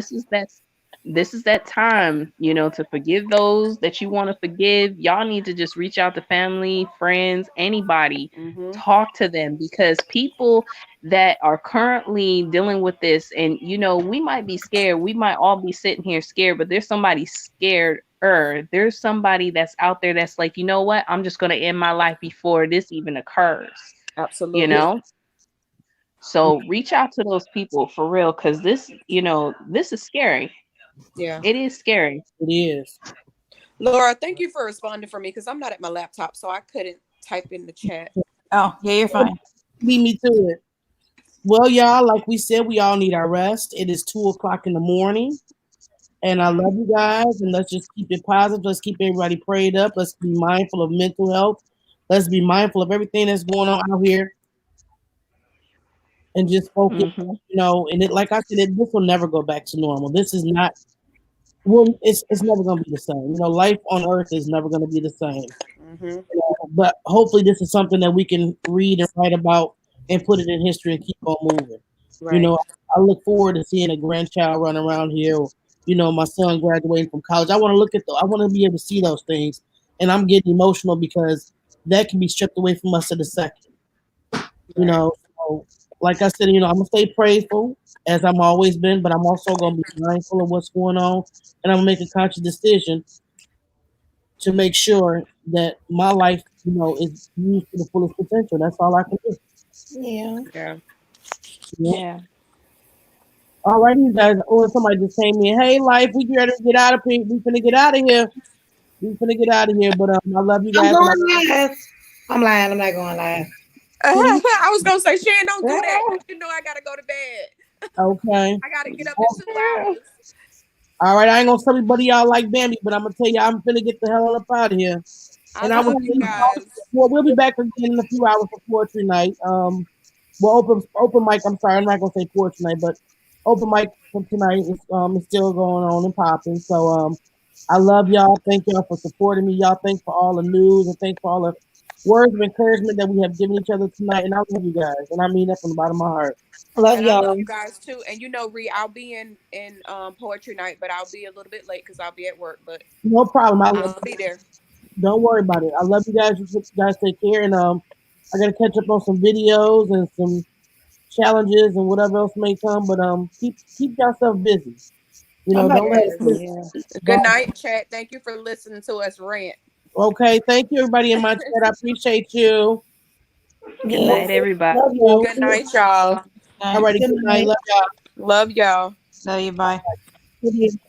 that time, to forgive those that you want to forgive. Y'all need to just reach out to family, friends, anybody. Mm-hmm. Talk to them because people that are currently dealing with this, and we might be scared. We might all be sitting here scared, but there's somebody scared. There's somebody that's out there that's like, you know what? I'm just gonna end my life before this even occurs. You Absolutely. know, so reach out to those people for real, because this is scary. Yeah. It is scary. It is. Laura, thank you for responding for me because I'm not at my laptop, so I couldn't type in the chat. Oh, yeah, you're fine. Lead me to it. Well, y'all, like we said, we all need our rest. It is 2 o'clock in the morning, and I love you guys. And let's just keep it positive. Let's keep everybody prayed up. Let's be mindful of mental health. Let's be mindful of everything that's going on out here, and just focus. Hmm. You know, and it, like I said, this will never go back to normal. This is not. Well, it's never going to be the same. You know, life on Earth is never going to be the same. Mm-hmm. But hopefully, this is something that we can read and write about and put it in history and keep on moving. You Right. know, I look forward to seeing a grandchild run around here. Or, you know, my son graduating from college. I want to look at I want to be able to see those things, and I'm getting emotional because that can be stripped away from us in a second. You Right. know, so like I said, I'm gonna stay prayerful as I'm always been, but I'm also gonna be mindful of what's going on, and I'm gonna make a conscious decision to make sure that my life, is used to the fullest potential. That's all I can do. Yeah. Yeah. Yeah. Yeah. All right, you guys. Oh, somebody just came in. Hey, life, we ready to get out of here. We finna get out of here. We finna get out of here. But I love you I'm guys. And going live. I'm lying. I'm not going live. I was gonna say, Shan, don't do that. 'Cause you know I gotta go to bed. okay. I gotta get up in 2 hours. All right, I ain't gonna tell everybody y'all like Bambi, but I'm gonna tell you I'm finna get the hell up out of here. I And I was love you guys. well, we'll be back again in a few hours for poetry night. Well, open mic. I'm sorry, I'm not gonna say poetry night, but open mic for tonight is still going on and popping. So I love y'all. Thank y'all for supporting me. Y'all thanks for all the news and thanks for all the words of encouragement that we have given each other tonight. And I love you guys, and I mean that from the bottom of my heart. Love And I love y'all. you guys too. And Ree, I'll be in poetry night, but I'll be a little bit late because I'll be at work. But No problem. I'll be there. Don't worry about it. I love you guys. You guys take care, and I gotta catch up on some videos and some challenges and whatever else may come. But keep yourself busy. I'm about Don't let Yes. it. Yeah. Good night, chat. Thank you for listening to us rant. Okay, thank you everybody in my chat. I appreciate you. Good good. night, everybody. Love You. Good you. night, y'all. All Night. righty, Good good night. night. Love y'all. Love y'all. Love you. Bye. Good evening.